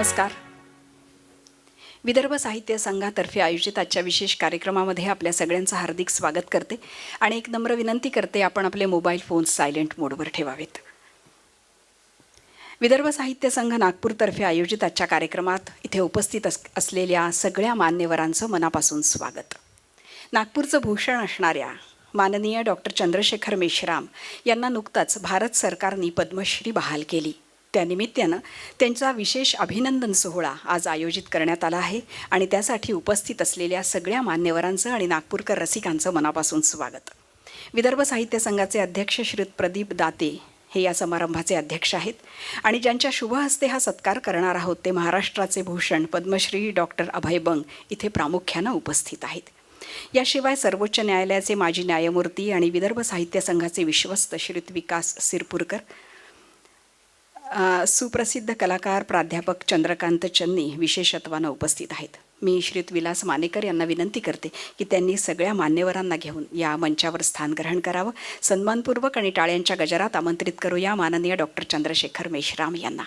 नमस्कार. विदर्भ साहित्य संघातर्फे आयोजित आजच्या विशेष कार्यक्रमामध्ये आपल्या सगळ्यांचं हार्दिक स्वागत करते आणि एक नम्र विनंती करते, आपण आपले मोबाईल फोन्स सायलेंट मोडवर ठेवावेत. विदर्भ साहित्य संघ नागपूरतर्फे आयोजित आजच्या कार्यक्रमात इथे उपस्थित असलेल्या सगळ्या मान्यवरांचं मनापासून स्वागत. नागपूरचं भूषण असणाऱ्या माननीय डॉक्टर चंद्रशेखर मेश्राम यांना नुकताच भारत सरकारने पद्मश्री बहाल केली. त्यानिमित्तानं त्यांचा विशेष अभिनंदन सोहळा आज आयोजित करण्यात आला आहे आणि त्यासाठी उपस्थित असलेल्या सगळ्या मान्यवरांचं आणि नागपूरकर रसिकांचं मनापासून स्वागत. विदर्भ साहित्य संघाचे अध्यक्ष श्री प्रदीप दाते हे या समारंभाचे अध्यक्ष आहेत आणि ज्यांच्या शुभ हस्ते हा सत्कार करणार आहोत ते महाराष्ट्राचे भूषण पद्मश्री डॉक्टर अभय बंग इथे प्रामुख्यानं उपस्थित आहेत. याशिवाय सर्वोच्च न्यायालयाचे माजी न्यायमूर्ती आणि विदर्भ साहित्य संघाचे विश्वस्त श्री विकास सिरपूरकर, सुप्रसिद्ध कलाकार प्राध्यापक चंद्रकांत चन्नी विशेषत्वानं उपस्थित आहेत. मी श्रीत विलास मानेकर यांना विनंती करते की त्यांनी सगळ्या मान्यवरांना घेऊन या मंचावर स्थान ग्रहण करावं. सन्मानपूर्वक आणि टाळ्यांच्या गजरात आमंत्रित करूया माननीय डॉक्टर चंद्रशेखर मेश्राम यांना.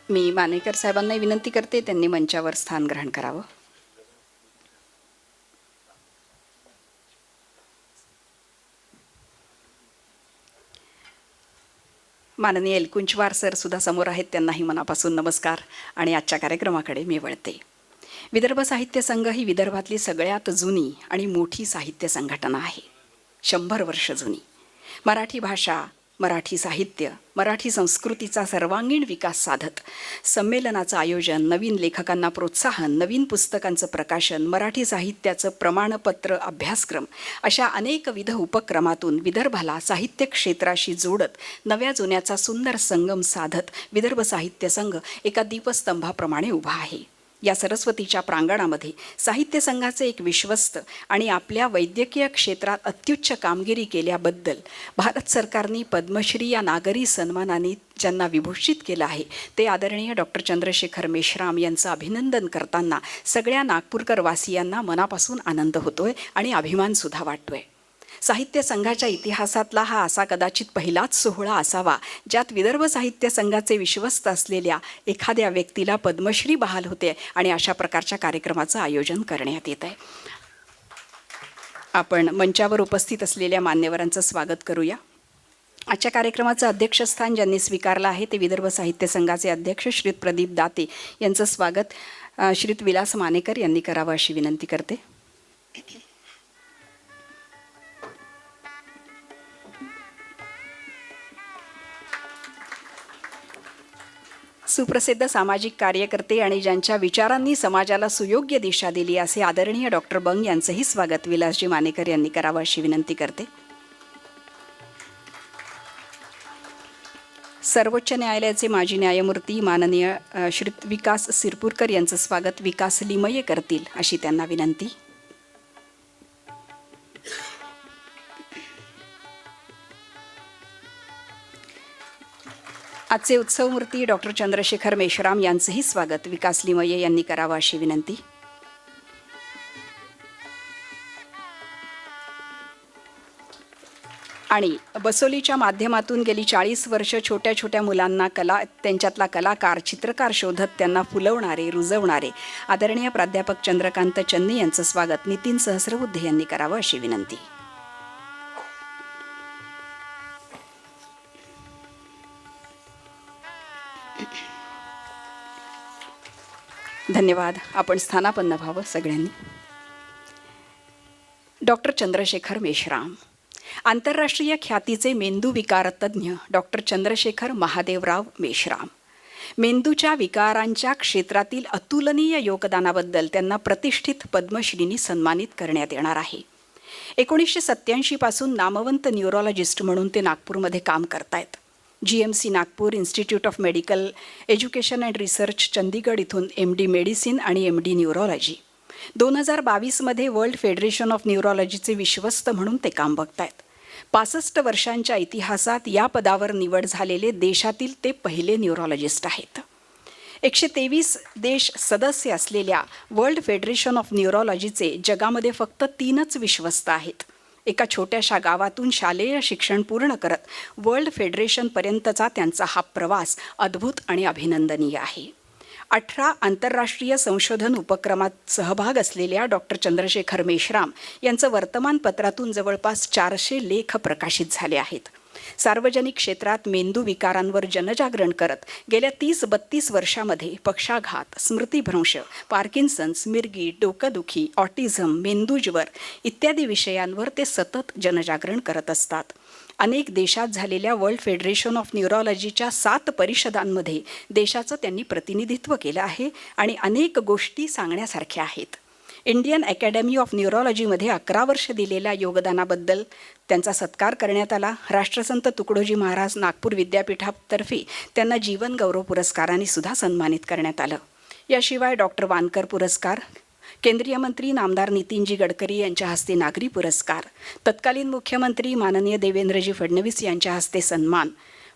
मी मानेकर साहेबांना विनंती करते त्यांनी मंचावर स्थान ग्रहण करावं. माननीय एलकुंचवार सर सुद्धा समोर आहेत, त्यांनाही मनापासून नमस्कार आणि आजच्या कार्यक्रमाकडे मी वळते. विदर्भ साहित्य संघ ही विदर्भातली सगळ्यात जुनी आणि मोठी साहित्य संघटना आहे. 100 वर्ष जुनी. मराठी भाषा, मराठी साहित्य, मराठी संस्कृतीचा सर्वांगीण विकास साधत संमेलनाचं आयोजन, नवीन लेखकांना प्रोत्साहन, नवीन पुस्तकांचं प्रकाशन, मराठी साहित्याचं प्रमाणपत्र अभ्यासक्रम अशा अनेकविध उपक्रमातून विदर्भाला साहित्य क्षेत्राशी जोडत नव्या जुन्याचा सुंदर संगम साधत विदर्भ साहित्य संघ एका दीपस्तंभाप्रमाणे उभा आहे. या सरस्वतीच्या प्रांगणामध्ये साहित्य संघाचे एक विश्वस्त आणि आपल्या वैद्यकीय क्षेत्रात अत्युच्च कामगिरी केल्याबद्दल भारत सरकारने पद्मश्री या नागरी सन्मानाने ज्यांना विभूषित केलं आहे ते आदरणीय डॉक्टर चंद्रशेखर मेश्राम यांचं अभिनंदन करताना सगळ्या नागपूरकर वासियांना मनापासून आनंद होतोय आणि अभिमानसुद्धा वाटतोय. साहित्य संघाच्या इतिहासातला हा असा कदाचित पहिलाच सोहळा असावा ज्यात विदर्भ साहित्य संघाचे विश्वस्त असलेल्या एखाद्या व्यक्तीला पद्मश्री बहाल होते आणि अशा प्रकारच्या कार्यक्रमाचं आयोजन करण्यात येत आहे. आपण मंचावर उपस्थित असलेल्या मान्यवरांचं स्वागत करूया. आजच्या कार्यक्रमाचं अध्यक्षस्थान ज्यांनी स्वीकारलं आहे ते विदर्भ साहित्य संघाचे अध्यक्ष श्री प्रदीप दाते यांचं स्वागत श्री विलास मानेकर यांनी करावं अशी विनंती करते. सुप्रसिद्ध सामाजिक कार्यकर्ते आणि ज्यांच्या विचारांनी समाजाला सुयोग्य दिशा दिली असे आदरणीय डॉक्टर बंग यांचंही स्वागत विलासजी मानेकर यांनी करावं अशी विनंती करते. सर्वोच्च न्यायालयाचे माजी न्यायमूर्ती माननीय श्री विकास सिरपूरकर यांचं स्वागत विकास लिमये करतील अशी त्यांना विनंती. आजचे उत्सवमूर्ती डॉक्टर चंद्रशेखर मेश्राम यांचंही स्वागत विकास लिमये यांनी करावं अशी विनंती. आणि बसोलीच्या माध्यमातून गेली 40 वर्ष छोट्या छोट्या मुलांना त्यांच्यातला कलाकार चित्रकार शोधत त्यांना फुलवणारे रुजवणारे आदरणीय प्राध्यापक चंद्रकांत चन्नी यांचं स्वागत नितीन सहस्रबुद्धे यांनी करावं अशी विनंती. धन्यवाद. आपण स्थानापन्न व्हावं सगळ्यांनी. डॉक्टर चंद्रशेखर मेश्राम. आंतरराष्ट्रीय ख्यातीचे मेंदू विकार तज्ज्ञ डॉक्टर चंद्रशेखर महादेवराव मेश्राम. मेंदूच्या विकारांच्या क्षेत्रातील अतुलनीय योगदानाबद्दल त्यांना प्रतिष्ठित पद्मश्रीनी सन्मानित करण्यात येणार आहे. 1987 पासून नामवंत न्यूरोलॉजिस्ट म्हणून ते नागपूरमध्ये काम करतायत. GMC Nagpur, institute of medical education and research Chandigarh इथून MD मेडिसिन आणि MD न्यूरोलॉजी, 2022मध्ये वर्ल्ड फेडरेशन ऑफ न्यूरोलॉजीचे विश्वस्त म्हणून ते काम बघतायत. 65 वर्षांच्या इतिहासात या पदावर निवड झालेले देशातील ते पहिले न्यूरोलॉजिस्ट आहेत. 123 देश सदस्य असलेल्या वर्ल्ड फेडरेशन ऑफ न्यूरोलॉजीचे जगामध्ये फक्त 3च विश्वस्त आहेत. एका छोट्याशा गावातून शालेय शिक्षण पूर्ण करत वर्ल्ड फेडरेशनपर्यंतचा त्यांचा हा प्रवास अद्भुत आणि अभिनंदनीय आहे. 18 आंतरराष्ट्रीय संशोधन उपक्रमात सहभाग असलेल्या डॉक्टर चंद्रशेखर मेश्राम यांचं वर्तमानपत्रातून जवळपास 400 लेख प्रकाशित झाले आहेत. सार्वजनिक क्षेत्रात मेंदू विकारांवर जनजागरण करत गेल्या 30-32 वर्षामध्ये पक्षाघात, स्मृतिभ्रंश, पार्किन्सन्स, मिरगी, डोकंदुखी, ऑटिझम, मेंदूज्वर इत्यादी विषयांवर ते सतत जनजागरण करत असतात. अनेक देशात झालेल्या वर्ल्ड फेडरेशन ऑफ न्यूरोलॉजीच्या 7 परिषदांमध्ये देशाचं त्यांनी प्रतिनिधित्व केलं आहे आणि अनेक गोष्टी सांगण्यासारख्या आहेत. इंडियन अकॅडमी ऑफ न्यूरोलॉजीमध्ये 11 वर्ष दिलेल्या योगदानाबद्दल त्यांचा सत्कार करण्यात आला. राष्ट्रसंत तुकडोजी महाराज नागपूर विद्यापीठातर्फे त्यांना जीवन गौरव पुरस्काराने सुद्धा सन्मानित करण्यात आलं. याशिवाय डॉक्टर वानकर पुरस्कार, केंद्रीय मंत्री नामदार नितीनजी गडकरी यांच्या हस्ते नागरी पुरस्कार, तत्कालीन मुख्यमंत्री माननीय देवेंद्रजी फडणवीस यांच्या हस्ते सन्मान,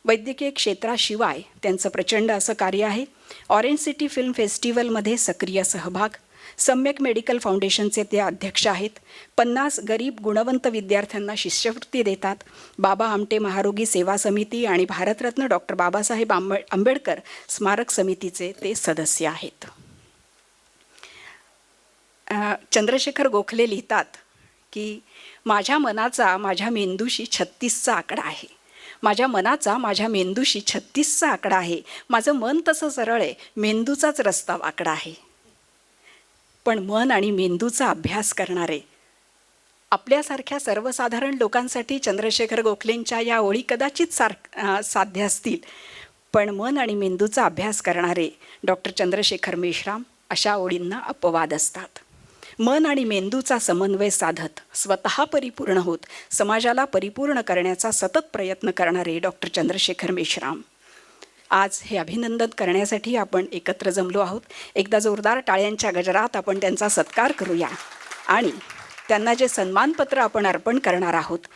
वैद्यकीय क्षेत्राशिवाय त्यांचं प्रचंड असं कार्य आहे. ऑरेंज सिटी फिल्म फेस्टिवलमध्ये सक्रिय सहभाग, सम्यक मेडिकल फाउंडेशनचे ते अध्यक्ष आहेत. 50 गरीब गुणवंत विद्यार्थ्यांना शिष्यवृत्ती देतात. बाबा आमटे महारोगी सेवा समिती आणि भारतरत्न डॉक्टर बाबासाहेब आंबेडकर स्मारक समितीचे ते सदस्य आहेत. चंद्रशेखर गोखले लिहितात की माझ्या मनाचा माझ्या मेंदूशी 36चा आकडा आहे. माझ्या मनाचा माझ्या मेंदूशी 36चा आकडा आहे. माझं मन तसं सरळ आहे, मेंदूचाच रस्ता वाकडा आहे. पण मन आणि मेंदूचा अभ्यास करणारे आपल्यासारख्या सर्वसाधारण लोकांसाठी चंद्रशेखर गोखलेंच्या या ओळी कदाचित साध्य असतील, पण मन आणि मेंदूचा अभ्यास करणारे डॉक्टर चंद्रशेखर मेश्राम अशा ओळींना अपवाद असतात. मन आणि मेंदूचा समन्वय साधत स्वतः परिपूर्ण होत समाजाला परिपूर्ण करण्याचा सतत प्रयत्न करणारे डॉक्टर चंद्रशेखर मेश्राम आज हे अभिनंदन करण्यासाठी आपण एकत्र जमलो आहोत. एकदा जोरदार टाळ्यांच्या गजरात आपण त्यांचा सत्कार करूया आणि त्यांना जे सन्मानपत्र आपण अर्पण करणार आहोत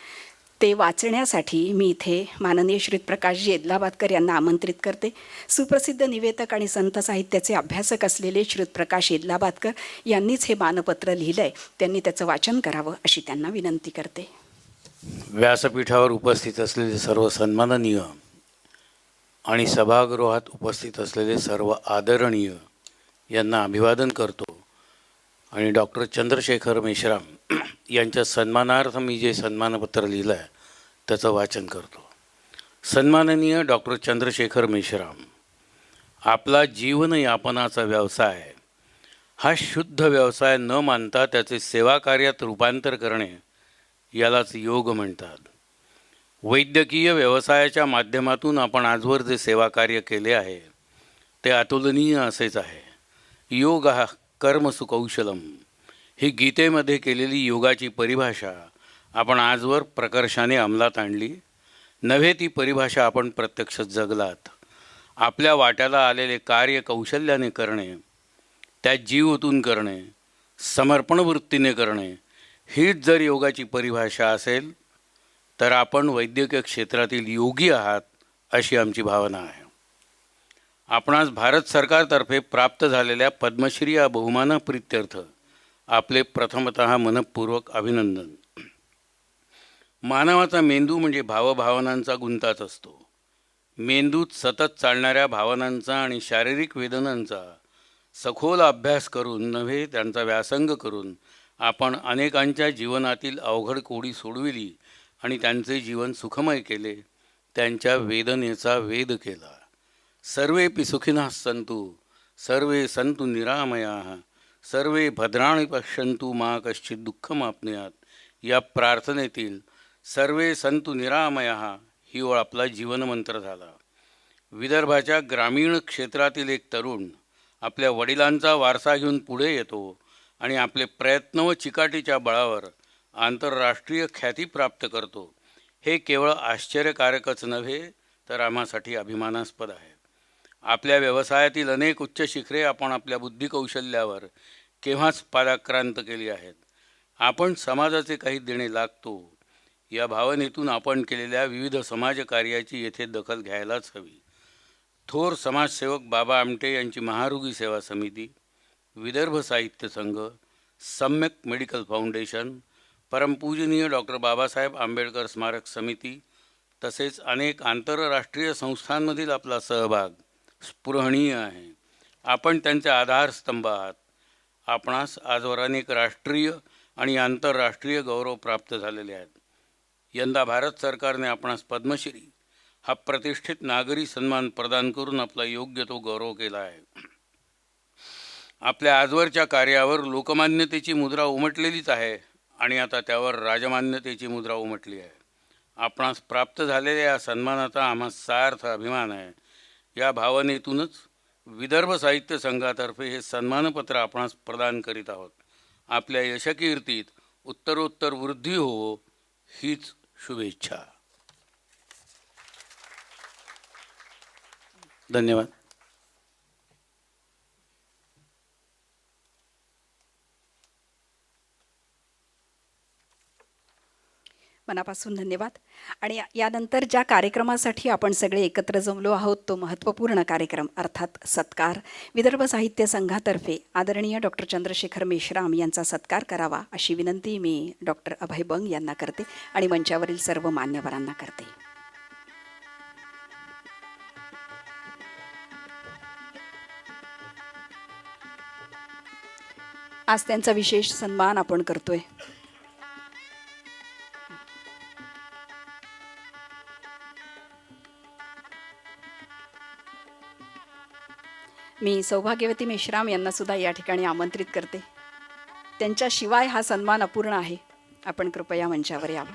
ते वाचण्यासाठी मी इथे माननीय श्री प्रकाशजी येदलाबादकर यांना आमंत्रित करते. सुप्रसिद्ध निवेदक आणि संत साहित्याचे अभ्यासक असलेले श्री प्रकाश येदलाबादकर यांनीच हे मानपत्र लिहिलं आहे. त्यांनी त्याचं वाचन करावं अशी त्यांना विनंती करते. व्यासपीठावर उपस्थित असलेले सर्व सन्माननीय आणि सभागृहात उपस्थित असलेले सर्व आदरणीय यांना अभिवादन करतो आणि डॉक्टर चंद्रशेखर मेश्राम यांच्या सन्मानार्थ मी जे सन्मानपत्र लिहिलं आहे त्याचं वाचन करतो. सन्माननीय डॉक्टर चंद्रशेखर मेश्राम, आपला जीवनयापनाचा व्यवसाय हा शुद्ध व्यवसाय न मानता त्याचे सेवाकार्यात रूपांतर करणे यालाच योग म्हणतात. वैद्यकीय व्यवसायाच्या माध्यमातून आपण आजवर जे सेवाकार्य केले आहे ते अतुलनीय असेच आहे. योग हा कर्मसुकौशलम ही गीतेमध्ये केलेली योगाची परिभाषा आपण आजवर प्रकर्षाने अंमलात आणली. नव्हे ती परिभाषा आपण प्रत्यक्ष जगलात. आपल्या वाट्याला आलेले कार्य कौशल्याने करणे, त्यात जीव ओतून करणे, समर्पण वृत्तीने करणे हीच जर योगाची परिभाषा असेल तर आपण वैद्यकीय क्षेत्रातील योगी आहात अशी आमची भावना आहे. आपणास भारत सरकारतर्फे प्राप्त झालेल्या पद्मश्री या बहुमानाप्रीत्यर्थ आपले प्रथमतः मनपूर्वक अभिनंदन. मानवाचा मेंदू म्हणजे भावभावनांचा गुंताच असतो. मेंदूत सतत चालणाऱ्या भावनांचा आणि शारीरिक वेदनांचा सखोल अभ्यास करून नव्हे त्यांचा व्यासंग करून आपण अनेकांच्या जीवनातील अवघड कोडी सोडविली आणि त्यांचे जीवन सुखमय केले. त्यांच्या वेदनेचा वेद केला. सर्वेपि सुखिनः सन्तु सर्वे सन्तु निरामयाः सर्वे भद्राणि पश्यन्तु मा कश्चित् दुःखमाप्नुयात् या प्रार्थनेतील सर्वे सन्तु निरामयाः ही ओळ आपला जीवनमंत्र झाला. विदर्भाच्या ग्रामीण क्षेत्रातील एक तरुण आपल्या वडिलांचा वारसा घेऊन पुढे येतो आणि आपले प्रयत्न व चिकाटीच्या बळावर आंतरराष्ट्रीय ख्याती प्राप्त करतो. हे केवळ आश्चर्यकारकच नव्हे तर आम्हासाठी अभिमानास्पद आहे. आपल्या व्यवसायातील अनेक उच्च शिखरे आपण आपल्या बुद्धिकौशल्यावर केव्हाच पादाक्रांत केली आहेत. आपण समाजाचे काही देणे लागतो या भावनेतून आपण केलेल्या विविध समाजकार्याची येथे दखल घ्यायलाच हवी. थोर समाजसेवक बाबा आमटे यांची महारोगी सेवा समिती, विदर्भ साहित्य संघ, सम्यक मेडिकल फाउंडेशन, परमपूजनीय डॉक्टर बाबासाहेब आंबेडकर स्मारक समिती तसेच अनेक आंतरराष्ट्रीय संस्थांमधील आपला सहभाग स्पृहणीय आहे. आपण त्यांचे आधारस्तंभ आहात. आपणास आजवर अनेक राष्ट्रीय आणि आंतरराष्ट्रीय गौरव प्राप्त झालेले आहेत. यंदा भारत सरकारने आपणास पद्मश्री हा प्रतिष्ठित नागरी सन्मान प्रदान करून आपला योग्य तो गौरव केला आहे. आपल्या आजवरच्या कार्यावर लोकमान्यतेची मुद्रा उमटलेलीच आहे आणि आता त्यावर राजमान्यतेची मुद्रा उमटली आहे. आपणास प्राप्त झालेल्या या सन्मानाचा आम्हा सार्थ अभिमान आहे. या भावनेतूनच विदर्भ साहित्य संघातर्फे हे सन्मानपत्र आपणास प्रदान करीत आहोत. आपल्या यशकीर्तीत उत्तरोत्तर वृद्धी होवो हीच शुभेच्छा. धन्यवाद. मनापासून धन्यवाद. आणि यानंतर ज्या कार्यक्रमासाठी आपण सगळे एकत्र जमलो आहोत तो महत्त्वपूर्ण कार्यक्रम अर्थात सत्कार, विदर्भ साहित्य संघातर्फे आदरणीय डॉक्टर चंद्रशेखर मेश्राम यांचा सत्कार करावा अशी विनंती मी डॉक्टर अभय बंग यांना करते आणि मंचावरील सर्व मान्यवरांना करते. आज त्यांचा विशेष सन्मान आपण करतोय. मी सौभाग्यवती मेश्राम यांना सुद्धा या ठिकाणी आमंत्रित करते. त्यांच्याशिवाय हा सन्मान अपूर्ण आहे. आपण कृपया मंचावर यावं.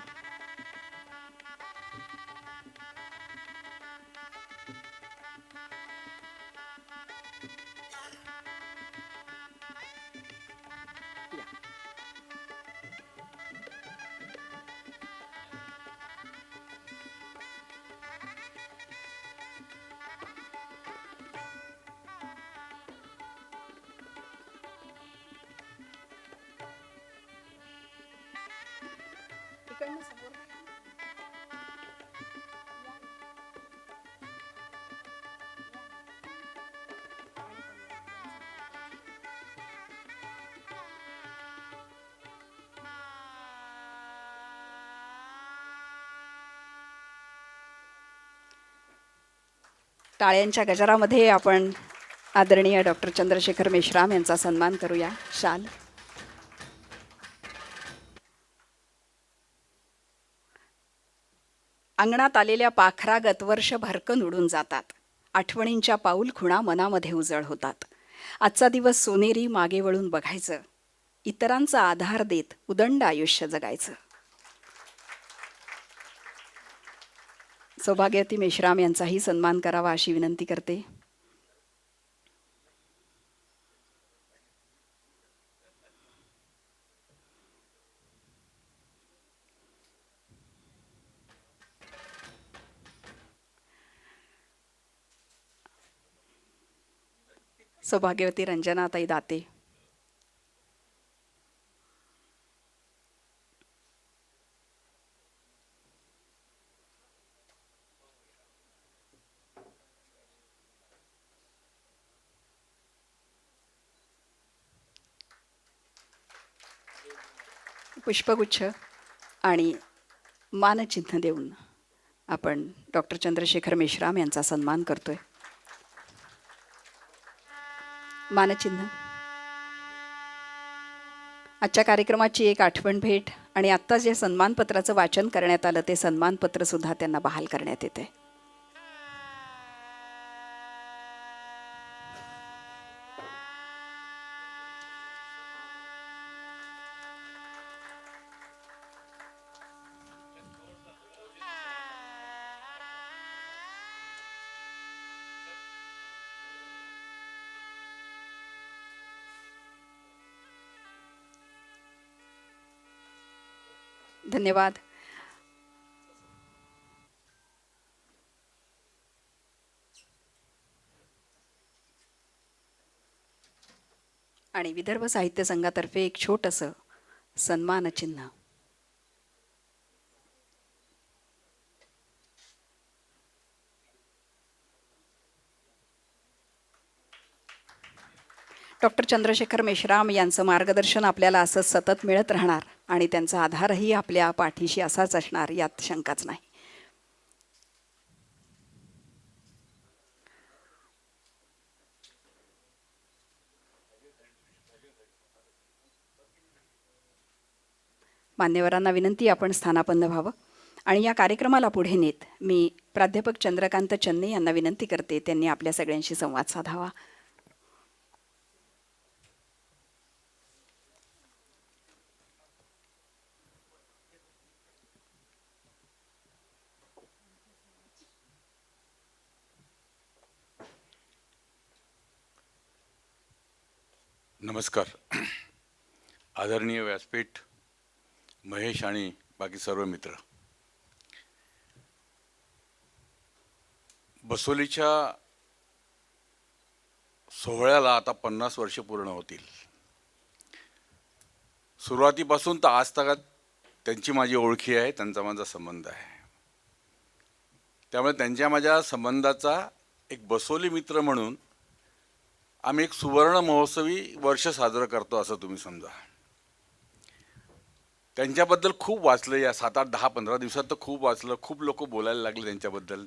टाळ्यांच्या गजरामध्ये आपण आदरणीय डॉक्टर चंद्रशेखर मेश्राम यांचा सन्मान करूया. शाल. अंगणात आलेल्या पाखरागत वर्ष भरकन उडून जातात. आठवणींच्या पाऊल खुणा मनामध्ये उजळ होतात. आजचा दिवस सोनेरी मागे वळून बघायचं, इतरांचा आधार देत उदंड आयुष्य जगायचं. सौभाग्यवती मेश्राम यांचाही सन्मान करावा अशी विनंती करते. सौभाग्यवती रंजनाताई दाते. पुष्पगुच्छ आणि मानचिन्ह देऊन आपण डॉक्टर चंद्रशेखर मेश्राम यांचा सन्मान करतोय. मानचिन्ह. आजच्या कार्यक्रमाची एक आठवण भेट आणि आत्ता जे सन्मानपत्राचं वाचन करण्यात आलं ते सन्मानपत्र सुद्धा त्यांना बहाल करण्यात येते. धन्यवाद. आणि विदर्भ साहित्य संघातर्फे एक छोटंसं सन्मानचिन्ह. डॉक्टर चंद्रशेखर मेश्राम यांचं मार्गदर्शन आपल्याला असं सतत मिळत राहणार आणि त्यांचा आधारही आपल्या पाठीशी असाच असणार, यात शंकाच नाही. मान्यवरांना विनंती, आपण स्थानापन्न व्हावं. आणि या कार्यक्रमाला पुढे नेत मी प्राध्यापक चंद्रकांत चन्ने यांना विनंती करते, त्यांनी आपल्या सगळ्यांशी संवाद साधावा. नमस्कार. आदरणीय व्यासपीठ, महेश आणि बाकी सर्व मित्र. बसोलीच्या सोहळ्याला आता 50 वर्ष पूर्ण होतील. सुरुवातीपासून तर आज तक त्यांची माझी ओळखी आहे, त्यांचा माझा संबंध आहे. त्यामुळे त्यांच्या माझ्या संबंधाचा एक बसोली मित्र म्हणून आम्ही एक सुवर्ण महोत्सवी वर्ष साजरं करतो असं तुम्ही समजा. त्यांच्याबद्दल खूप वाचलं, या 7, 8, 10, 15 दिवसात तर खूप वाचलं. खूप लोक बोलायला लागले त्यांच्याबद्दल.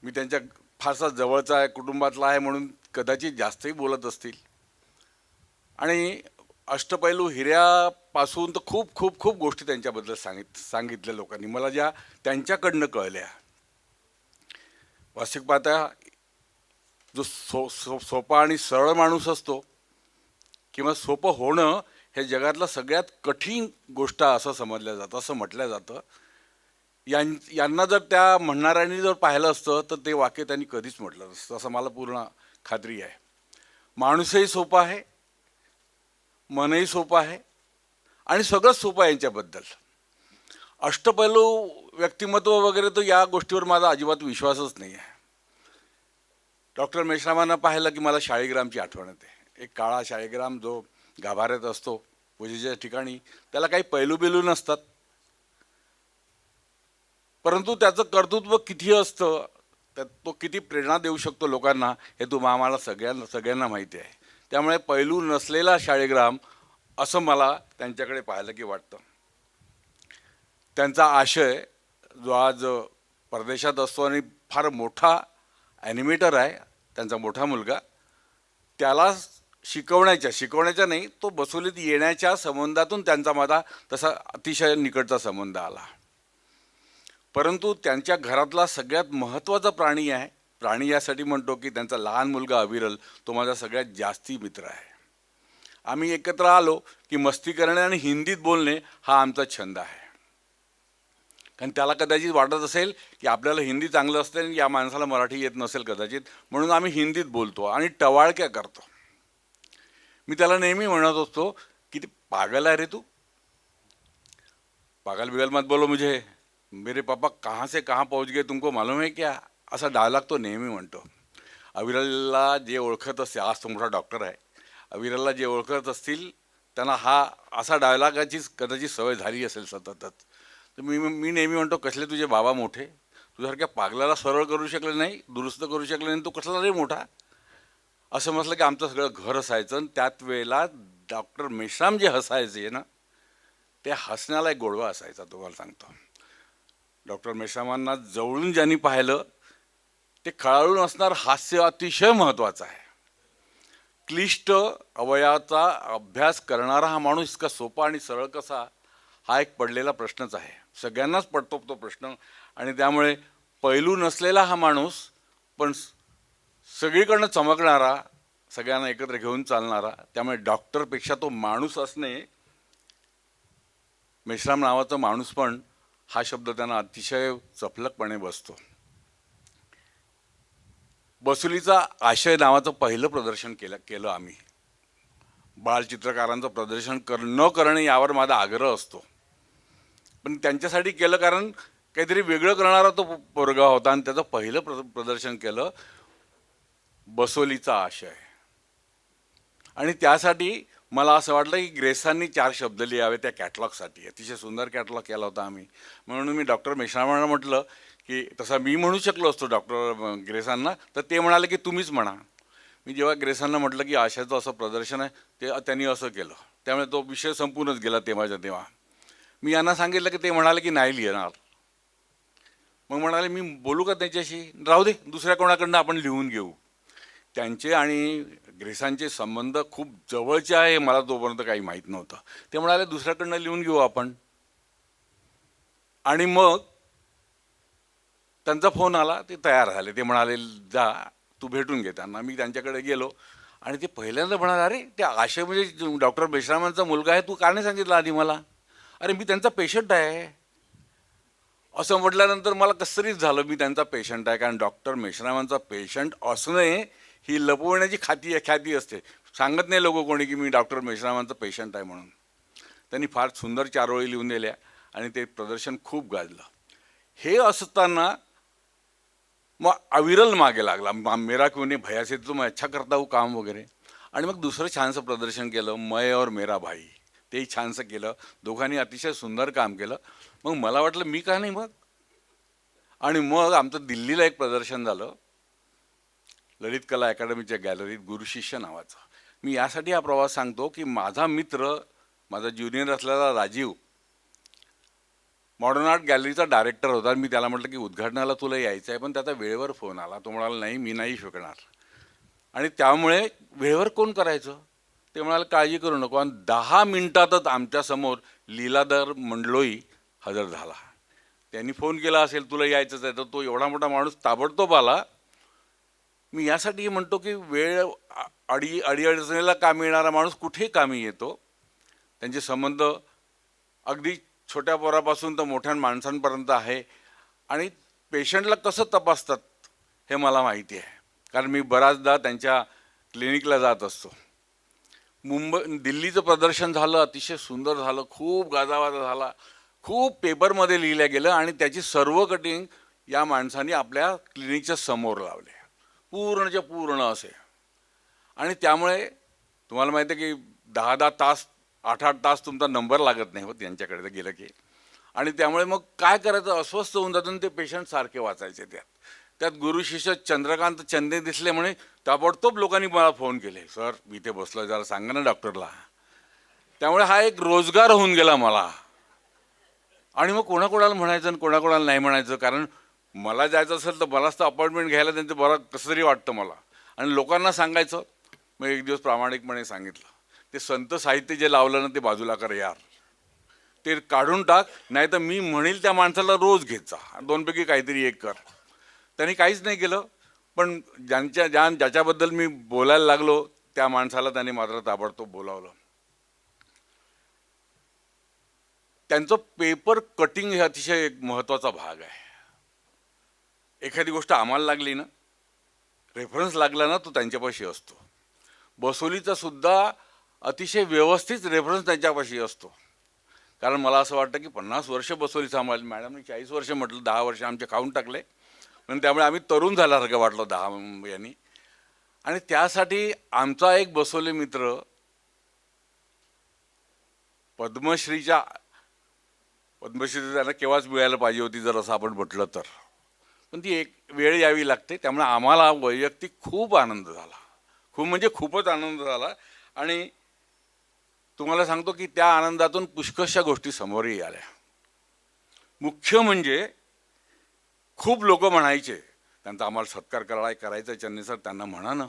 मी त्यांच्या फारसा जवळचा आहे, कुटुंबातला आहे म्हणून कदाचित जास्तही बोलत असतील. आणि अष्टपैलू हिऱ्यापासून तर खूप खूप खूप गोष्टी त्यांच्याबद्दल सांगितल्या लोकांनी मला, ज्या त्यांच्याकडनं कळल्या. वास्तविक पाहता जो सोपा आणि सरळ माणूस असतो किंवा सोपं होणं हे जगातलं सगळ्यात कठीण गोष्ट असं समजलं जातं, असं म्हटलं जातं. यांना जर त्या म्हणणाऱ्यांनी जर पाहिलं असतं तर ते वाक्य त्यांनी कधीच म्हटलं नसतं, असं मला पूर्ण खात्री आहे. माणूसही सोपा आहे, मनही सोपं आहे आणि सगळंच सोपं आहे यांच्याबद्दल. अष्टपैलू व्यक्तिमत्व वगैरे तर या गोष्टीवर माझा अजिबात विश्वासच नाही आहे. डॉक्टर मेश्रामांना पाहिलं की मला शाळीग्रामची आठवण येते. एक काळा शाळीग्राम जो गाभाऱ्यात असतो पूजेच्या ठिकाणी, त्याला काही पैलू बिलू नसतात, परंतु त्याचं कर्तृत्व किती असतं, तो किती प्रेरणा देऊ शकतो लोकांना, हे आम्हाला सगळ्यांना माहिती आहे. त्यामुळे पैलू नसलेला शाळीग्राम असं मला त्यांच्याकडे पाहिलं की वाटतं. त्यांचा आशय जो आज परदेशात असतो आणि फार मोठा ॲनिमेटर आहे, त्यांचा मोठा मुलगा, त्याला शिकवण्याच्या नाही, तो बसोलीत येण्याच्या संबंधातून त्यांचा माझा तसा अतिशय निकटचा संबंध आला. परंतु त्यांच्या घरातला सगळ्यात महत्त्वाचा प्राणी यासाठी म्हणतो की त्यांचा लहान मुलगा अविरल, तो माझा सगळ्यात जास्ती मित्र आहे. आम्ही एकत्र आलो की मस्ती करणे आणि हिंदीत बोलणे हा आमचा छंद आहे. कारण त्याला कदाचित वाटत असेल की आपल्याला हिंदी चांगलं असतं आणि या माणसाला मराठी येत नसेल कदाचित, म्हणून आम्ही हिंदीत बोलतो आणि टवाळक्या करतो. मी त्याला नेहमी म्हणत असतो की ते पागल आहे रे तू, पागल बिगल मत बोलो मुझे, मेरे पापा कहाँ से कहाँ पहुँच गए तुमको मालूम है क्या, असा डायलॉग तो नेहमी म्हणतो. अविरलला जे ओळखत असते, आज तो मोठा डॉक्टर आहे, अविरलला जे ओळखत असतील त्यांना हा असा डायलॉगाचीच कदाचित सवय झाली असेल सततच. तर मी नेहमी म्हणतो, कसले तुझे बाबा मोठे, तुझ्यासारख्या पागलाला सरळ करू शकले नाही, दुरुस्त करू शकले नाही, तू कसला रे मोठा, असं म्हटलं की आमचं सगळं घर हसायचं. आणि त्याच वेळेला डॉक्टर मेश्राम जे हसायचे ना, ते हसण्याला एक गोडवा असायचा, तुम्हाला सांगतो. डॉक्टर मेश्रामांना जवळून ज्यांनी पाहिलं ते खळाळून असणार हास्य अतिशय महत्त्वाचं आहे. क्लिष्ट अवयवाचा अभ्यास करणारा हा माणूस इतका सोपा आणि सरळ कसा, हा एक पडलेला प्रश्नच आहे. सगळ्यांनाच पडतो तो प्रश्न. आणि त्यामुळे पैलू नसलेला हा माणूस पण सगळीकडनं चमकणारा, सगळ्यांना एकत्र घेऊन चालणारा, त्यामुळे डॉक्टरपेक्षा तो माणूस असणे, मेश्राम नावाचा माणूस पण, हा शब्द त्यांना अतिशय चपलकपणे बसतो. बसोलीचा आशय नावाचं पहिलं प्रदर्शन केलं आम्ही. बालचित्रकारांचं प्रदर्शन न करणे यावर माझा आग्रह असतो, पण त्यांच्यासाठी केलं, कारण काहीतरी वेगळं करणारा तो पोरगा होता आणि त्याचं पहिलं प्रदर्शन केलं, बसोलीचा आशय. आणि त्यासाठी मला असं वाटलं की ग्रेसांनी 4 शब्द लिहावे त्या कॅटलॉगसाठी. अतिशय सुंदर कॅटलॉग केला होता आम्ही. म्हणून मी डॉक्टर मेश्रामांना म्हटलं की तसा मी म्हणू शकलो असतो डॉक्टर ग्रेसांना, तर ते म्हणाले की तुम्हीच म्हणा. मी जेव्हा ग्रेसांना म्हटलं की आशाचं असं प्रदर्शन आहे, ते त्यांनी असं केलं. त्यामुळे तो विषय संपूनच गेला तेव्हाच्या तेव्हा. मी यांना सांगितलं की ते म्हणाले की नाही लिहिणार. मग म्हणाले मी बोलू का त्याच्याशी? राहू दे, दुसऱ्या कोणाकडनं आपण लिहून घेऊ. त्यांचे आणि ग्रेसांचे संबंध खूप जवळचे आहे हे मला तोपर्यंत काही माहीत नव्हतं. ते म्हणाले दुसऱ्याकडनं लिहून घेऊ आपण. आणि मग त्यांचा फोन आला, ते तयार झाले. ते म्हणाले जा तू भेटून घे त्यांना. मी त्यांच्याकडे गेलो आणि ते पहिल्यांदा म्हणाले अरे ते आशय म्हणजे डॉक्टर मेश्रामांचा मुलगा आहे, तू का नाही सांगितलं आधी मला? अरे मी त्यांचा पेशंट आहे असं म्हटल्यानंतर मला कसं तरीच झालं. मी त्यांचा पेशंट आहे, कारण डॉक्टर मेश्रामांचा पेशंट असणे ही लपवण्याची ख्याती असते. सांगत नाही लोक कोणी की मी डॉक्टर मेश्रामांचा पेशंट आहे म्हणून. त्यांनी फार सुंदर 4 ओळी लिहून दिल्या आणि ते प्रदर्शन खूप गाजलं. हे असताना मग अविरल मागे लागला, मेरा क्यों नहीं भैया से तो मैं अच्छा करता हूँ काम वगैरे. आणि मग दुसरं छानसं प्रदर्शन केलं, मैं और मेरा भाई. तेही छानसं केलं. दोघांनी अतिशय सुंदर काम केलं. मग मला वाटलं मी का नाही मग. आणि मग आमचं दिल्लीला एक प्रदर्शन झालं ललित कला अकॅडमीच्या गॅलरीत, गुरु शिष्य नावाचं. मी यासाठी हा प्रवास सांगतो की माझा मित्र, माझा ज्युनियर असलेला राजीव मॉडर्न आर्ट गॅलरीचा डायरेक्टर होता. मी त्याला म्हटलं की उद्घाटनाला तुला यायचं आहे, पण त्याचा वेळेवर फोन आला. तो म्हणाला नाही मी नाही शकणार. आणि त्यामुळे वेळेवर कोण करायचं? ते म्हणाले काळजी करू नको. आणि 10 मिनिटातच आमच्यासमोर लीलाधर मंडलोई हजर झाला. त्यांनी फोन केला असेल तुला यायचंच आहे, तर तो एवढा मोठा माणूस ताबडतोब आला. मी यासाठी म्हणतो की वेळ अडीअडचणीला कामी येणारा माणूस कुठेही कामी येतो. त्यांचे संबंध अगदी छोट्या पोरापासून तर मोठ्या माणसांपर्यंत आहे. आणि पेशंटला कसं तपासतात हे मला माहिती आहे, कारण मी बराचदा त्यांच्या क्लिनिकला जात असतो. दिल्लीचं प्रदर्शन झालं, अतिशय सुंदर झालं, खूप गाजावाजा झाला, खूप पेपरमध्ये लिहिलं गेलं आणि त्याची सर्व कटिंग या माणसांनी आपल्या क्लिनिकच्या समोर लावले, पूर्णच्या पूर्ण असे. आणि त्यामुळे तुम्हाला माहिती आहे की 10-10 तास 8-8 तास तुमचा नंबर लागत नाही हो त्यांच्याकडे गेलं की. आणि त्यामुळे मग काय करायचं, अस्वस्थ होऊन जातं. ते पेशंट सारखे वाचायचे. त्यात गुरु शिष्य चंद्रकांत चंदे दिसले म्हणे. ताबडतोब लोकांनी मला फोन केले, सर मी इथे बसलो, जरा सांगा ना डॉक्टरला. त्यामुळे हा एक रोजगार होऊन गेला मला. आणि मग कोणाकोणाला म्हणायचं आणि कोणाकोणाला नाही म्हणायचं, कारण मला जायचं असेल तर मलाच तर अपॉइंटमेंट घ्यायला त्यांचं बरं कसं तरी वाटतं मला. आणि लोकांना सांगायचं. मग एक दिवस प्रामाणिकपणे सांगितलं, ते संत साहित्य जे लावलं ना ते बाजूला कर यार, ते काढून टाक, नाही तर मी म्हणेल त्या माणसाला रोज घेत जा, 2पैकी काहीतरी एक कर. त्यांनी काहीच नाही केलं. पण ज्याच्याबद्दल मी बोलायला लागलो त्या माणसाला त्याने मात्र ताबडतोब बोलावलं. त्यांचं पेपर कटिंग हे अतिशय एक महत्त्वाचा भाग आहे. एखादी गोष्ट आम्हाला लागली ना, रेफरन्स लागला ना, तो त्यांच्यापाशी असतो. बसोलीचा सुद्धा अतिशय व्यवस्थित रेफरन्स त्यांच्यापाशी असतो. कारण मला असं वाटतं की 50 वर्ष बसोली सांभाळली. मॅडमने 40 वर्ष म्हटलं, 10 वर्ष आमचे खाऊन टाकले. पण त्यामुळे आम्ही तरुण झाल्यासारखं वाटलं 10 यांनी. आणि त्यासाठी आमचा एक बसोली मित्र पद्मश्री त्यांना केव्हाच मिळायला पाहिजे होती जर असं आपण म्हटलं तर, पण ती एक वेळ यावी लागते. त्यामुळे आम्हाला वैयक्तिक खूप आनंद झाला, खूप म्हणजे खूपच आनंद झाला. आणि तुम्हाला सांगतो की त्या आनंदातून पुष्कळशा गोष्टी समोरही आल्या. मुख्य म्हणजे खूप लोक म्हणायचे त्यांचा आम्हाला सत्कार करायचा चन्ने सर, त्यांना म्हणा ना.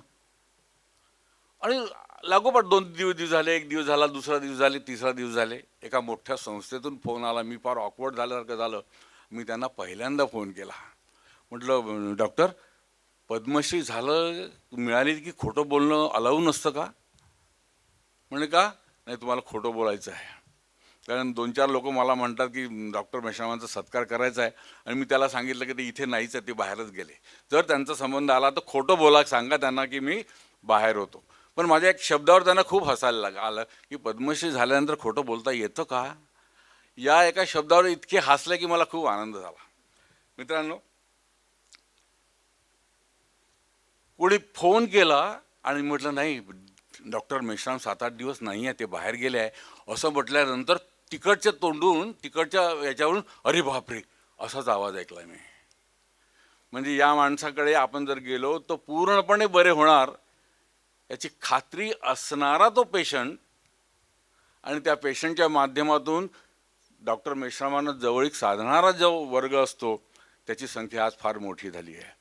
आणि लागोपाठ 2 दिवस झाले, 1 दिवस झाला, दुसरा दिवस झाले, तिसरा दिवस झाले. एका मोठ्या संस्थेतून फोन आला. मी फार ऑकवर्ड झाल्यासारखं झालं. मी त्यांना पहिल्यांदा फोन केला. म्हटलं डॉक्टर पद्मश्री झालं मिळाली की खोटं बोलणं अलाऊ नसतं का? म्हणजे का नाही, तुम्हाला खोटं बोलायचं आहे. कारण 2-4 लोक मला म्हणतात की डॉक्टर मेश्रामांचा सत्कार करायचा आहे. आणि मी त्याला सांगितलं की ते इथे नाहीच आहे, ते बाहेरच गेले. जर त्यांचा संबंध आला तर खोटं बोला, सांगा त्यांना की मी बाहेर होतो. पण माझ्या एक शब्दावर त्यांना खूप हसायला आलं की पद्मश्री झाल्यानंतर खोटं बोलता येतं का? या एका शब्दावर इतके हसले की मला खूप आनंद झाला. मित्रांनो, कोणी फोन केला आणि म्हटलं नाही डॉक्टर मेश्राम 7-8 दिवस नाही आहे, ते बाहेर गेले आहे असं म्हटल्यानंतर तिकडच्या तोंडून तिकडच्या याच्यावरून अरे बापरे असाच आवाज ऐकला मी. म्हणजे या माणसाकडे आपण जर गेलो तर पूर्णपणे बरे होणार याची खात्री असणारा तो पेशंट आणि त्या पेशंटच्या माध्यमातून डॉक्टर मेश्रामांना जवळीक साधणारा जो वर्ग असतो त्याची संख्या आज फार मोठी झाली आहे.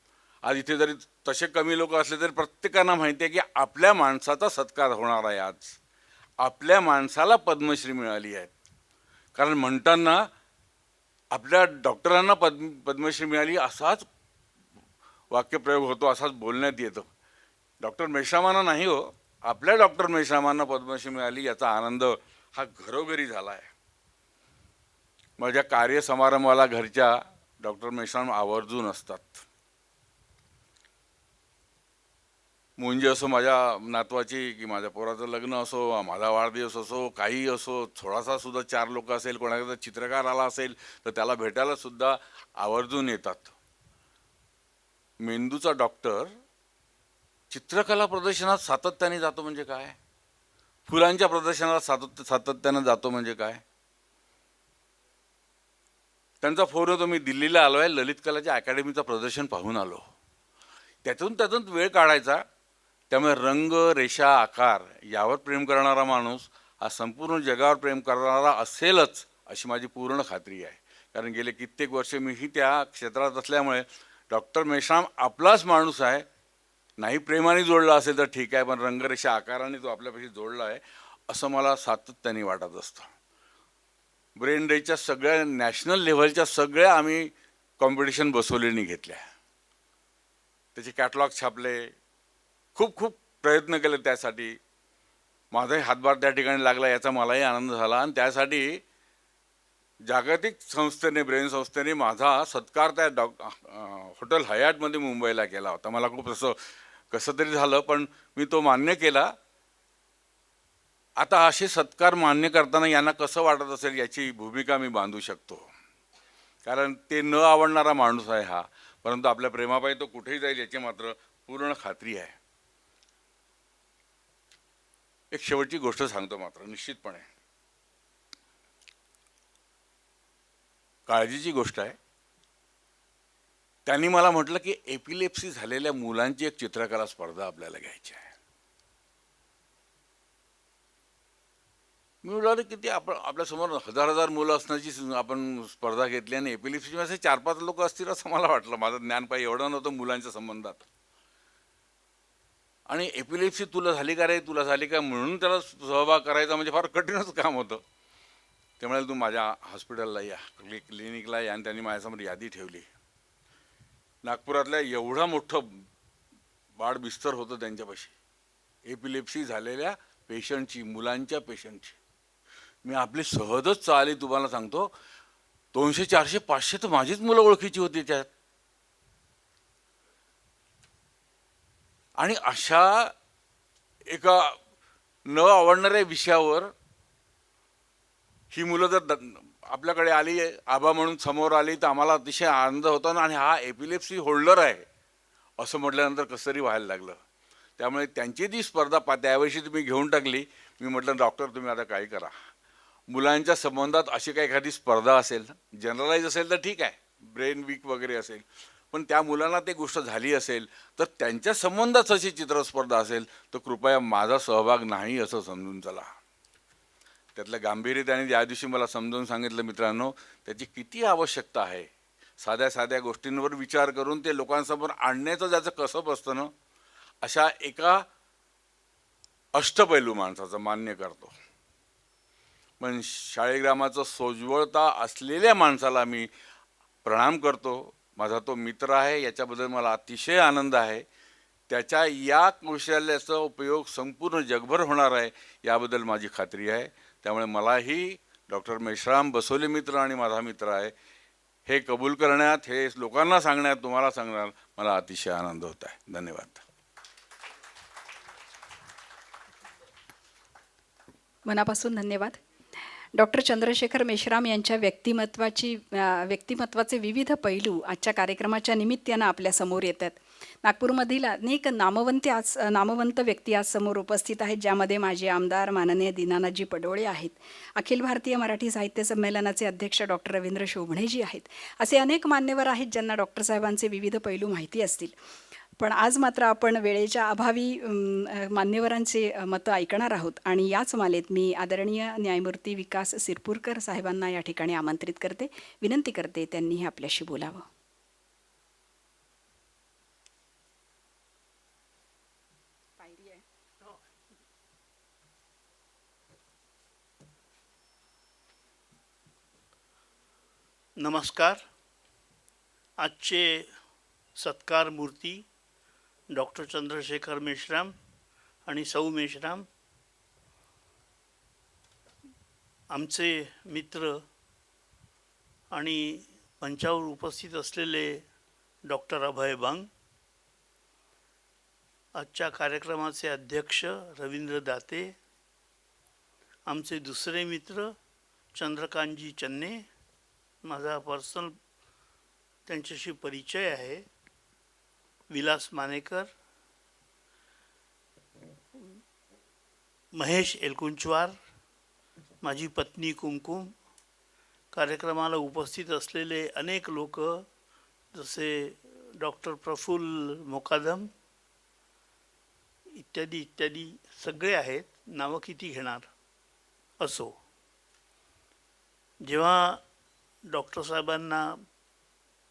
आज इथे जरी तसे कमी लोक असले तरी प्रत्येकांना माहिती आहे की आपल्या माणसाचा सत्कार होणार आहे. आज आपल्या माणसाला पद्मश्री मिळाली आहे. कारण म्हणताना आपल्या डॉक्टरांना पद्मश्री मिळाली असाच वाक्यप्रयोग होतो, असाच बोलण्यात येतं. डॉक्टर मेश्रामांना नाही हो, आपल्या डॉक्टर मेश्रामांना पद्मश्री मिळाली याचा आनंद हा घरोघरी झाला आहे. माझ्या कार्यसमारंभाला घरच्या डॉक्टर मेश्राम आवर्जून असतात. मुंजी असो माझ्या नातवाची की माझ्या पोराचं लग्न असो, माझा वाढदिवस असो, काही असो, थोडासा सुद्धा 4 लोक असेल, कोणाचा चित्रकार आला असेल तर त्याला भेटायला सुद्धा आवर्जून येतात. मेंदूचा डॉक्टर चित्रकला प्रदर्शनात सातत्याने जातो म्हणजे काय, फुलांच्या प्रदर्शनाला सातत्याने जातो म्हणजे काय. त्यांचा फोन होतो, मी दिल्लीला आलो आहे, ललित कलाच्या अकॅडमीचं प्रदर्शन पाहून आलो. त्यातून वेळ काढायचा. त्यामुळे रंग, रेषा, आकार यावर प्रेम करणारा माणूस हा संपूर्ण जगावर प्रेम करणारा असेलच अशी माझी पूर्ण खात्री आहे. कारण गेले कित्येक वर्ष मीही त्या क्षेत्रात असल्यामुळे डॉक्टर मेश्राम आपलाच माणूस आहे. नाही प्रेमाने जोडला असेल तर ठीक आहे, पण रंगरेषा आकाराने तो आपल्यापाशी जोडला आहे असं मला सातत्याने वाटत असतं. ब्रेन डेच्या सगळ्या नॅशनल लेव्हलच्या सगळ्या आम्ही कॉम्पिटिशन बसवलेली घेतल्या, त्याचे कॅटलॉग छापले, खूप प्रयत्न केले त्यासाठी. माझाही हातभार त्या ठिकाणी लागला याचा मलाही आनंद झाला. आणि त्यासाठी जागतिक संस्थेने, ब्रेन संस्थेने माझा सत्कार त्या हॉटेल हयातमध्ये मुंबईला केला होता. मला खूप असं कसं तरी झालं, पण मी तो मान्य केला. आता असे सत्कार मान्य करताना यांना कसं वाटत असेल याची भूमिका मी बांधू शकतो. कारण ते न आवडणारा माणूस आहे हा, परंतु आपल्या प्रेमापायी तो कुठेही जाईल याची मात्र पूर्ण खात्री आहे. एक शेवटची गोष्ट सांगतो मात्र निश्चितपणे, काळजीची गोष्ट आहे. त्यांनी मला म्हटलं की एपिलेप्सी झालेल्या मुलांची एक चित्रकला स्पर्धा आपल्याला घ्यायची आहे. मी म्हटलं की ते आपण आपल्यासमोर हजार मुलं असण्याची आपण स्पर्धा घेतली आणि एपिलेप्सीचे असे 4-5 लोक असतील असं मला वाटलं. माझं ज्ञान पाहिजे एवढं नव्हतं मुलांच्या संबंधात. आणि एपिलेप्सी तुला झाली का रे, तुला झाली का म्हणून त्याला सहभाग करायचा म्हणजे फार कठीणच काम होतं. त्यामुळे तू माझ्या हॉस्पिटलला या, क्लिनिकला या. आणि त्यांनी माझ्यासमोर यादी ठेवली. नागपुरातल्या एवढा मोठं बाळ बिस्तर होतं त्यांच्यापाशी, एपिलेप्सी झालेल्या पेशंटची, मुलांच्या पेशंटची. मी आपली सहजच चालली, तुम्हाला सांगतो 200, 400, 500 तर माझीच मुलं ओळखीची होती त्यात. आणि अशा एका न आवडणाऱ्या विषयावर ही मुलं जर आपल्याकडे आली, आबा म्हणून समोर आली, तर आम्हाला अतिशय आनंद होता. आणि हा एपिलेप्सी होल्डर आहे असं म्हटल्यानंतर कसं तरी व्हायला लागलं. त्यामुळे त्यांची जी स्पर्धा त्यावेळी तुम्ही घेऊन टाकली. मी म्हटलं डॉक्टर तुम्ही आता काही करा, मुलांच्या संबंधात अशी काही एखादी स्पर्धा असेल, जनरलाइज असेल तर ठीक आहे, ब्रेन वीक वगैरे असेल, पण त्या मुलांना ते गोष्ट झाली असेल तर त्यांच्या संबंधात अशी चित्रस्पर्धा असेल तर कृपया माझा सहभाग नाही असं समजून चला. त्यातलं गांभीर्य त्यांनी ज्या दिवशी मला समजावून सांगितलं, मित्रांनो त्याची किती आवश्यकता आहे. साध्या गोष्टींवर विचार करून ते लोकांसमोर आणण्याचं ज्याचं कसब असतं ना, अशा एका अष्टपैलू माणसाचं मान्य करतो. पण शाळीग्रामाचं सोज्वळता असलेल्या माणसाला मी प्रणाम करतो. माझा तो मित्र आहे, याच्याबद्दल मला अतिशय आनंद आहे. त्याच्या या कौशल्याचा उपयोग संपूर्ण जगभर होणार आहे याबद्दल माझी खात्री आहे. त्यामुळे मलाही डॉक्टर मेश्राम बसोले मित्र आणि माझा मित्र आहे हे कबूल करण्यात, हे लोकांना सांगण्यात, तुम्हाला सांगण्यात मला अतिशय आनंद होत आहे. धन्यवाद. मनापासून धन्यवाद. डॉक्टर चंद्रशेखर मेश्राम यांच्या व्यक्तिमत्वाचे विविध पैलू आजच्या कार्यक्रमाच्या निमित्तानं आपल्यासमोर येतात. नागपूरमधील अनेक नामवंत व्यक्ती आज समोर उपस्थित आहेत, ज्यामध्ये माजी आमदार माननीय दीनानाथजी पडोळे आहेत, अखिल भारतीय मराठी साहित्य संमेलनाचे अध्यक्ष डॉक्टर रवींद्र शोभणेजी आहेत. असे अनेक मान्यवर आहेत ज्यांना डॉक्टर साहेबांचे विविध पैलू माहिती असतील. पण आज मात्र आपण वेळेच्या अभावी मान्यवरांचे मतं ऐकणार आहोत आणि याच मालेत मी आदरणीय न्यायमूर्ती विकास सिरपूरकर साहेबांना या ठिकाणी आमंत्रित करते, विनंती करते त्यांनीही आपल्याशी बोलावं. नमस्कार. आजचे सत्कार मूर्ती डॉक्टर चंद्रशेखर मेश्राम आणि सौ मेश्राम, आमचे मित्र आणि मंचावर उपस्थित असलेले डॉक्टर अभय बंग, आजच्या कार्यक्रमाचे अध्यक्ष रवींद्र दाते, आमचे दुसरे मित्र चंद्रकांतजी चन्ने, माझा पर्सनल त्यांच्याशी परिचय आहे, विलास मानेकर, महेश एलकुंचवार, माझी पत्नी कुमकुम, कार्यक्रमाला उपस्थित असलेले अनेक लोक जसे डॉक्टर प्रफुल्ल मोकादम इत्यादी इत्यादी सगळे आहेत. नावं किती घेणार. असो, जेव्हा डॉक्टर साहेबांना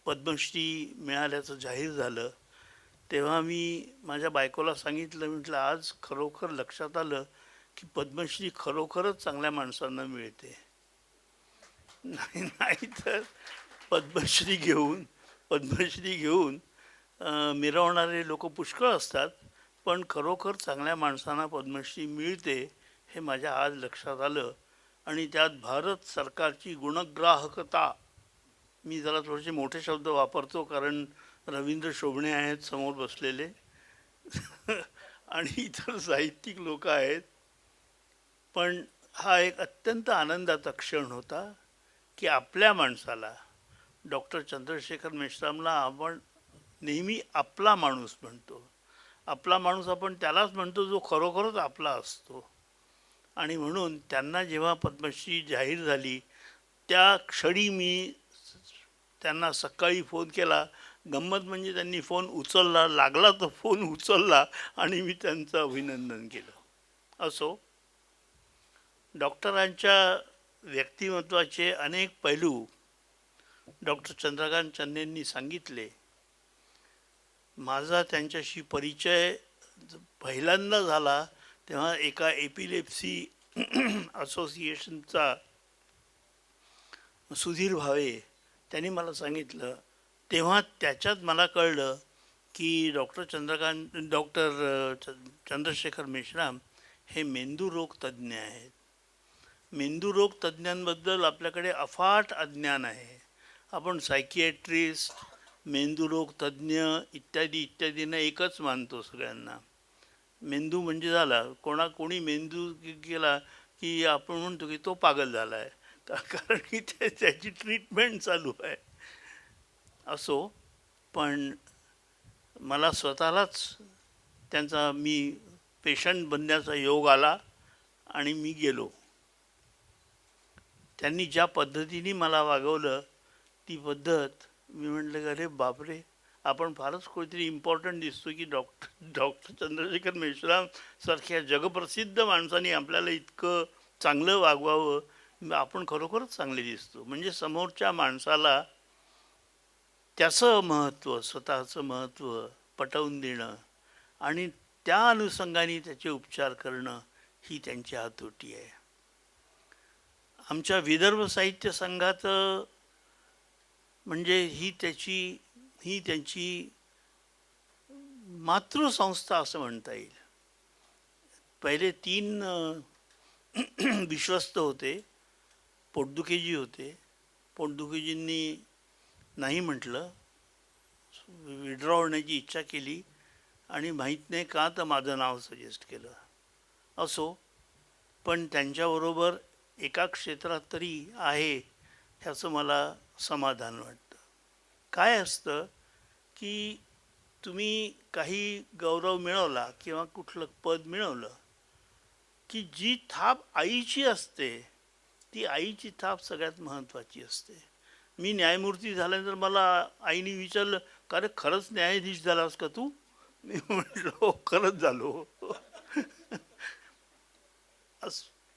पद्मश्री मिळाल्याचं जाहीर झालं तेव्हा मी माझ्या बायकोला सांगितलं, म्हटलं आज खरोखर लक्षात आलं की पद्मश्री खरोखरच चांगल्या माणसांना मिळते. नाही तर पद्मश्री घेऊन मिरवणारे लोक पुष्कळ असतात, पण खरोखर चांगल्या माणसांना पद्मश्री मिळते हे माझ्या आज लक्षात आलं. आणि त्यात भारत सरकारची गुणग्राहकता, मी जरा थोडेसे मोठे शब्द वापरतो कारण रवींद्र शोभणे आहेत समोर बसलेले आणि इतर साहित्यिक लोक आहेत, पण हा एक अत्यंत आनंदाचा क्षण होता की आपल्या माणसाला, डॉक्टर चंद्रशेखर मेश्रामला आपण नेहमी आपला माणूस म्हणतो. आपला माणूस आपण त्यालाच म्हणतो जो खरोखरच आपला असतो. आणि म्हणून त्यांना जेव्हा पद्मश्री जाहीर झाली त्या क्षणी मी त्यांना सकाळी फोन केला. गंमत म्हणजे त्यांनी फोन उचलला, लागला तर फोन उचलला आणि मी त्यांचं अभिनंदन केलं. असो, डॉक्टरांच्या व्यक्तिमत्वाचे अनेक पैलू डॉक्टर चंद्रकांत चन्नेंनी सांगितले. माझा त्यांच्याशी परिचय पहिल्यांदा झाला तेव्हा एका एपिलेप्सी असोसिएशनचा सुधीर भावे त्यांनी मला सांगितलं. तेव्हा त्याच्यात मला कळलं की डॉक्टर चंद्रशेखर मेश्राम हे मेंदूरोग तज्ज्ञ आहेत. मेंदूरोग तज्ज्ञांबद्दल आपल्याकडे अफाट अज्ञान आहे. आपण सायकियाट्रिस्ट, मेंदूरोग तज्ज्ञ इत्यादी इत्यादींना एकच मानतो सगळ्यांना. मेंदू म्हणजे झाला, कोणी मेंदू गेला की आपण म्हणतो की तो पागल झाला आहे, कारण की त्याची ट्रीटमेंट चालू आहे. असो, पण मला स्वतःलाच त्यांचा पेशंट बनण्याचा योग आला आणि मी गेलो. त्यांनी ज्या पद्धतीने मला वागवलं ती पद्धत, मी म्हटलं की अरे बापरे, आपण फारच कोणीतरी इम्पॉर्टंट दिसतो की डॉक्टर चंद्रशेखर मेश्राम सारख्या जगप्रसिद्ध माणसांनी आपल्याला इतकं चांगलं वागवावं. आपण खरोखरच चांगले दिसतो. म्हणजे समोरच्या माणसाला त्याचं महत्त्व, स्वतःचं महत्त्व पटवून देणं आणि त्या अनुषंगाने त्याचे उपचार करणं ही त्यांची हातोटी आहे. आमच्या विदर्भ साहित्य संघात म्हणजे ही त्यांची मातृसंस्था असं म्हणता येईल. पहिले 3 विश्वस्त होते. पोटदुखेजी होते. पोटदुखेजींनी नाही म्हटलं, विड्रॉ होण्याची इच्छा केली आणि माहीत नाही का तर माझं नाव सजेस्ट केलं. असो, पण त्यांच्याबरोबर एका क्षेत्रात तरी आहे ह्याचं मला समाधान वाटतं. काय असतं की तुम्ही काही गौरव मिळवला किंवा कुठलं पद मिळवलं की जी थाप आईची असते ती आईची थाप सगळ्यात महत्त्वाची असते. मी न्यायमूर्ती झाल्यानंतर मला आईने विचारलं, का रे खरंच न्यायाधीश झालास का तू? मी म्हटलं हो खरंच झालो.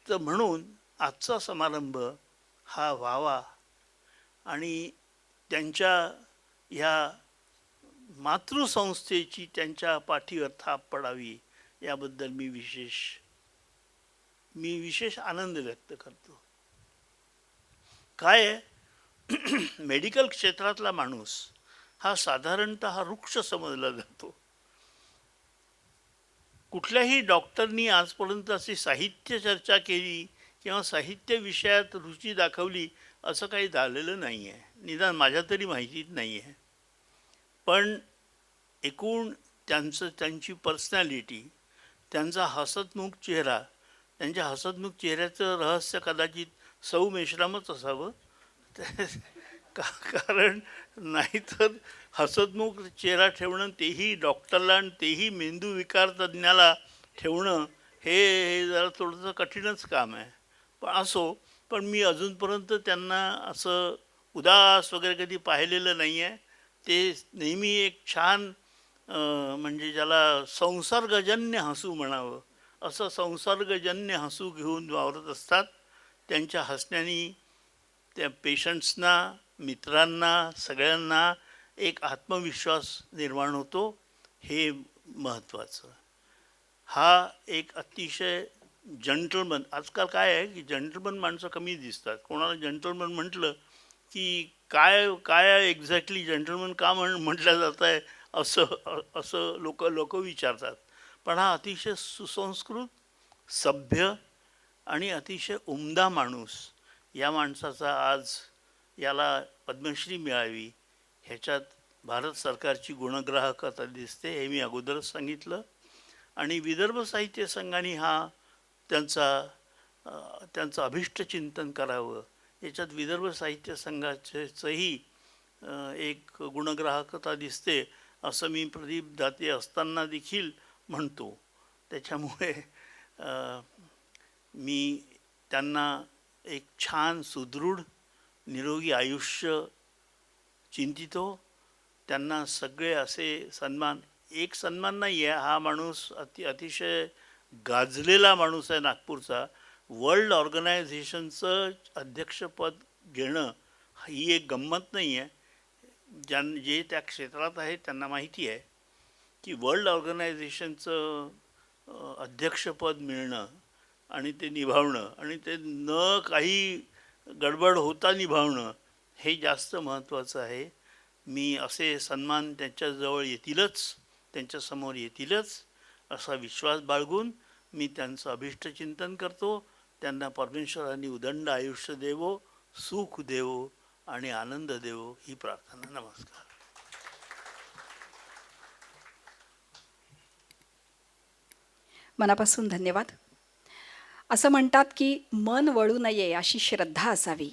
तर म्हणून आजचा समारंभ हा व्हावा आणि त्यांच्या ह्या मातृसंस्थेची त्यांच्या पाठीवर थाप पडावी याबद्दल मी विशेष आनंद व्यक्त करतो. काय आहे, मेडिकल क्षेत्रातला माणूस हा साधारणतः हा वृक्ष समजला जातो. कुठल्याही डॉक्टरनी आजपर्यंत अशी साहित्य चर्चा केली किंवा साहित्य विषयात रुची दाखवली असं काही झालेलं नाही आहे, निदान माझ्या तरी माहितीत नाही आहे. पण एकूण त्यांची पर्सनॅलिटी, त्यांचा हसतमुख चेहरा, त्यांच्या हसतमुख चेहऱ्याचं रहस्य कदाचित सौ मेश्रामच असावं. कारण नाहीतर हसतमुख चेहरा ठेवणं, तेही डॉक्टरला आणि तेही मेंदू विकार तज्ज्ञाला ठेवणं हे जरा थोडंसं कठीणच काम आहे. पण असो, पण मी अजूनपर्यंत त्यांना असं उदास वगैरे कधी पाहिलेलं नाही आहे. ते नेहमी एक छान म्हणजे ज्याला संसर्गजन्य हसू म्हणावं असं संसर्गजन्य हसू घेऊन वावरत असतात. त्यांच्या हसण्याने त्या पेशंट्सना, मित्रांना, सगळ्यांना एक आत्मविश्वास निर्माण होतो. हे महत्त्वाचं. हा एक अतिशय जंटलमन, आजकाल काय आहे की जंटलमन माणसं कमी दिसतात. कोणाला जंटलमन म्हटलं की काय काय एक्झॅक्टली जंटलमन का म्हटलं जात आहे असं लोक विचारतात. पण हा अतिशय सुसंस्कृत, सभ्य आणि अतिशय उमदा माणूस, या माणसाचा आज याला पद्मश्री मिळावी ह्याच्यात भारत सरकारची गुणग्राहकता दिसते, हे मी अगोदरच सांगितलं. आणि विदर्भ साहित्य संघाने त्यांचं अभिष्ट चिंतन करावं, याच्यात विदर्भ साहित्य संघाचंही एक गुणग्राहकता दिसते असं मी प्रदीप दाते असताना देखील म्हणतो. त्याच्यामुळे मी त्यांना एक छान सुदृढ निरोगी आयुष्य चिंतितो. त्यांना सगळे असे सन्मान, एक सन्मान नाही आहे, हा माणूस अतिशय गाजलेला माणूस आहे नागपूरचा. वर्ल्ड ऑर्गनायझेशनचं अध्यक्षपद घेणं ही एक गंमत नाही आहे. जे त्या क्षेत्रात आहे त्यांना माहिती आहे की वर्ल्ड ऑर्गनायझेशनचं अध्यक्षपद मिळणं आणि ते निभावणं आणि ते न काही गडबड होता निभावणं हे जास्त महत्त्वाचं आहे. मी असे सन्मान त्यांच्याजवळ येतीलच, त्यांच्यासमोर येतीलच असा विश्वास बाळगून मी त्यांचं अभिष्ट चिंतन करतो. त्यांना परमेश्वरांनी उदंड आयुष्य देवो, सुख देवो आणि आनंद देवो ही प्रार्थना. नमस्कार. मनापासून धन्यवाद. असं म्हणतात की मन वळू नये अशी श्रद्धा असावी,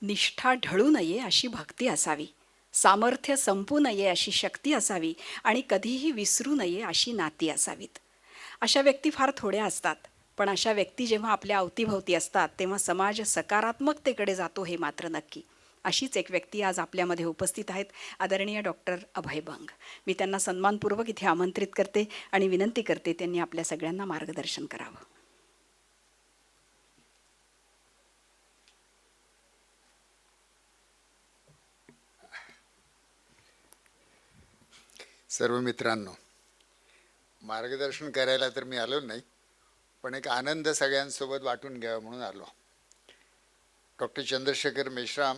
निष्ठा ढळू नये अशी भक्ती असावी, सामर्थ्य संपू नये अशी शक्ती असावी आणि कधीही विसरू नये अशी नाती असावीत. अशा व्यक्ती फार थोड्या असतात, पण अशा व्यक्ती जेव्हा आपल्या अवतीभवती असतात तेव्हा समाज सकारात्मकतेकडे जातो हे मात्र नक्की. अशीच एक व्यक्ती आज आपल्यामध्ये उपस्थित आहेत, आदरणीय डॉक्टर अभय बंग. मी त्यांना सन्मानपूर्वक इथे आमंत्रित करते आणि विनंती करते त्यांनी आपल्या सगळ्यांना मार्गदर्शन करावं. सर्व मित्रांनो, मार्गदर्शन करायला तर मी आलो नाही, पण एक आनंद सगळ्यांसोबत वाटून घ्यावा म्हणून आलो. डॉक्टर चंद्रशेखर मेश्राम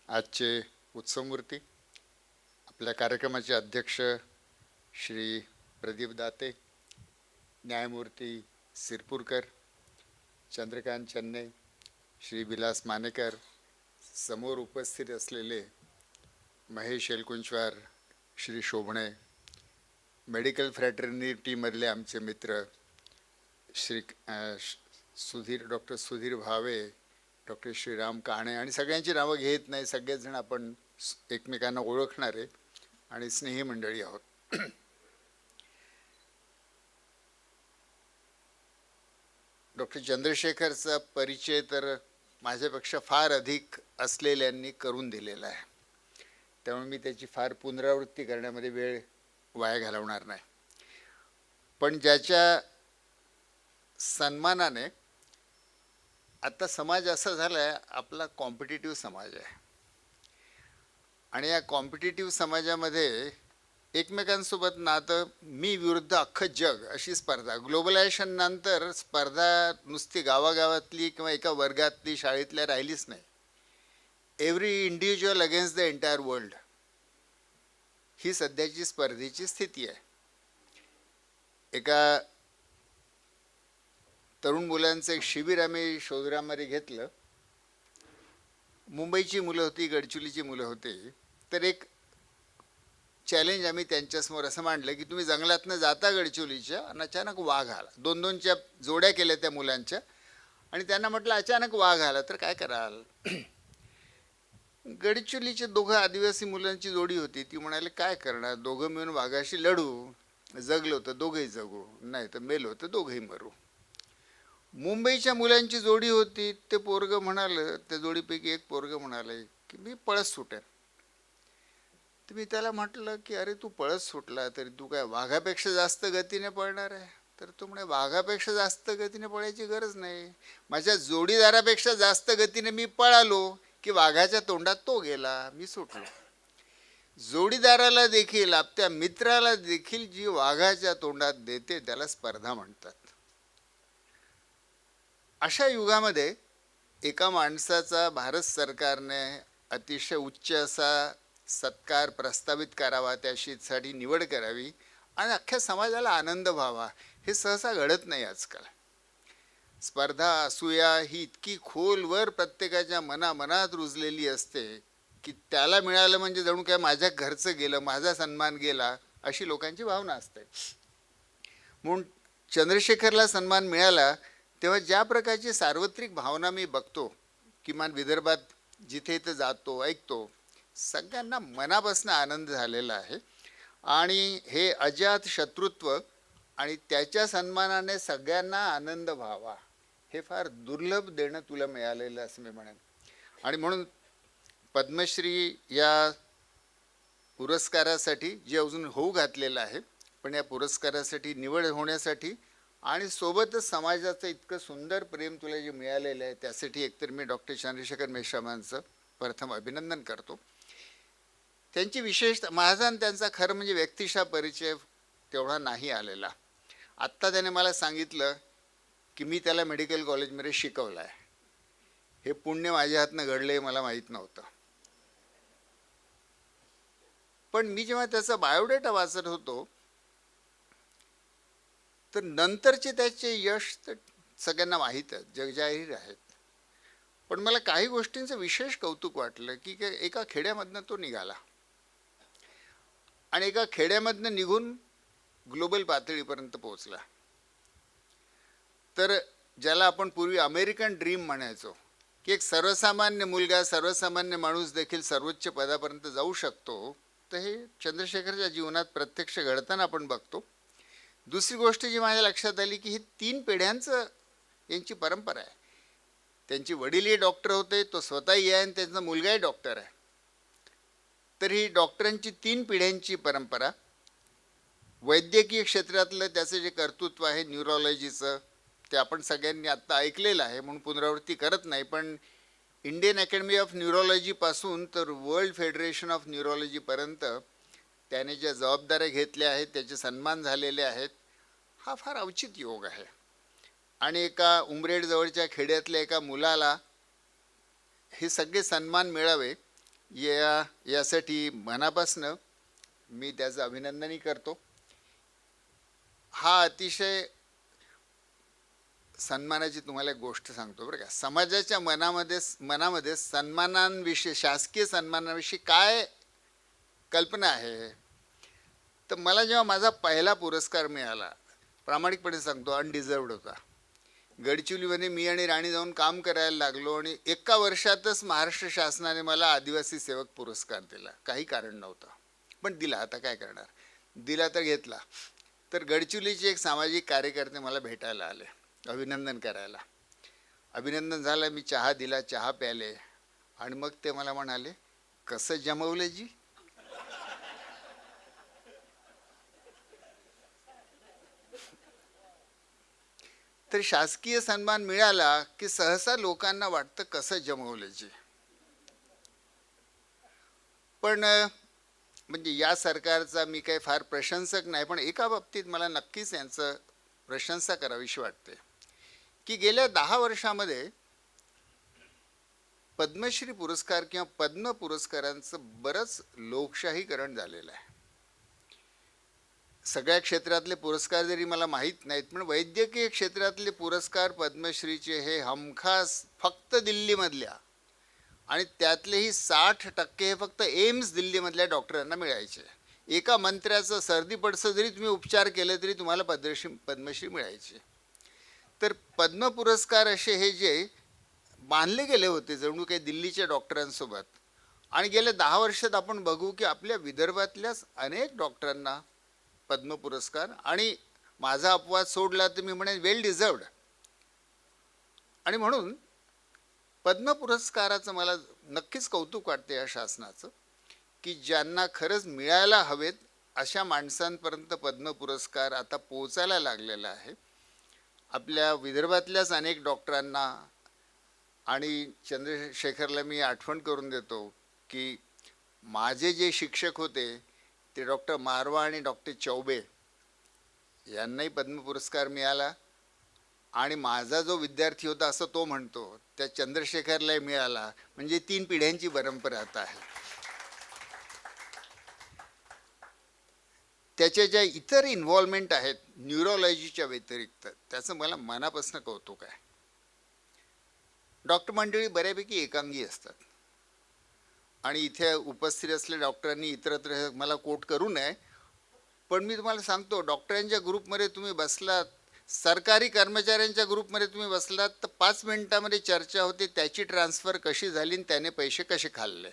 आजचे उत्सवमूर्ती, आपल्या कार्यक्रमाचे अध्यक्ष श्री प्रदीप दाते, न्यायमूर्ती सिरपूरकर, चंद्रकांत चन्ने, श्री विलास मानेकर, समोर उपस्थित असलेले महेश एलकुंचवार, श्री शोभणे, मेडिकल फ्रॅटर्निटीमधले आमचे मित्र श्री डॉक्टर सुधीर भावे, डॉक्टर श्रीराम काणे, आणि सगळ्यांची नावं घेत नाही, सगळेच जण आपण एकमेकांना ओळखणारे आणि स्नेही मंडळी आहोत. डॉक्टर चंद्रशेखरचा परिचय तर माझ्यापेक्षा फार अधिक असलेल्यांनी करून दिलेला आहे, त्यामुळे मी त्याची फार पुनरावृत्ती करण्यामध्ये वेळ वाया घालवणार नाही. पण ज्याच्या सन्मानाने आता समाज असा झाला आहे, आपला कॉम्पिटिटिव्ह समाज आहे, आणि या कॉम्पिटिटिव्ह समाजामध्ये एकमेकांसोबत नातं मी विरुद्ध अख्खं जग अशी स्पर्धा. ग्लोबलायझेशन नंतर स्पर्धा नुसती गावागावातली किंवा एका वर्गातली शाळेतल्या राहिलीच नाही. Every individual against the entire world ही सध्याची स्पर्धेची स्थिती आहे. एका तरुण मुलांचं एक शिबिर आम्ही शोधरामध्ये घेतलं. मुंबईची मुलं होती, गडचिरोलीची मुलं होती. तर एक चॅलेंज आम्ही त्यांच्यासमोर असं मांडलं की तुम्ही जंगलातनं जाता गडचिरोलीच्या आणि अचानक वाघ आला. 2-2च्या जोड्या केल्या त्या मुलांच्या, आणि त्यांना म्हटलं अचानक वाघ आला तर काय कराल. गडचिरोलीचे दोघं आदिवासी मुलांची जोडी होती. ती म्हणाले काय करणार, दोघं मिळून वाघाशी लढू, जगलो तर दोघंही जगू, नाही तर मेलो तर दोघंही मरू. मुंबईच्या मुलांची जोडी होती. ते पोरगं म्हणालं, त्या जोडीपैकी एक पोरगं म्हणाले की मी पळस सुटेन. तर मी त्याला म्हटलं की अरे तू पळस सुटला तरी तू काय वाघापेक्षा जास्त गतीने पळणार आहे. तर तो म्हणे वाघापेक्षा जास्त गतीने पळायची गरज नाही, माझ्या जोडीदारापेक्षा जास्त गतीने मी पळालो की वाघाच्या तोंडात तो गेला, मी सुटलो. जोडीदाराला देखील, आपल्या मित्राला देखील जी वाघाच्या तोंडात देते त्याला स्पर्धा म्हणतात. अशा युगामध्ये एका माणसाचा भारत सरकारने अतिशय उच्च असा सत्कार प्रस्तावित करावा, त्यासाठी निवड करावी आणि अख्ख्या समाजाला आनंद व्हावा, हे सहसा घडत नाही आजकाल. स्पर्धा असूया ही इतकी खोलवर प्रत्येकाच्या मनामनात रुजलेली असते की त्याला मिळालं म्हणजे जणू काय माझ्या घरचं गेलं, माझा सन्मान गेला, अशी लोकांची भावना असते. म्हणून चंद्रशेखरला सन्मान मिळाला तेव्हा ज्या प्रकारची सार्वत्रिक भावना मी बघतो, किमान विदर्भात जिथे इथं जातो ऐकतो, सगळ्यांना मनापासून आनंद झालेला आहे. आणि हे अजात शत्रुत्व आणि त्याच्या सन्मानाने सगळ्यांना आनंद व्हावा, हे फार दुर्लभ देणं तुला मिळालेलं असं मी म्हणेन. आणि म्हणून पद्मश्री या पुरस्कारासाठी जे अजून होऊ घातलेलं आहे, पण या पुरस्कारासाठी निवड होण्यासाठी आणि सोबतच समाजाचं इतकं सुंदर प्रेम तुला जे मिळालेलं आहे, त्यासाठी एकतर मी डॉक्टर चंद्रशेखर मेश्रामांचं प्रथम अभिनंदन करतो. त्यांची विशेषतः माझा आणि त्यांचा खरं म्हणजे व्यक्तिशः परिचय तेवढा नाही आलेला. आत्ता त्याने मला सांगितलं की मी त्याला मेडिकल कॉलेजमध्ये शिकवलं आहे. हे पुण्य माझ्या हातनं घडलं हे मला माहीत नव्हतं. पण मी जेव्हा त्याचा बायोडेटा वाचत होतो तर नंतरचे त्याचे यश तर सगळ्यांना माहीत आहेत, जगजाहीर आहेत. पण मला काही गोष्टींचं विशेष कौतुक वाटलं की एका खेड्यामधनं तो निघाला आणि एका खेड्यामधनं निघून ग्लोबल पातळीपर्यंत पोहोचला. तर ज्याला आपण पूर्वी अमेरिकन ड्रीम म्हणायचो की एक सर्वसामान्य मुलगा, सर्वसामान्य माणूस देखील सर्वोच्च पदापर्यंत जाऊ शकतो, तर हे चंद्रशेखरच्या जीवनात प्रत्यक्ष घडताना आपण बघतो. दुसरी गोष्ट जी माझ्या लक्षात आली की ही 3 पिढ्यांचं यांची परंपरा आहे. त्यांची वडीलही डॉक्टर होते, तो स्वतःही आहे आणि त्यांचा मुलगाही डॉक्टर आहे. तर ही डॉक्टरांची 3 पिढ्यांची परंपरा. वैद्यकीय क्षेत्रातलं त्याचं जे कर्तृत्व आहे न्यूरोलॉजीचं, ते आपण सगळ्यांनी आत्ता ऐकलेलं आहे म्हणून पुनरावृत्ती करत नाही. पण इंडियन अकॅडमी ऑफ न्यूरोलॉजीपासून तर वर्ल्ड फेडरेशन ऑफ न्यूरोलॉजीपर्यंत त्याने ज्या जबाबदाऱ्या घेतल्या आहेत, त्याचे सन्मान झालेले आहेत, हा फार अवचित योग आहे. आणि एका उमरेडजवळच्या खेड्यातल्या एका मुलाला हे सगळे सन्मान मिळावे यासाठी मनापासनं मी त्याचं अभिनंदनही करतो. हा अतिशय सन्मानाची तुम्हाला एक गोष्ट सांगतो बरं का. समाजाच्या मनामध्ये सन्मानांविषयी, शासकीय सन्मानाविषयी काय कल्पना आहे. तर मला जेव्हा माझा पहिला पुरस्कार मिळाला, प्रामाणिकपणे सांगतो अनडिझर्वड होता. गडचिरोलीमध्ये मी आणि राणी जाऊन काम करायला लागलो आणि एका वर्षातच महाराष्ट्र शासनाने मला आदिवासी सेवक पुरस्कार दिला. काही कारण नव्हतं पण दिला. आता काय करणार, दिला तर घेतला. तर गडचिरोलीचे एक सामाजिक कार्यकर्ते मला भेटायला आले अभिनंदन करायला. अभिनंदन झालं, मी चहा दिला, चहा प्याले आणि मग ते मला म्हणाले, कसं जमवलं जी? तर शासकीय सन्मान मिळाला की सहसा लोकांना वाटतं कसं जमवलं जी. पण म्हणजे या सरकारचा मी काही फार प्रशंसक नाही, पण एका बाबतीत मला नक्कीच यांचं प्रशंसा करावीशी वाटते की गेल्या 10 वर्षामध्ये पद्मश्री पुरस्कार किंवा पद्म पुरस्कारांचं बरंच लोकशाहीकरण झालेलं आहे. सगळ्या क्षेत्रातले पुरस्कार जरी मला माहीत नाहीत, पण वैद्यकीय क्षेत्रातले पुरस्कार पद्मश्रीचे हे हमखास फक्त दिल्लीमधल्या आणि त्यातलेही 60% हे फक्त एम्स दिल्लीमधल्या डॉक्टरांना मिळायचे. एका मंत्र्याचं सर्दी पडसं जरी तुम्ही उपचार केले तरी तुम्हाला पद्मश्री मिळायचे. तर पद्म पुरस्कार असे हे जे बांधले गेले होते जणू काही दिल्लीच्या डॉक्टरांसोबत, आणि गेल्या 10 वर्षात आपण बघू की आपल्या विदर्भातल्याच अनेक डॉक्टरांना पद्म पुरस्कार, आणि माझा अपवाद सोडला तर मी म्हणेन वेल डिझर्वड. आणि म्हणून पद्म पुरस्काराचं मला नक्कीच कौतुक वाटते या शासनाचं की ज्यांना खरंच मिळायला हवेत अशा माणसांपर्यंत पद्म पुरस्कार आता पोचायला लागलेला आहे. आपल्या विदर्भातल्याच अनेक डॉक्टरांना, आणि चंद्रशेखरला मी आठवण करून देतो की माझे जे शिक्षक होते ते डॉक्टर मारवा आणि डॉक्टर चौबे यांनाही पद्म पुरस्कार मिळाला, आणि माझा जो विद्यार्थी होता असं तो म्हणतो त्या चंद्रशेखरलाही मिळाला. म्हणजे 3 पिढ्यांची परंपरा आता आहे. त्याच्या ज्या इतर इन्व्हॉल्वमेंट आहेत न्यूरोलॉजीच्या व्यतिरिक्त, त्याचं मला मनापासून कौतुक आहे. डॉक्टर मंडळी बऱ्यापैकी एकांगी असतात, आणि इथे उपस्थित असलेल्या डॉक्टरांनी इतरत्र मला कोट करू नये, पण मी तुम्हाला सांगतो, डॉक्टरांच्या ग्रुपमध्ये तुम्ही बसलात, सरकारी कर्मचाऱ्यांच्या ग्रुपमध्ये तुम्ही बसलात तर 5 मिनिटामध्ये चर्चा होते त्याची ट्रान्सफर कशी झाली आणि त्याने पैसे कसे खाल्ले.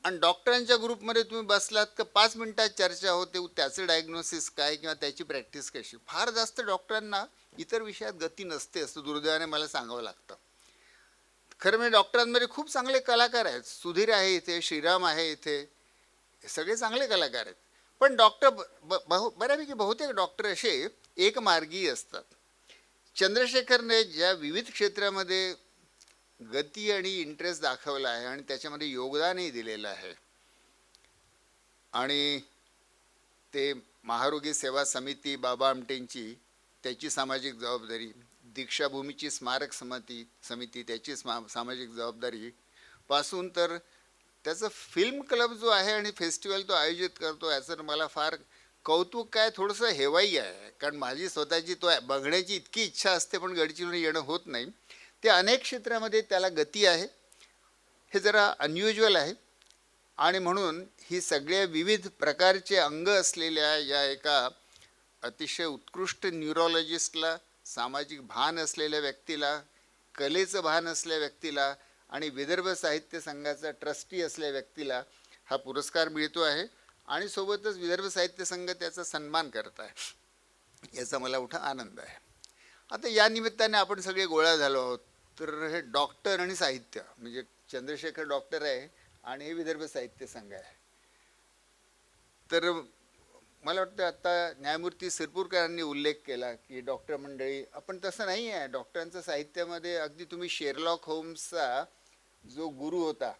आणि डॉक्टरांच्या ग्रुपमध्ये तुम्ही बसलात तर 5 मिनिटात चर्चा होते त्याचं डायग्नोसिस काय किंवा त्याची प्रॅक्टिस कशी. फार जास्त डॉक्टरांना इतर विषयात गती नसते असं दुर्दैवाने मला सांगावं लागतं. खरं म्हणजे डॉक्टरांमध्ये खूप चांगले कलाकार आहेत. सुधीर आहे इथे, श्रीराम आहे इथे, हे सगळे चांगले कलाकार आहेत. पण डॉक्टर बऱ्यापैकी बहुतेक डॉक्टर असे एकमार्गी असतात. चंद्रशेखरने ज्या विविध क्षेत्रामध्ये गती आणि इंटरेस्ट दाखवला आहे आणि त्याच्यामध्ये योगदानही दिलेलं आहे, आणि ते महारोगी सेवा समिती बाबा आमटेंची त्याची सामाजिक जबाबदारी, दीक्षाभूमीची स्मारक समिती त्याची सामाजिक जबाबदारी पासून तर त्याचं फिल्म क्लब जो आहे आणि फेस्टिवल तो आयोजित करतो याचं मला फार कौतुक काय, थोडंसं हेवाई आहे. कारण माझी स्वतःची तो बघण्याची इतकी इच्छा असते पण गडचिरोली येणं होत नाही. ते अनेक क्षेत्रामध्ये त्याला गती आहे, हे जरा अनयुज्युअल आहे. आणि म्हणून ही सगळ्या विविध प्रकारचे अंग असलेल्या या एका अतिशय उत्कृष्ट न्यूरोलॉजिस्टला, सामाजिक भान असलेल्या व्यक्तीला, कलेचं भान असलेल्या व्यक्तीला आणि विदर्भ साहित्य संघाचा ट्रस्टी असलेल्या व्यक्तीला हा पुरस्कार मिळतो आहे. आणि सोबतच विदर्भ साहित्य संघ त्याचा सन्मान करत आहे, याचा मला मोठा आनंद आहे. आता या निमित्ताने आपण सगळे गोळा झालो आहोत, तर हे डॉक्टर आणि साहित्य म्हणजे चंद्रशेखर डॉक्टर आहे आणि हे विदर्भ साहित्य संघ आहे. तर मला वाटतं आता न्यायमूर्ती सिरपूरकरांनी उल्लेख केला की डॉक्टर मंडळी, आपण तसं नाही आहे. डॉक्टरांच्या साहित्यामध्ये अगदी तुम्ही शेरलॉक होम्सचा जो गुरु होता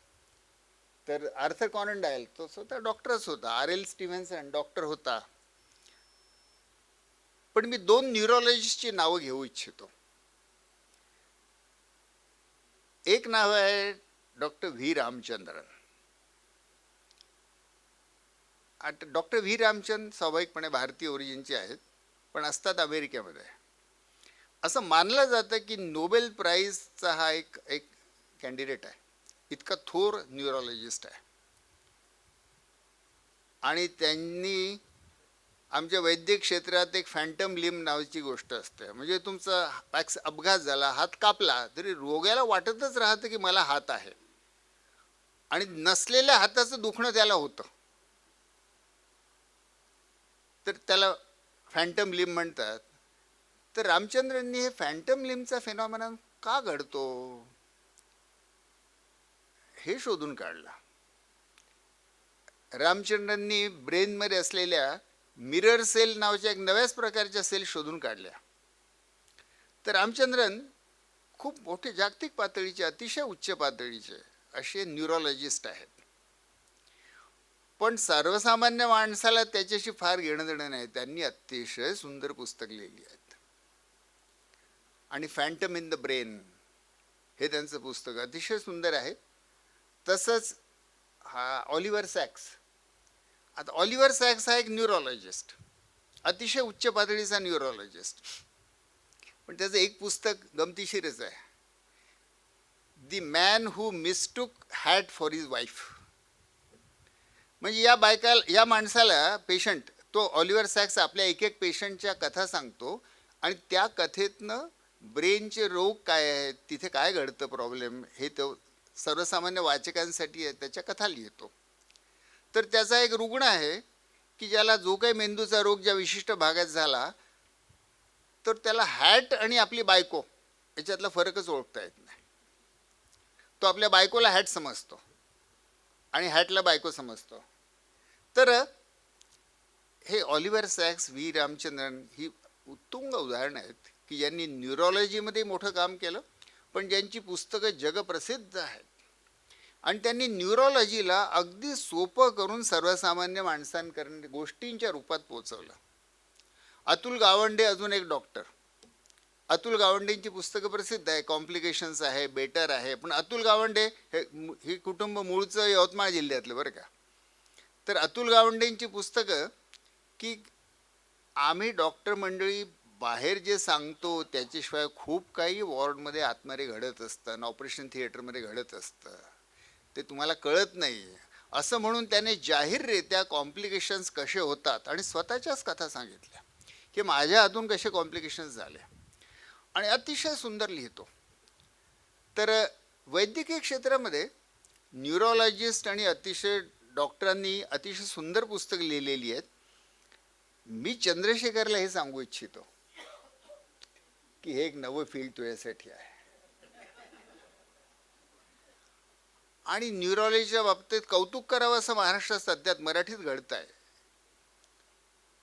तर आर्थर कॉनन डायल, तो स्वतः डॉक्टरच होता. R.L. स्टीव्हन्सन डॉक्टर होता. पण मी 2 न्यूरोलॉजिस्टची नावं घेऊ इच्छितो. एक नाव आहे डॉक्टर व्ही रामचंद्रन. आता डॉक्टर व्ही रामचंद्र स्वाभाविकपणे भारतीय ओरिजिनचे आहेत, पण असतात अमेरिकेमध्ये. असं मानलं जातं की नोबेल प्राईजचा हा एक कॅन्डिडेट आहे, इतका थोर न्यूरोलॉजिस्ट आहे. आणि त्यांनी आमच्या वैद्यक क्षेत्रात एक फॅन्टम लिम नावाची गोष्ट असते. म्हणजे तुमचा अपघात झाला, हात कापला तरी रोग्याला वाटतच राहतं की मला हात आहे, आणि नसलेल्या हाताचं दुखणं त्याला होतं. तर त्याला फॅन्टम लिम म्हणतात. तर रामचंद्रांनी हे फॅन्टम लिम्बचा फेनॉमेनॉन का घडतो हे शोधून काढलं. रामचंद्रांनी ब्रेनमध्ये असलेल्या मिरर सेल नावाच्या एक नव्याच प्रकारच्या सेल शोधून काढल्या. तर रामचंद्रन खूप मोठे जागतिक पातळीचे अतिशय उच्च पातळीचे असे न्यूरोलॉजिस्ट आहेत. पण सर्वसामान्य माणसाला त्याच्याशी फार घेणं देणं नाही. त्यांनी अतिशय सुंदर पुस्तक लिहिली आहेत. आणि फॅन्टम इन द ब्रेन हे त्यांचं पुस्तक अतिशय सुंदर आहे. तसंच ऑलिव्हर सॅक्स. आता ऑलिव्हर सॅक्स हा एक न्यूरोलॉजिस्ट, अतिशय उच्च पातळीचा न्यूरोलॉजिस्ट. पण त्याचं एक पुस्तक गमतीशीरच आहे, the man who mistook hat for his wife. म्हणजे या माणसाला पेशंट, तो ऑलिव्हर सॅक्स आपल्या एक एक पेशंटच्या कथा सांगतो आणि त्या कथेतनं ब्रेनचे रोग काय आहेत, तिथे काय घडतं प्रॉब्लेम, हे तो सर्वसामान्य वाचकांसाठी त्याच्या कथा लिहितो. तर त्याचा एक रुग्ण आहे की ज्याला जो काही मेंदूचा रोग ज्या विशिष्ट भागात झाला, तर त्याला हॅट आणि आपली बायको याच्यातला फरकच ओळखता येत नाही. तो आपल्या बायकोला हॅट समजतो आणि हॅटला बायको समजतो. तर हे ऑलिव्हर सॅक्स, व्ही रामचंद्रन ही उत्तुंग उदाहरणं आहेत की ज्यांनी न्यूरोलॉजीमध्ये मोठं काम केलं, पण ज्यांची पुस्तकं जगप्रसिद्ध आहेत. आणि त्यांनी न्यूरोलॉजीला अगदी सोपं करून सर्वसामान्य माणसांकडे गोष्टींच्या रूपात पोचवलं. अतुल गावंडे अजून एक डॉक्टर. अतुल गावंडेंची पुस्तकं प्रसिद्ध आहे, कॉम्प्लिकेशन्स आहे, बेटर आहे. पण अतुल गावंडे हे कुटुंब मूळचं यवतमाळ जिल्ह्यातलं बरं का. तर अतुल गावंडेंची पुस्तकं की आम्ही डॉक्टर मंडळी बाहेर जे सांगतो त्याच्याशिवाय खूप काही वॉर्डमध्ये आतमध्ये घडत असतं, ऑपरेशन थिएटरमध्ये घडत असतं, ते तुम्हाला कळत नाही असं म्हणून त्याने जाहीररित्या कॉम्प्लिकेशन्स कसे होतात आणि स्वतःच्याच कथा सांगितल्या की माझ्या हातून कसे कॉम्प्लिकेशन्स झाले. आणि अतिशय सुंदर लिहितो. तर वैद्यकीय क्षेत्रामध्ये न्यूरोलॉजिस्ट आणि अतिशय डॉक्टरांनी अतिशय सुंदर पुस्तकं लिहिलेली आहेत. मी चंद्रशेखरला हे सांगू इच्छितो की हे एक नवं फील्ड तुझ्यासाठी आहे. आणि न्यूरोलॉजीच्या बाबतीत कौतुक करावं असं महाराष्ट्रात सध्यात मराठीत घडत आहे.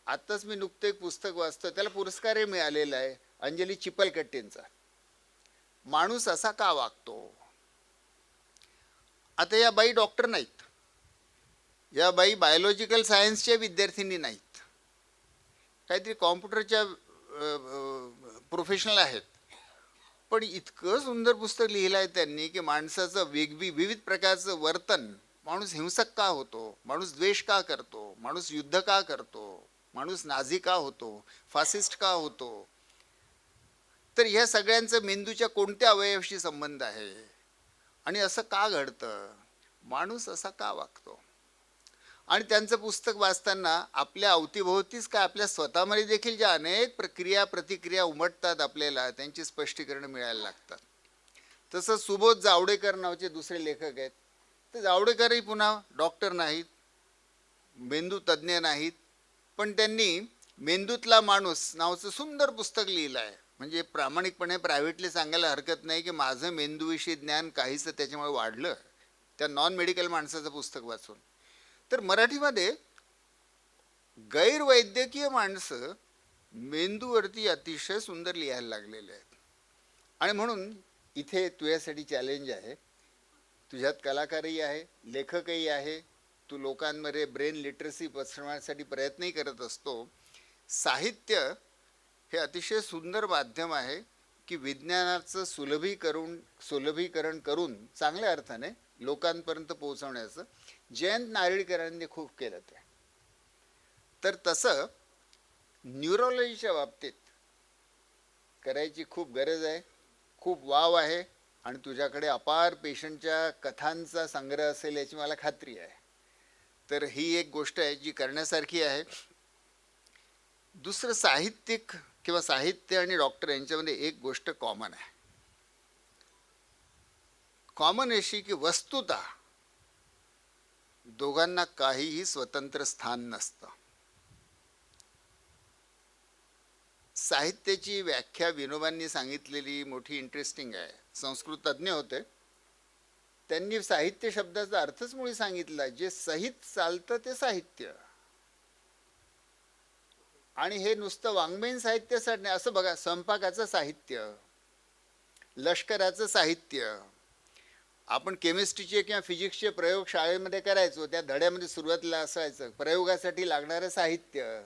आत्ताच मी नुकतं एक पुस्तक वाचतो, त्याला पुरस्कारही मिळालेला आहे, अंजली चिपलकट्टींचा, माणूस असा का वागतो. आता या बाई डॉक्टर नाहीत, या बाई बायोलॉजिकल सायन्सच्या विद्यार्थिनी नाहीत, काहीतरी कॉम्प्युटरच्या प्रोफेशनल आहेत. पण इतकं सुंदर पुस्तक लिहिलं आहे त्यांनी की माणसाचं विविध प्रकारचं वर्तन, माणूस हिंसक का होतो, माणूस द्वेष का करतो, माणूस युद्ध का करतो, माणूस नाझी का होतो, फासिस्ट का होतो, तर ह्या सगळ्यांचं मेंदूच्या कोणत्या अवयवाशी संबंध आहे आणि असं का घडतं, माणूस असा का वागतो. आणि त्यांचं पुस्तक वाचताना आपल्या अवतीभोवतीच काय आपल्या स्वतःमध्ये देखील ज्या अनेक प्रक्रिया प्रतिक्रिया उमटतात आपल्याला, त्यांची स्पष्टीकरण मिळायला लागतात. तसं सुबोध जावडेकर नावाचे दुसरे लेखक आहेत. तर जावडेकरही पुन्हा डॉक्टर नाहीत, मेंदू तज्ज्ञ नाहीत, पण त्यांनी मेंदूतला माणूस नावाचं सुंदर पुस्तक लिहिलं आहे. म्हणजे प्रामाणिकपणे प्रायव्हेटली सांगायला हरकत नाही की माझं मेंदूविषयी ज्ञान काहीसं त्याच्यामुळे वाढलं त्या नॉन मेडिकल माणसाचं पुस्तक वाचून. तर मराठीमध्ये गैरवैद्यकीय माणसं मेंदूवरती अतिशय सुंदर लिहायला लागलेले आहेत. आणि म्हणून इथे तुझ्यासाठी चॅलेंज आहे. तुझ्यात कलाकारही आहे, लेखकही आहे, तू लोकांमध्ये ब्रेन लिटरसी पसरवण्यासाठी प्रयत्नही करत असतो. साहित्य हे अतिशय सुंदर माध्यम आहे की विज्ञानाचं सुलभीकरण करून चांगल्या अर्थाने लोकांपर्यंत पोहोचवण्याचं जयंत नारळीकरांनी खूप केलं ते. तर तसं न्यूरोलॉजीच्या बाबतीत करायची खूप गरज आहे, खूप वाव आहे. आणि तुझ्याकडे अपार पेशंटच्या कथांचा संग्रह असेल याची मला खात्री आहे. तर ही एक गोष्ट आहे जी करण्यासारखी आहे. दुसरं साहित्यिक किंवा साहित्य आणि डॉक्टर यांच्यामध्ये एक गोष्ट कॉमन आहे. कॉमन अशी की वस्तुतः दोघांना काहीही स्वतंत्र स्थान नसतं. साहित्याची व्याख्या विनोबांनी सांगितलेली मोठी इंटरेस्टिंग आहे. संस्कृत तज्ज्ञ होते. त्यांनी साहित्य शब्दाचा अर्थच मुळी सांगितला, जे सहित चालतं ते साहित्य. आणि हे नुसतं वाङ्मयीन साहित्यासाठी नाही. असं बघा, स्वयंपाकाचं साहित्य, लष्कराचं साहित्य, आपण केमिस्ट्रीचे किंवा फिजिक्सचे प्रयोग शाळेमध्ये करायचो, त्या धड्यामध्ये सुरुवातीला असायचं प्रयोगासाठी लागणारं साहित्य.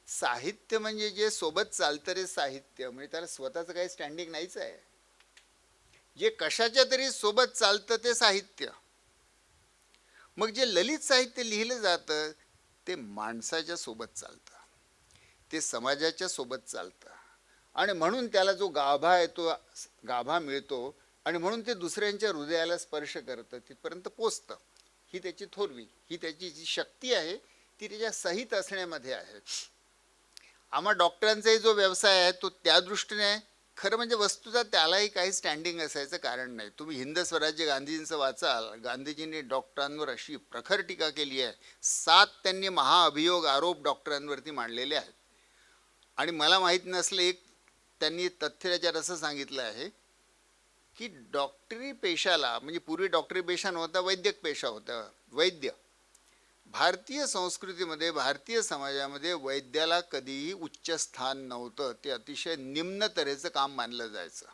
साहित्य म्हणजे जे सोबत चालतं रे साहित्य, म्हणजे त्याला स्वतःचं काही स्टँडिंग नाहीच आहे. जे कशाच्या तरी सोबत चालतं ते साहित्य. मग जे ललित साहित्य लिहिलं जातं ते माणसाच्या सोबत चालतं, ते समाजाच्या सोबत चालतं, आणि म्हणून त्याला जो गाभा आहे तो गाभा मिळतो, आणि म्हणून ते दुसऱ्यांच्या हृदयाला स्पर्श करतं, तिथपर्यंत पोचतं. ही त्याची थोरवी, ही त्याची जी शक्ती आहे ती त्याच्या सहित असण्यामध्ये आहे. आम्हा डॉक्टरांचाही जो व्यवसाय आहे तो त्या दृष्टीने आहे. खरं म्हणजे वस्तुतः त्यालाही काही स्टँडिंग असायचं कारण नाही. तुम्ही हिंद स्वराज्य गांधीजींचं वाचाल, गांधीजींनी डॉक्टरांवर अशी प्रखर टीका केली आहे. 7 त्यांनी महाअभियोग आरोप डॉक्टरांवरती मांडलेले आहेत. आणि मला माहीत नसलं एक त्यांनी तथ्य त्याच्यात असं सांगितलं आहे की डॉक्टरी पेशाला, म्हणजे पूर्वी डॉक्टरी पेशा नव्हता, वैद्यक पेशा होता, वैद्य. भारतीय संस्कृतीमध्ये, भारतीय समाजामध्ये वैद्याला कधीही उच्च स्थान नव्हतं. ते अतिशय निम्न तऱ्हेचं काम मानलं जायचं.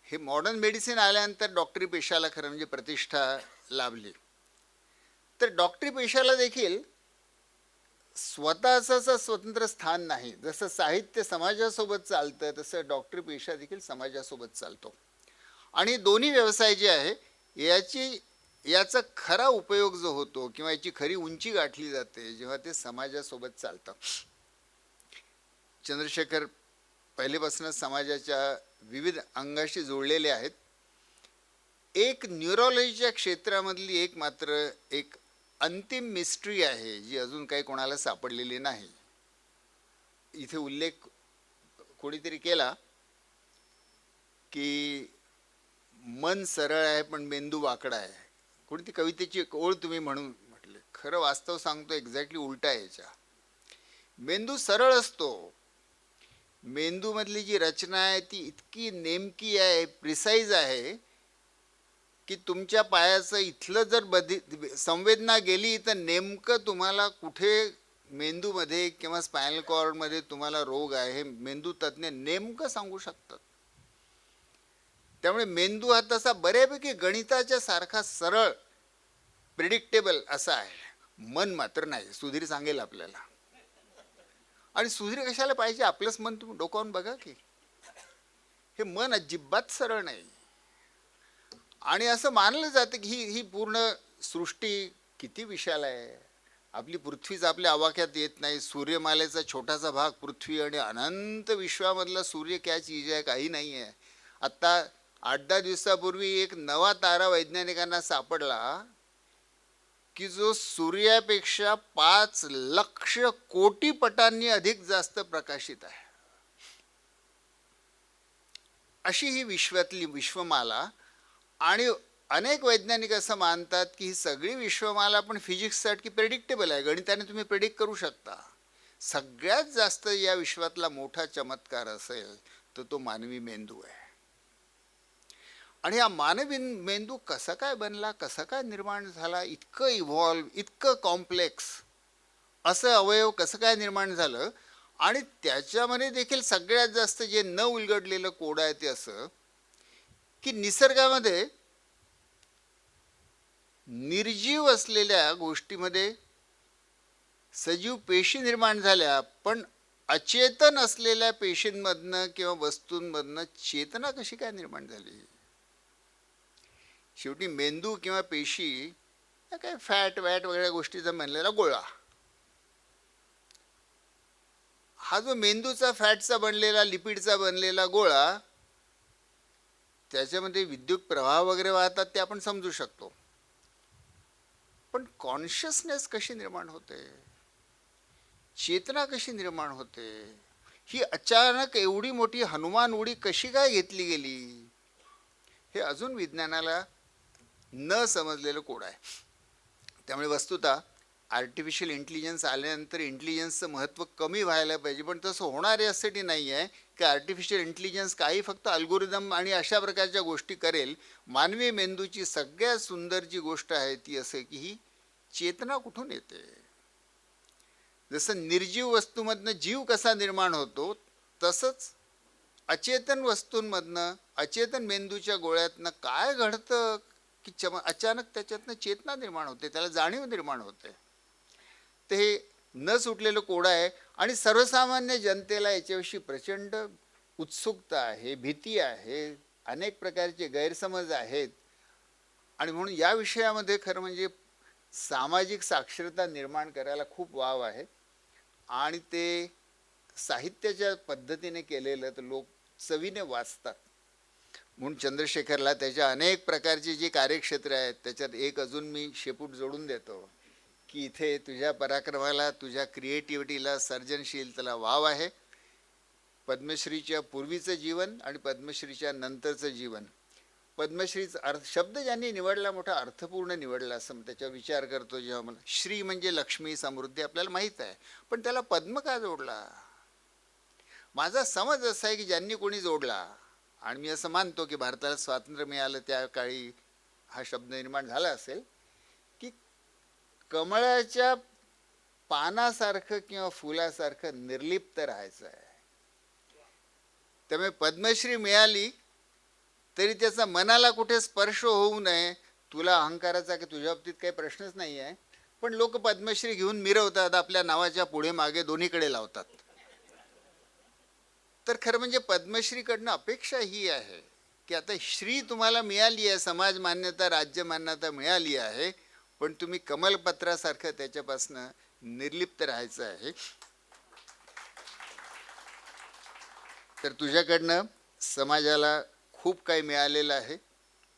हे मॉडर्न मेडिसिन आल्यानंतर डॉक्टरी पेशाला खरं म्हणजे प्रतिष्ठा लाभली. तर डॉक्टरी पेशाला देखील स्वतःचं स्वतंत्र स्थान नाही. जसं साहित्य समाजासोबत चालतं तसं डॉक्टरी पेशा देखील समाजासोबत चालतो. आणि दोन्ही व्यवसाय जे आहे याचा खरा उपयोग जो होतो किंवा याची खरी उंची गाठली जाते जेव्हा ते समाजासोबत चालतं. चंद्रशेखर पहिलेपासूनच समाजाच्या विविध अंगाशी जोडलेले आहेत. एक न्यूरोलॉजीच्या क्षेत्रामधली एक मात्र एक अंतिम मिस्ट्री आहे जी अजून काही कोणाला सापडलेली नाही. इथे उल्लेख कोणीतरी केला की मन सरळ आहे पण मेंदू वाकडा आहे. कोणती कवितेची एक ओळ तुम्ही म्हणून म्हटले. खरं वास्तव सांगतो एक्झॅक्टली उलटा आहे याच्या. मेंदू सरळ असतो. मेंदूमधली जी रचना आहे ती इतकी नेमकी आहे, प्रिसाईज आहे की तुमच्या पायाचं इथलं जर संवेदना गेली तर नेमकं तुम्हाला कुठे मेंदूमध्ये किंवा स्पायनल कॉर्डमध्ये तुम्हाला रोग आहे हे मेंदू तज्ज्ञ नेमकं सांगू शकतात. त्यामुळे मेंदू हा तसा बऱ्यापैकी गणिताच्या सारखा सरळ प्रिडिक्टेबल असा आहे. मन मात्र नाही. सुधीर सांगेल आपल्याला. आणि सुधीर कशाला पाहिजे? आपलंच मन तुम्ही डोकावून बघा की हे मन अजिबात सरळ नाही. आणि असं मानलं जातं की ही पूर्ण सृष्टी किती विशाल आहे. आपली पृथ्वीच आपल्या आवाक्यात येत नाही. सूर्यमालेचा छोटासा भाग पृथ्वी आणि अनंत विश्वामधला सूर्य क्या चीज आहे, काही नाही आहे. आत्ता 8-10 दिवसापूर्वी एक नवा तारा वैज्ञानिकांना सापडला की जो सूर्यापेक्षा 5 लक्ष कोटी पटांनी अधिक जास्त प्रकाशित आहे. अशी ही विश्वातली विश्वमाला. आणि अनेक वैज्ञानिक असं मानतात की ही सगळी विश्वमाला पण फिजिक्ससाठी प्रेडिक्टेबल आहे. गणिताने तुम्ही प्रेडिक्ट करू शकता. सगळ्यात जास्त या विश्वातला मोठा चमत्कार असेल तर तो मानवी मेंदू आहे. आणि हा मानवी मेंदू कसा काय बनला, कसा काय निर्माण झाला, इतकं इव्हॉल्व, इतकं कॉम्प्लेक्स असं अवयव कसं काय निर्माण झालं. आणि त्याच्यामध्ये देखील सगळ्यात जास्त जे न उलगडलेलं कोड आहे ते असं की निसर्गामध्ये निर्जीव असलेल्या गोष्टीमध्ये सजीव पेशी निर्माण झाल्या, पण अचेतन असलेल्या पेशींमधनं किंवा वस्तूंमधनं चेतना कशी काय निर्माण झाली. शेवटी मेंदू किंवा पेशी काय फॅट वॅट वगैरे गोष्टीचा बनलेला गोळा. हा जो मेंदूचा फॅटचा बनलेला, लिपिडचा बनलेला गोळा, त्याच्यामध्ये विद्युत प्रवाह वगैरे वाहतात ते आपण समजू शकतो. पण कॉन्शियसनेस कशी निर्माण होते, चेतना कशी निर्माण होते, ही अचानक एवढी मोठी हनुमान उडी कशी काय घेतली गेली, हे अजून विज्ञानाला न समजलेलं कोड आहे. त्यामुळे वस्तुतः आर्टिफिशियल इंटेलिजन्स आल्यानंतर इंटेलिजन्सचं महत्त्व कमी व्हायला पाहिजे, पण तसं होणार यासाठी नाही आहे की आर्टिफिशियल इंटेलिजन्स काही फक्त अल्गोरिदम आणि अशा प्रकारच्या गोष्टी करेल. मानवी मेंदूची सगळ्यात सुंदर जी गोष्ट आहे ती असं की ही चेतना कुठून येते. जसं निर्जीव वस्तूमधनं जीव कसा निर्माण होतो, तसंच अचेतन वस्तूंमधनं, अचेतन मेंदूच्या गोळ्यातनं काय घडतं की अचानक त्याच्यातनं चेतना निर्माण होते, त्याला जाणीव निर्माण होते. तर हे न सुटलेलं कोडं आहे आणि सर्वसामान्य जनतेला याच्याविषयी प्रचंड उत्सुकता आहे, भीती आहे, अनेक प्रकारचे गैरसमज आहेत. आणि म्हणून या विषयामध्ये खरं म्हणजे सामाजिक साक्षरता निर्माण करायला खूप वाव आहे. आणि ते साहित्याच्या पद्धतीने केलेलं तर लोक चवीने वाचतात. म्हणून चंद्रशेखरला त्याच्या अनेक प्रकारची जी कार्यक्षेत्र आहेत त्याच्यात एक अजून मी शेपूट जोडून देतो की इथे तुझ्या पराक्रमाला, तुझ्या क्रिएटिव्हिटीला, सर्जनशीलतेला वाव आहे. पद्मश्रीच्या पूर्वीचं जीवन आणि पद्मश्रीच्या नंतरचं जीवन, पद्मश्रीचा शब्द ज्यांनी निवडला मोठा अर्थपूर्ण निवडला असं त्याच्यावर विचार करतो जेव्हा मला. श्री म्हणजे लक्ष्मी, समृद्धी आपल्याला माहीत आहे, पण त्याला पद्म का जोडला. माझा समज असा आहे की ज्यांनी कोणी जोडला, आणि मी असं मानतो की भारताला स्वातंत्र्य मिळालं त्या काळी हा शब्द निर्माण झाला असेल की कमळाच्या पानासारखं किंवा फुलासारखं निर्लिप्त राहायचं आहे. त्यामुळे पद्मश्री मिळाली तरी त्याचा मनाला कुठे स्पर्श होऊ नये. तुला अहंकाराचा की तुझ्या बाबतीत काही प्रश्नच नाही आहे, पण लोक पद्मश्री घेऊन मिरवतात, आपल्या नावाच्या पुढे मागे दोन्हीकडे लावतात. तर खरं म्हणजे पद्मश्रीकडनं अपेक्षा ही आहे की आता श्री तुम्हाला मिळाली आहे, समाज मान्यता, राज्य मान्यता मिळाली आहे, पण तुम्ही कमलपत्रासारखं त्याच्यापासनं निर्लिप्त राहायचं आहे. तर तुझ्याकडनं समाजाला खूप काही मिळालेलं आहे,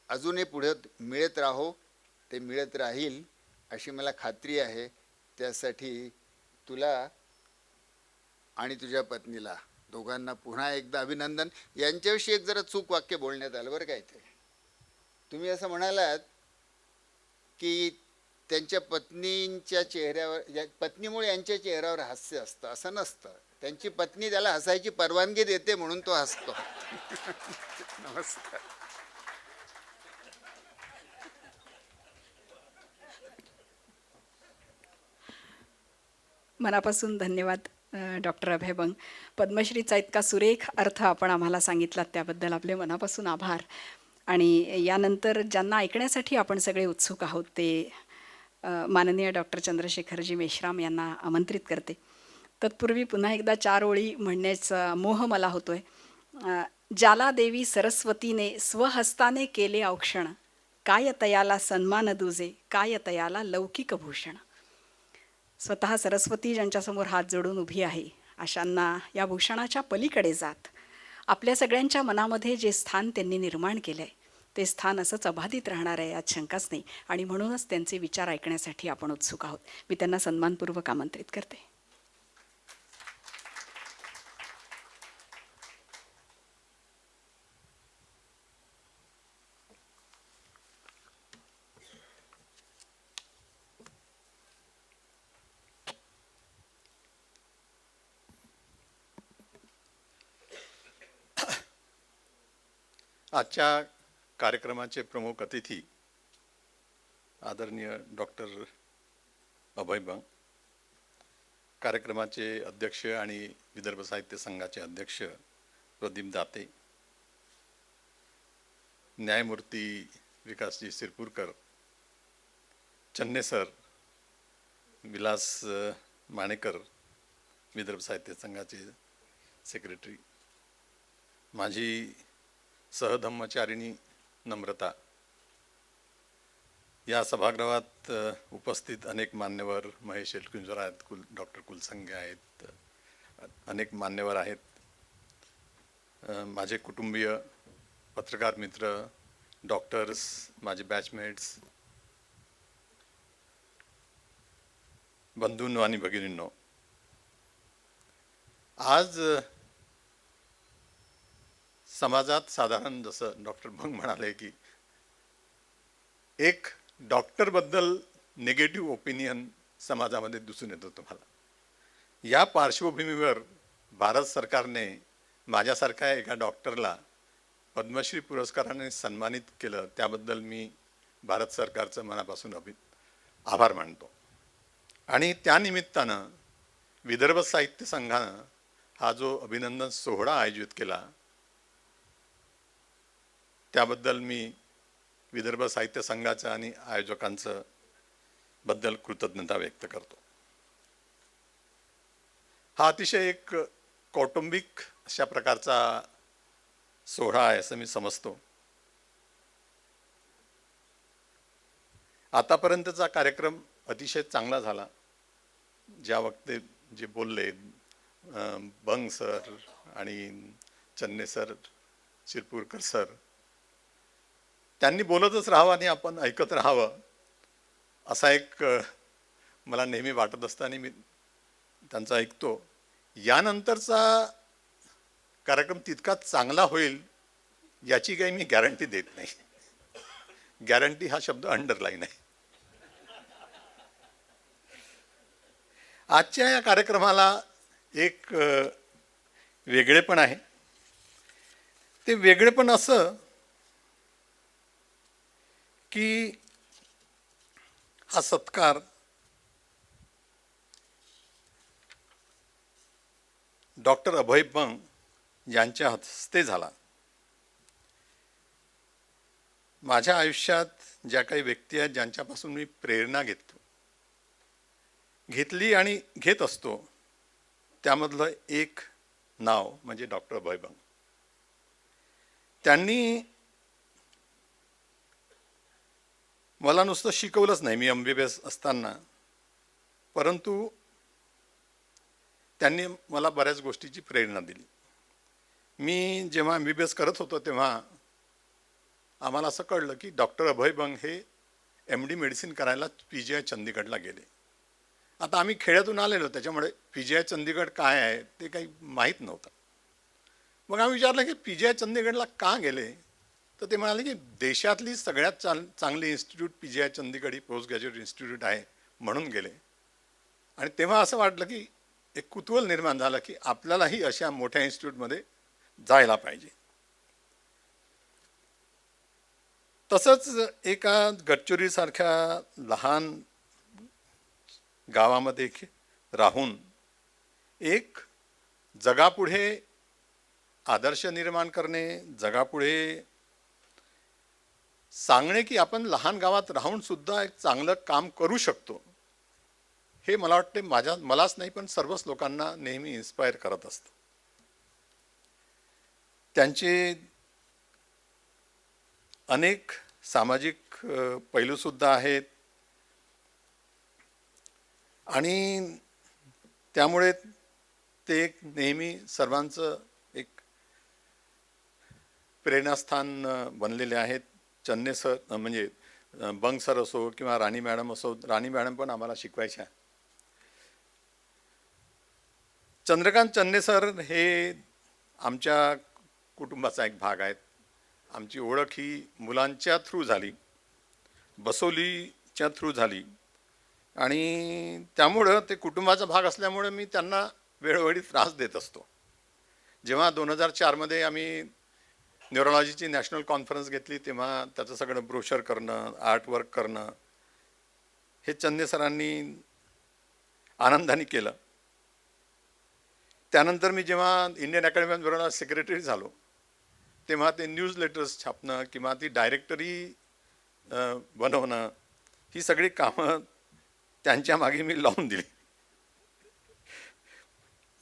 अजूनही पुढे मिळत राहो, ते मिळत राहील अशी मला खात्री आहे. त्यासाठी तुला आणि तुझ्या पत्नीला दोघांना पुन्हा एकदा अभिनंदन. यांच्याविषयी एक जरा चूक वाक्य बोलण्यात आलं बरं काय. ते तुम्ही असं म्हणालात की त्यांच्या पत्नींच्या चेहऱ्यावर, पत्नीमुळे यांच्या चेहऱ्यावर हास्य असतं. असं नसतं, त्यांची पत्नी त्याला हसायची परवानगी देते म्हणून तो हसतो. नमस्कार. मनापासून धन्यवाद डॉक्टर अभय बंग. पद्मश्रीचा इतका सुरेख अर्थ आपण आम्हाला सांगितलात त्याबद्दल आपले मनापासून आभार. आणि यानंतर ज्यांना ऐकण्यासाठी आपण सगळे उत्सुक आहोत ते माननीय डॉक्टर चंद्रशेखरजी मेश्राम यांना आमंत्रित करते. तत्पूर्वी पुन्हा एकदा 4 ओळी म्हणण्याचा मोह मला होतोय. ज्याला देवी सरस्वतीने स्वहस्ताने केले औक्षण, काय तयाला सन्मान दुजे, काय तयाला लौकिक भूषण. स्वतः सरस्वती ज्यांच्यासमोर हात जोडून उभी आहे, अशांना या भूषणाच्या पलीकडे जात आपल्या सगळ्यांच्या मनामध्ये जे स्थान त्यांनी निर्माण केलं आहे ते स्थान असंच अबाधित राहणार आहे यात शंकाच नाही. आणि म्हणूनच त्यांचे विचार ऐकण्यासाठी आपण उत्सुक आहोत. मी त्यांना सन्मानपूर्वक आमंत्रित करते. आजच्या कार्यक्रमाचे प्रमुख अतिथी आदरणीय डॉक्टर अभय बंग, कार्यक्रमाचे अध्यक्ष आणि विदर्भ साहित्य संघाचे अध्यक्ष प्रदीप दाते, न्यायमूर्ती विकासजी सिरपूरकर, चन्ने सर, विलास माणेकर, विदर्भ साहित्य संघाचे सेक्रेटरी, माझी सहधम्मचारिणी नम्रता, या सभागृहात उपस्थित अनेक मान्यवर, महेश एलकुंजवार आहेत, डॉक्टर कुलसंगे आहेत, अनेक मान्यवर आहेत, माझे कुटुंबीय, पत्रकार मित्र, डॉक्टर्स, माझे बॅचमेट्स, बंधूंनो आणि भगिनींनो, आज समाजात साधारण जसं डॉक्टर बंग म्हणाले की एक डॉक्टरबद्दल निगेटिव्ह ओपिनियन समाजामध्ये दिसून येतो तुम्हाला. या पार्श्वभूमीवर भारत सरकारने माझ्यासारख्या एका डॉक्टरला पद्मश्री पुरस्काराने सन्मानित केलं, त्याबद्दल मी भारत सरकारचं मनापासून आभार मानतो. आणि त्यानिमित्तानं विदर्भ साहित्य संघानं हा जो अभिनंदन सोहळा आयोजित केला, त्याबद्दल मी विदर्भ साहित्य संघाचं आणि आयोजकांचं बद्दल कृतज्ञता व्यक्त करतो. हा अतिशय एक कौटुंबिक अशा प्रकारचा सोहळा आहे असं मी समजतो. आतापर्यंतचा कार्यक्रम अतिशय चांगला झाला. ज्या वक्ते जे बोलले, बंग सर आणि चन्ने सर, शिरपूरकर सर, त्यांनी बोलतच राहावं आणि आपण ऐकत राहावं असा एक मला नेहमी वाटत असतं आणि मी त्यांचं ऐकतो. यानंतरचा कार्यक्रम तितका चांगला होईल याची काही मी गॅरंटी देत नाही. गॅरंटी हा शब्द अंडरलाईन आहे. आजच्या या कार्यक्रमाला एक वेगळेपण आहे. ते वेगळेपण असं की हा सत्कार डॉक्टर अभय बंग यांच्या हस्ते झाला. माझ्या आयुष्यात ज्या काही व्यक्ती आहेत ज्यांच्यापासून मी प्रेरणा घेतली आणि घेत असतो, त्यामधलं एक नाव म्हणजे डॉक्टर अभय बंग. त्यांनी मला नुसतं शिकवलंच नाही, मी MBBS असताना, परंतु त्यांनी मला बऱ्याच गोष्टीची प्रेरणा दिली. मी जेव्हा MBBS करत होतो तेव्हा आम्हाला असं कळलं की डॉक्टर अभय बंग हे MD मेडिसिन करायला PGI चंदीगडला गेले. आता आम्ही खेड्यातून आलेलो, त्याच्यामुळे PGI चंदीगड काय आहे ते काही माहीत नव्हतं. मग आम्ही विचारलं की PGI चंदीगडला का गेले, तर ते म्हणाले की देशातली सगळ्यात चांगली इन्स्टिट्यूट PGI चंदीगड ही पोस्ट ग्रॅज्युएट इन्स्टिट्यूट आहे म्हणून गेले. आणि तेव्हा असं वाटलं की एक कुतूहल निर्माण झालं की आपल्यालाही अशा मोठ्या इन्स्टिट्यूटमध्ये जायला पाहिजे. तसंच एका गडचिरोलीसारख्या लहान गावामध्ये राहून एक जगापुढे आदर्श निर्माण करणे, जगापुढे सांगणे की आपण लहान गावात राहून सुद्धा एक चांगलं काम करू शकतो, हे मला वाटते मलाच नाही पण सर्वच लोकांना नेहमी इन्स्पायर करत असतं. त्यांचे अनेक सामाजिक पैलूसुद्धा आहेत आणि त्यामुळे ते एक नेहमी सर्वांचं एक प्रेरणास्थान बनलेले आहेत. चन्ने सर म्हणजे बंग सर असो किंवा राणी मॅडम असो, राणी मॅडम पण आम्हाला शिकवायच्या. चंद्रकांत चन्ने सर हे आमच्या कुटुंबाचा एक भाग आहेत. आमची ओळख ही मुलांच्या थ्रू झाली, बसोलीच्या थ्रू झाली आणि त्यामुळं ते कुटुंबाचा भाग असल्यामुळे मी त्यांना वेळोवेळी त्रास देत असतो. जेव्हा 2004 आम्ही न्यूरोलॉजीची नॅशनल कॉन्फरन्स घेतली तेव्हा त्याचं सगळं ब्रोशर करणं, आर्टवर्क करणं हे चन्ने सरांनी आनंदाने केलं. त्यानंतर मी जेव्हा Indian academy of neurology secretary झालो तेव्हा ते न्यूज लेटर्स छापणं किंवा ती डायरेक्टरी बनवणं ही सगळी कामं त्यांच्या मागे मी लावून दिली.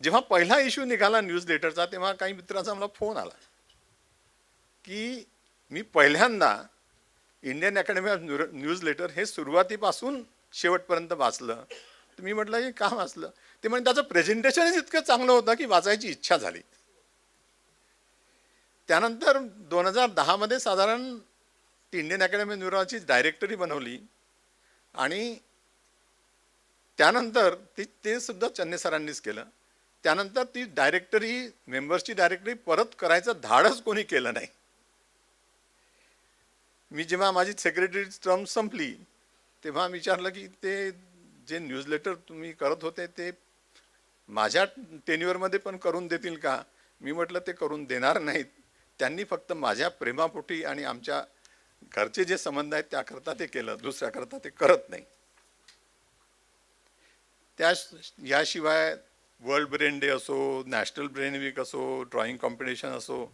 जेव्हा पहिला इश्यू निघाला न्यूज लेटरचा तेव्हा काही मित्रांचा मला फोन आला की मी पहिल्यांदा Indian academy of newsletter हे सुरुवातीपासून शेवटपर्यंत वाचलं. तर मी म्हटलं की का वाचलं, ते म्हणजे त्याचं प्रेझेंटेशनच इतकं चांगलं होतं की वाचायची इच्छा झाली. त्यानंतर 2010 साधारण ती इंडियन अकॅडमी ऑफ न्यूरोलॉजीची डायरेक्टरी बनवली आणि त्यानंतर ते सुद्धा चन्ने सरांनीच केलं. त्यानंतर ती डायरेक्टरी, मेंबर्सची डायरेक्टरी परत करायचं धाडच कोणी केलं नाही. मी जेव्हा माझी सेक्रेटरी टर्म संपली तेव्हा विचारलं की ते जे न्यूजलेटर तुम्ही करत होते ते माझ्या टेन्युअरमध्ये पण करून देतील का? मी म्हटलं ते करून देणार नाहीत. त्यांनी फक्त माझ्या प्रेमापोटी आणि आमच्या घरचे जे संबंध आहेत त्याकरता ते केलं, दुसऱ्याकरता ते करत नाही. याशिवाय वर्ल्ड ब्रेन डे असो, नॅशनल ब्रेन वीक असो, ड्रॉइंग कॉम्पिटिशन असो,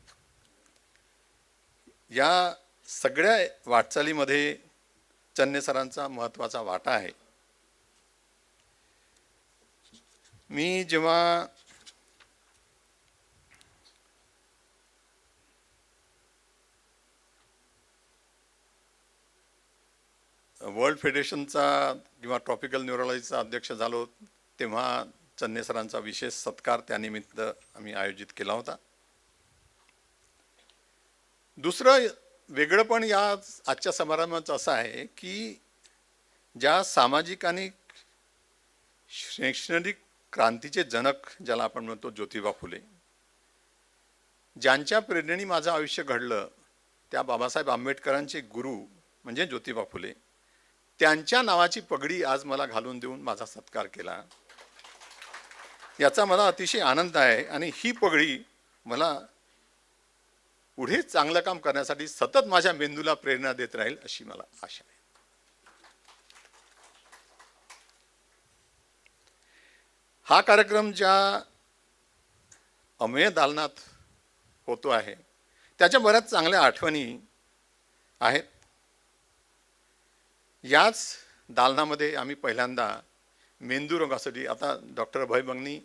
या सगळ्या वाटचालीमध्ये चन्ने सरांचा महत्त्वाचा वाटा आहे. मी जेव्हा वर्ल्ड फेडरेशनचा किंवा ट्रॉपिकल न्यूरोलॉजीचा अध्यक्ष झालो तेव्हा चन्ने सरांचा विशेष सत्कार त्यानिमित्त आम्ही आयोजित केला होता. दुसरं वेगळंपण या आजच्या समारंभाचं असं आहे की ज्या सामाजिक आणि शैक्षणिक क्रांतीचे जनक ज्याला आपण म्हणतो ज्योतिबा फुले, ज्यांच्या प्रेरणेने माझं आयुष्य घडलं, त्या बाबासाहेब आंबेडकरांचे गुरु म्हणजे ज्योतिबा फुले, त्यांच्या नावाची पगडी आज मला घालून देऊन माझा सत्कार केला. याचा मला अतिशय आनंद आहे आणि ही पगडी मला पुढे चांगलं काम करण्यासाठी सतत माझ्या मेंदूला प्रेरणा देत राहील अशी मला आशा आहे. हा कार्यक्रम ज्या अमेय दालनात होतो आहे त्याच्या बऱ्याच चांगल्या आठवणी आहेत. याच दालनामध्ये आम्ही पहिल्यांदा मेंदू रोगासाठी, आता डॉक्टर अभय बंगनी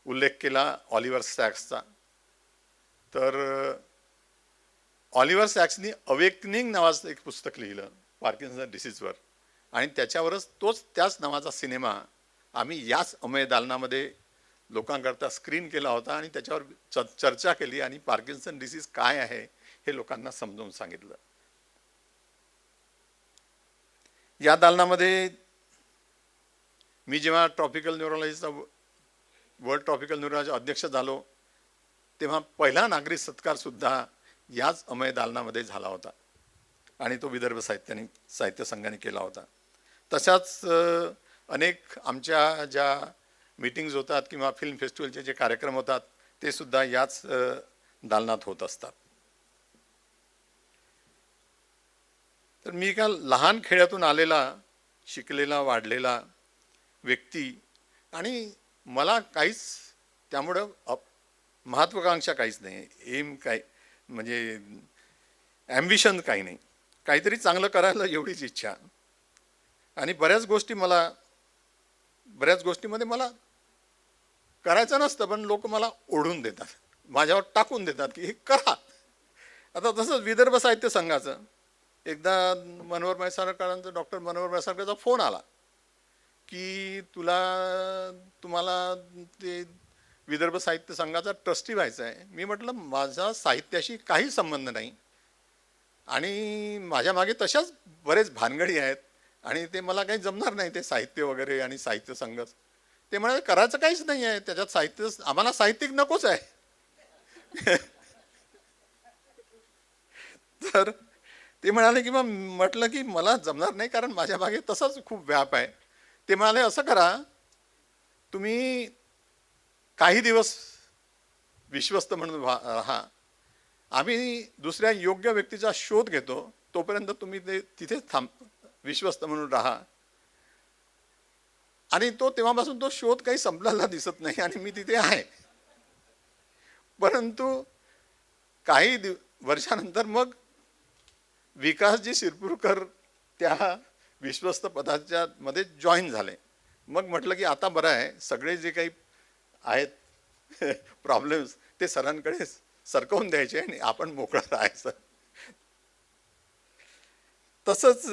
उल्लेख केला ऑलिव्हर सॅक्सचा, तर ऑलिव्हर सॅक्सनी अवेकनिंग नावाचं एक पुस्तक लिहिलं पार्किन्सन डिसीजवर आणि त्याच्यावरच त्याच नावाचा सिनेमा आम्ही याच अमेय दालनामध्ये लोकांकरता स्क्रीन केला होता आणि त्याच्यावर चर्चा केली आणि पार्किन्सन डिसीज काय आहे हे लोकांना समजावून सांगितलं. या दालनामध्ये मी जेव्हा ट्रॉपिकल न्यूरोलॉजीचा वर्ल्ड ट्रॉपिकल न्यूरोलॉजी अध्यक्ष झालो तेव्हा पहिला नागरिक सत्कार सुद्धा याच अमेय दालनामध्ये झाला होता आणि तो विदर्भ साहित्य संघाने केला होता. तशाच अनेक आमच्या ज्या मीटिंग्ज होतात किंवा फिल्म फेस्टिवलचे जे कार्यक्रम होतात ते सुद्धा याच दालनात होत असतात. तर मी एका लहान खेड्यातून आलेला, शिकलेला, वाढलेला व्यक्ती आणि मला काहीच त्यामुळं महत्त्वाकांक्षा काहीच नाही, एम काय म्हणजे ॲम्बिशन काही नाही, काहीतरी चांगलं करायला एवढीच इच्छा. आणि बऱ्याच गोष्टीमध्ये मला करायचं नसतं पण लोक मला ओढून देतात, माझ्यावर टाकून देतात की हे करा. आता तसंच विदर्भ साहित्य संघाचं एकदा मनोहर म्हैसाळकरांचा, डॉक्टर मनोहर म्हैसाळकरचा फोन आला की तुम्हाला ते विदर्भ साहित्य संघाचा ट्रस्टी व्हायचं आहे. मी म्हटलं माझा साहित्याशी काही संबंध नाही आणि माझ्या मागे तशाच बरेच भानगडी आहेत आणि ते मला काही जमणार नाही ते साहित्य वगैरे आणि साहित्य संघच. ते म्हणाले करायचं काहीच नाही आहे त्याच्यात, साहित्य आम्हाला साहित्यिक नकोच आहे. तर ते म्हणाले की मग म्हटलं की मला जमणार नाही कारण माझ्या मागे तसाच खूप व्याप आहे. ते म्हणाले असं करा, तुम्ही काही दिवस विश्वस्त म्हणून राहा, आम्ही दुसऱ्या योग्य व्यक्तीचा शोध घेतो, तोपर्यंत तुम्ही तिथेच विश्वस्त म्हणून राहा. आणि तेव्हापासून तो शोध काही संपलेला दिसत नाही आणि मी तिथे आहे. परंतु काही वर्षानंतर मग विकासजी शिरपूरकर त्या विश्वस्त पदाच्या मध्ये जॉईन झाले. मग म्हटलं की आता बरं आहे, सगळे जे काही आहेत प्रॉब्लेम्स ते सरांकडे सरकवून द्यायचे आणि आपण मोकळं राहायचं. तसंच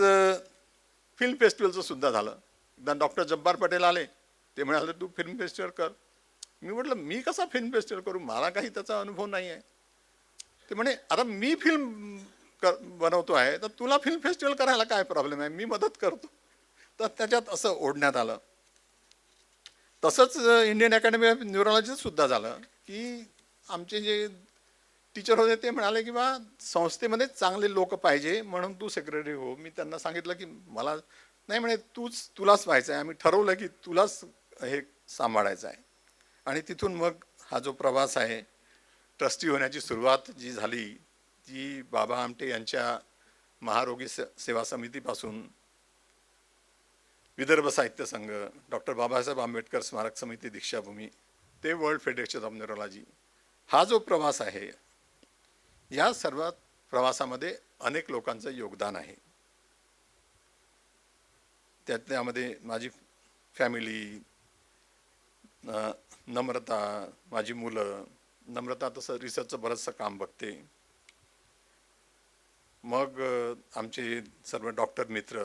फिल्म फेस्टिवलचं सुद्धा झालं. एकदा डॉक्टर जब्बार पटेल आले, ते म्हणाले तू फिल्म फेस्टिवल कर. मी म्हटलं मी कसा फिल्म फेस्टिवल करू, मला काही त्याचा अनुभव नाही आहे. ते म्हणे आता मी फिल्म बनवतो आहे तर तुला फिल्म फेस्टिवल करायला काय प्रॉब्लेम आहे, मी मदत करतो. तर त्याच्यात असं ओढण्यात आलं. तसंच इंडियन अकॅडमी ऑफ न्यूरोलॉजीचं सुद्धा झालं की आमचे जे टीचर होते ते म्हणाले की बा संस्थेमध्ये चांगले लोक पाहिजे म्हणून तू सेक्रेटरी हो. मी त्यांना सांगितलं की मला नाही म्हणे तुलाच व्हायचं आहे, आम्ही ठरवलं की तुलाच हे सांभाळायचं आहे. आणि तिथून मग हा जो प्रवास आहे, ट्रस्टी होण्याची सुरुवात जी झाली ती बाबा आमटे यांच्या महारोगी सेवा समितीपासून, विदर्भ साहित्य संघ, डॉक्टर बाबासाहेब आंबेडकर स्मारक समिती दीक्षाभूमी, ते वर्ल्ड फेडरेशन ऑफ न्यूरोलॉजी, हा जो प्रवास आहे, या सर्व प्रवासामध्ये अनेक लोकांचं योगदान आहे. त्यामध्ये माझी फॅमिली, नम्रता, माझी मुलं. नम्रता तसं रिसर्चचं बरंचसं काम बघते. मग आमचे सर्व डॉक्टर मित्र,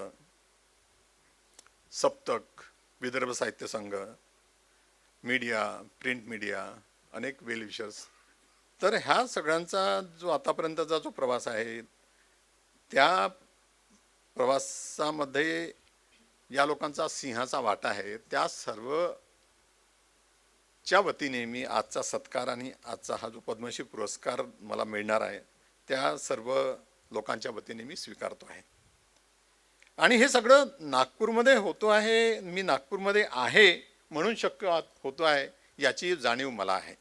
सप्तक, विदर्भ साहित्य संघ, मीडिया, प्रिंट मीडिया, अनेक वेल विशर्स. तर ह्या सगळ्यांचा जो आतापर्यंतचा जो प्रवास आहे, त्या प्रवासामध्ये या लोकांचा सिंहाचा वाटा आहे. त्या सर्वच्या वतीने मी आजचा सत्कार आणि आजचा हा जो पद्मश्री पुरस्कार मला मिळणार आहे, त्या सर्व लोकांच्या वतीने मी स्वीकारतो आहे. आणि हे सगळं नागपूरमध्ये होतो आहे. मी नागपूरमध्ये आहे म्हणून शक्य होतो आहे याची जाणीव मला आहे.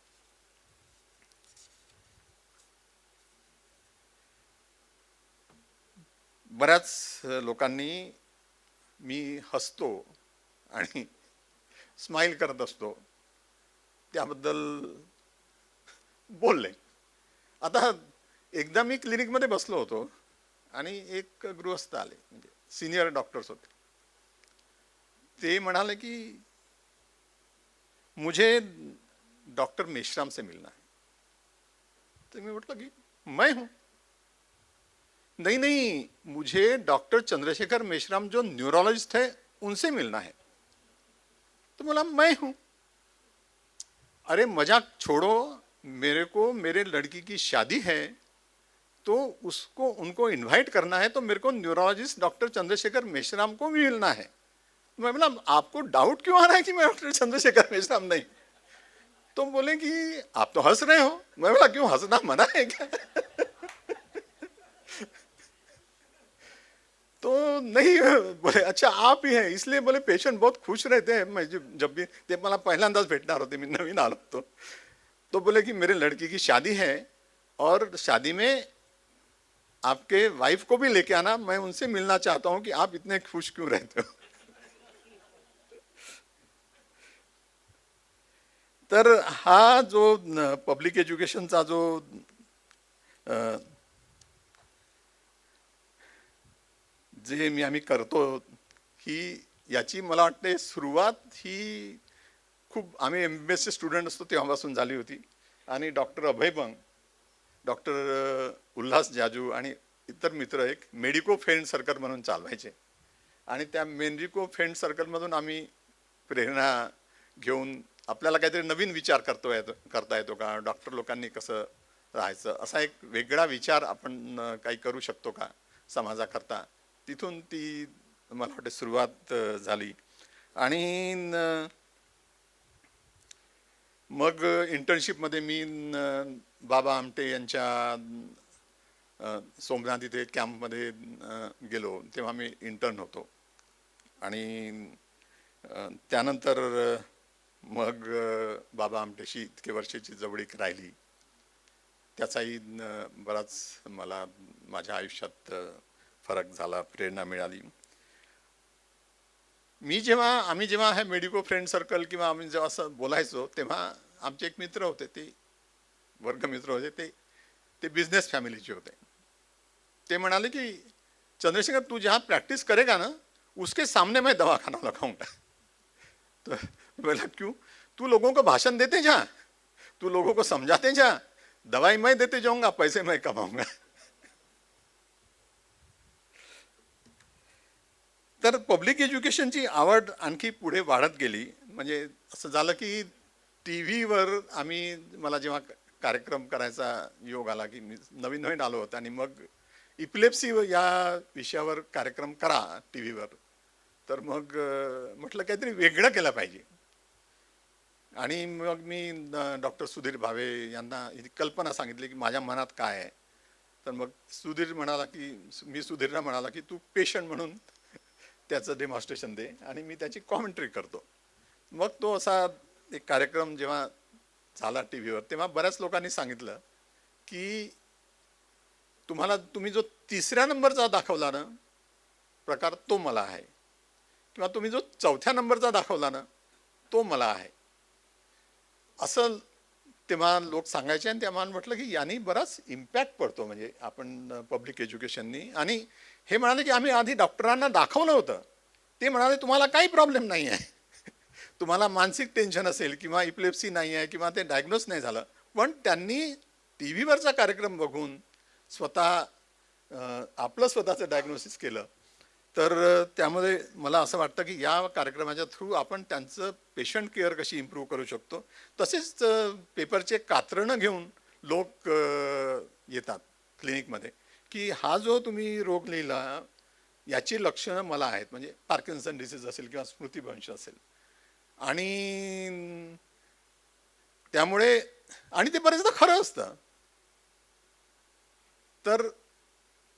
बऱ्याच लोकांनी मी हसतो आणि स्माईल करत असतो त्याबद्दल बोलले. आता एकदा मी क्लिनिकमध्ये बसलो होतो आणि एक गृहस्थ आले, म्हणजे सिनियर डॉक्टर्स होते. ते म्हणाले की मुझे डॉक्टर मेश्राम से मिलना है. तो मैं म्हटलं की मैं हूं. नहीं नहीं, मुझे डॉक्टर चंद्रशेखर मेश्राम जो न्यूरोलॉजिस्ट है उनसे मिलना है. तो बोला मैं हूं. अरे मजाक छोड़ो, मेरे को मेरे लड़की की शादी है तो उसको उनको इनवाइट करना है, तो मेरे को न्यूरोलॉजिस्ट डॉक्टर चंद्रशेखर मेश्राम को भी मिलना है. मैं बोला आपको डाउट क्यों आ रहा है कि मैं डॉक्टर चंद्रशेखर मेश्राम नहीं? तो बोले कि आप तो हंस रहे हो. मैं बोला क्यों, हंसना मना है क्या? तो नहीं, बोले अच्छा आप ही हैं. इसलिए बोले पेशेंट बहुत खुश रहते हैं. मैं जब भी, ते मला पहिल्यांदाच भेटणार होते, मी नवीन आलो होतो. तो बोले कि मेरे लड़की की शादी है और शादी में आपके वाइफ को भी लेके आना, मैं उनसे मिलना चाहता हूं कि आप इतने खुश क्यों रहते हो. तर हा जो पब्लिक एज्युकेशनचा जो जे आम्ही करतो, ही याची मला वाटते सुरुवात ही खूप, आम्ही MBSचे स्टुडंट असतो तेव्हापासून झाली होती. आणि डॉक्टर अभय बंग, डॉक्टर उल्हास जाजू आणि इतर मित्र एक मेडिको फ्रेंड सर्कल म्हणून चालवायचे. आणि त्या मेडिको फ्रेंड सर्कलमधून आम्ही प्रेरणा घेऊन आपल्याला काहीतरी नवीन विचार करता येतो का, डॉक्टर लोकांनी कसं राहायचं, असा एक वेगळा विचार आपण काही करू शकतो का समाजाकरता. तिथून ती मला वाटते सुरुवात झाली. आणि मग इंटर्नशिपमध्ये मी बाबा आमटे यांच्या सोमनाथ इथे कॅम्पमध्ये गेलो, तेव्हा मी इंटर्न होतो. आणि त्यानंतर मग बाबा आमटेशी इतके वर्षाची जवळीक राहिली. त्याचाही बराच मला माझ्या आयुष्यात फरक झाला, प्रेरणा मिळाली. आम्ही जेव्हा हे मेडिको फ्रेंड सर्कल किंवा आम्ही जेव्हा असं बोलायचो, तेव्हा आमचे एक मित्र होते, ते वर्गमित्र होते, ते बिझनेस फॅमिलीचे होते. ते म्हणाले की चंद्रशेखर तू जहाँ प्रैक्टिस करेगा ना, उसके सामने मैं दवाखाना लगाऊंगा. तो बोला क्यों? तू लोगों को भाषण देते जा, तू लोगों को समझाते जा, दवाई मैं देते जाऊंगा, पैसे मैं कमाऊंगा. तर पब्लिक एज्युकेशनची आवड आणखी पुढे वाढत गेली. म्हणजे असं झालं की TV वर मला जेव्हा कार्यक्रम करायचा योग आला, की मी नवीन आलो होतो, आणि मग इपिलेप्सी या विषयावर कार्यक्रम करा TV वर. तर मग म्हटलं काहीतरी वेगळं केलं पाहिजे. आणि मग मी डॉक्टर सुधीर भावे यांना ही कल्पना सांगितली की माझ्या मनात काय आहे. तर मग सुधीरला म्हणाला की तू पेशंट म्हणून त्याचं डेमॉन्स्ट्रेशन दे आणि मी त्याची कॉमेंट्री करतो. मग तो असा एक कार्यक्रम जेव्हा झाला टी व्हीवर, तेव्हा बऱ्याच लोकांनी सांगितलं की तुम्ही जो 3ऱ्या नंबरचा दाखवला ना प्रकार, तो मला आहे, किंवा तुम्ही जो 4थ्या नंबरचा दाखवला ना तो मला आहे, असं तेव्हा लोक सांगायचे. आणि तेव्हा म्हटलं की यांनी बराच इम्पॅक्ट पडतो म्हणजे आपण पब्लिक एज्युकेशननी. आणि हे म्हणाले की आम्ही आधी डॉक्टरांना दाखवलं होतं, ते म्हणाले तुम्हाला काही प्रॉब्लेम नाही आहे, तुम्हाला मानसिक टेन्शन असेल किंवा इपिलेप्सी नाही आहे किंवा ते डायग्नोस नाही झालं, पण त्यांनी टी व्हीवरचा कार्यक्रम बघून स्वतः आपलं स्वतःचं डायग्नोसिस केलं. तर त्यामध्ये मला असं वाटतं की या कार्यक्रमाच्या थ्रू आपण त्यांचं पेशंट केअर कशी इम्प्रूव्ह करू शकतो. तसेच पेपरचे कात्रणं घेऊन लोक येतात क्लिनिकमध्ये की हा जो तुम्ही रोग लिहिला याची लक्षणं मला आहेत, म्हणजे पार्किन्सन डिसीज असेल किंवा स्मृतिभ्रंश असेल, आणि त्यामुळे आणि ते बरेचदा खरं असतं, तर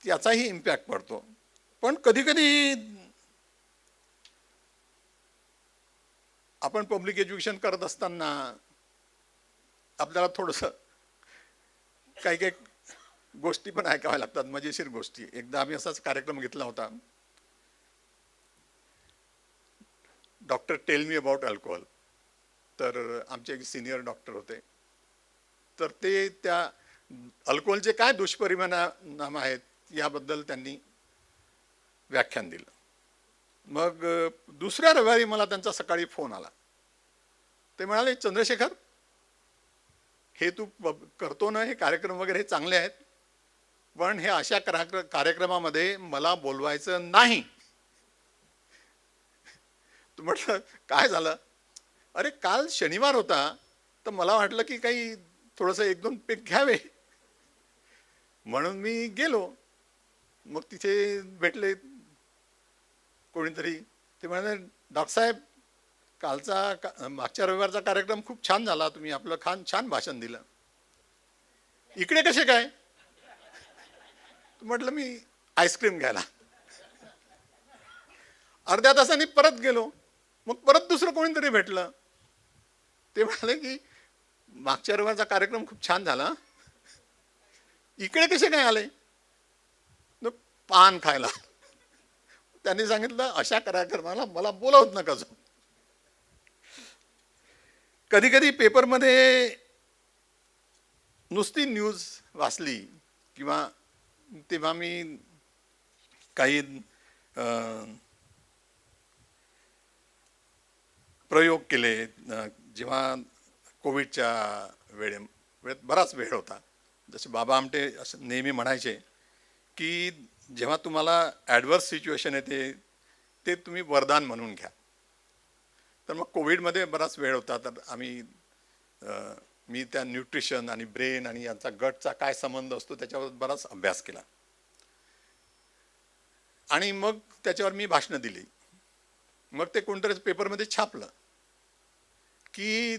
त्याचाही इम्पॅक्ट पडतो. पण कधी कधी आपण पब्लिक एज्युकेशन करत असताना आपल्याला थोडंसं काही काही गोष्टी पण ऐकाव्या लागतात, मजेशीर गोष्टी. एकदा आम्ही असाच कार्यक्रम घेतला होता, doctor tell me about alcohol. तर आमचे एक सिनियर डॉक्टर होते, तर ते त्या अल्कोहोलचे काय दुष्परिणाम आहेत याबद्दल त्यांनी व्याख्यान दिलं. मग दुसऱ्या रविवारी मला त्यांचा सकाळी फोन आला. ते म्हणाले, चंद्रशेखर, हे तू करतो ना, हे कार्यक्रम वगैरे हे चांगले आहेत, पण हे अशा कार्यक्रमामध्ये मला बोलवायचं नाही. तू म्हटलं काय झालं? अरे काल शनिवार होता, तर मला वाटलं की काही थोडंसं 1-2 पेग घ्यावे, म्हणून मी गेलो. मग तिथे भेटले कोणीतरी. ते म्हणाले, डॉक्टर साहेब, मागच्या रविवारचा कार्यक्रम खूप छान झाला, तुम्ही आपलं छान भाषण दिलं, इकडे कसे काय? म्हटलं मी आईस्क्रीम घ्यायला. अर्ध्या तासाने परत गेलो. मग परत दुसरं कोणीतरी भेटलं. ते म्हणाले की मागच्या रविवारचा कार्यक्रम खूप छान झाला, इकडे कसे काय आले? पान खायला. त्यांनी सांगितलं, अशा कार्यक्रमाला मला बोलवत नका जाऊ. कधी कधी पेपरमध्ये नुसती न्यूज वाचली किंवा तेव्हा मी काही प्रयोग केले. जेव्हा कोविडच्या वेळेत बराच वेळ होता, जसे बाबा आमटे असं नेहमी म्हणायचे की जेव्हा तुम्हाला ॲडवर्स सिच्युएशन येते ते तुम्ही वरदान म्हणून घ्या. तर मग कोविडमध्ये बराच वेळ होता, तर मी त्या न्यूट्रिशन आणि ब्रेन आणि यांचा गटचा काय संबंध असतो त्याच्यावर बराच अभ्यास केला. आणि मग त्याच्यावर मी भाषणं दिली. मग ते कोणतरी पेपरमध्ये छापलं की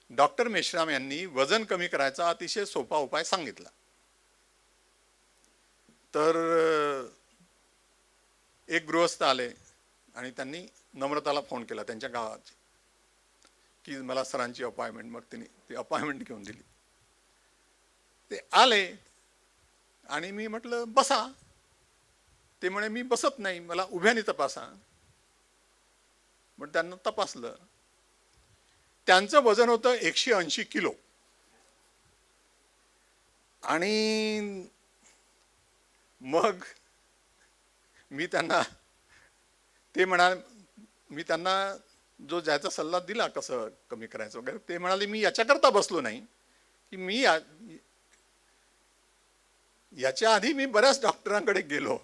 डॉक्टर मेश्राम यांनी वजन कमी करायचा अतिशय सोपा उपाय सांगितला. तर एक गृहस्थ आले आणि त्यांनी नम्रताला फोन केला त्यांच्या गावाची की मला सरांची अपॉइंटमेंट. मग त्यांनी ती अपॉइंटमेंट घेऊन दिली. ते आले आणि मी म्हटलं बसा. ते म्हणे मी बसत नाही, मला उभ्याने तपासा. मग त्यांना तपासलं. त्यांचं वजन होतं 180 किलो. आणि मग मी त्यांना जो ज्याचा सल्ला दिला कसं कमी करायचं वगैरे, ते म्हणाले मी याच्याकरता बसलो नाही की मी याच्या आधी मी बऱ्याच डॉक्टरांकडे गेलो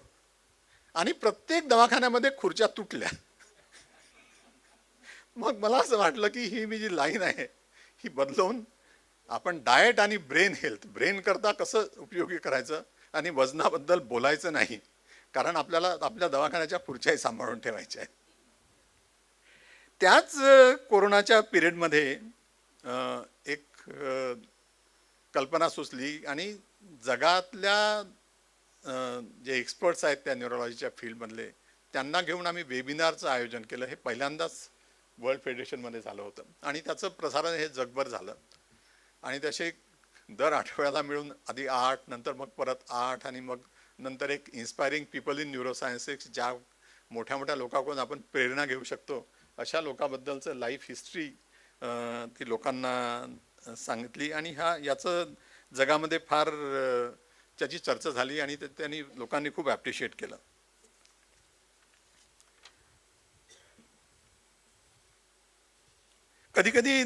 आणि प्रत्येक दवाखान्यामध्ये खुर्च्या तुटल्या. मग मला असं वाटलं की ही मी जी लाईन आहे ही बदलवून आपण डाएट आणि ब्रेन करता कसं उपयोगी करायचं आणि वजनाबद्दल बोलायचं नाही, कारण आपल्याला आपल्या दवाखान्याच्या खुर्च्याही सांभाळून ठेवायच्या आहेत. त्याच कोरोनाच्या पिरियडमध्ये एक कल्पना सुचली आणि जगातल्या जे एक्सपर्ट्स आहेत त्या न्यूरोलॉजीच्या फील्डमधले त्यांना घेऊन आम्ही वेबिनारचं आयोजन केलं. हे पहिल्यांदाच वर्ल्ड फेडरेशनमध्ये झालं होतं आणि त्याचं प्रसारण हे जगभर झालं. आणि तसे दर आठवड्याला मिळून आधी 8, नंतर मग परत 8 आणि मग नंतर एक इन्स्पायरिंग पीपल इन न्यूरोसायन्सेस, ज्या मोठ्या मोठ्या लोकांकडून आपण प्रेरणा घेऊ शकतो अशा लोकांबद्दलचं लाईफ हिस्ट्री ती लोकांना सांगितली. आणि याचं जगामध्ये फार त्याची चर्चा झाली आणि त्यांनी लोकांनी खूप ॲप्रिशिएट केलं. कधी कधी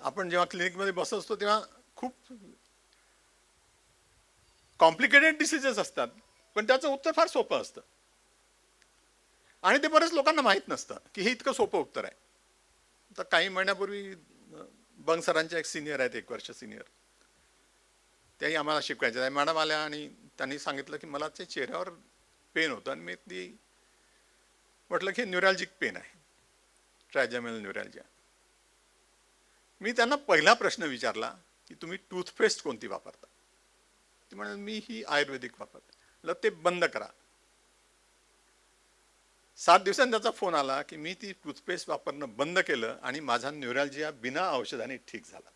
आपण जेव्हा क्लिनिकमध्ये बसत असतो तेव्हा खूप कॉम्प्लिकेटेड डिसिजेस असतात, पण त्याचं उत्तर फार सोपं असतं आणि ते बरेच लोकांना माहीत नसतं की हे इतकं सोपं उत्तर आहे. तर काही महिन्यापूर्वी बंग सरांचे एक सिनियर आहेत, 1 वर्ष सिनियर, त्याही आम्हाला शिकवायचे. मॅडम आल्या आणि त्यांनी सांगितलं की मला ते चेहऱ्यावर पेन होतं आणि मी म्हटलं की न्यूरॅल्जिक पेन आहे, ट्रायजेमिनल न्यूरॅल्जिया. मी त्यांना पहिला प्रश्न विचारला की तुम्ही टूथपेस्ट कोणती वापरता? ते म्हणाले मी ही आयुर्वेदिक वापरते. म्हटलं ते बंद करा. 7 दिवसांनी त्याचा फोन आला की मी ती टूथपेस्ट वापरणं बंद केलं आणि माझा न्यूरॅल्जिया बिना औषधाने ठीक झाला.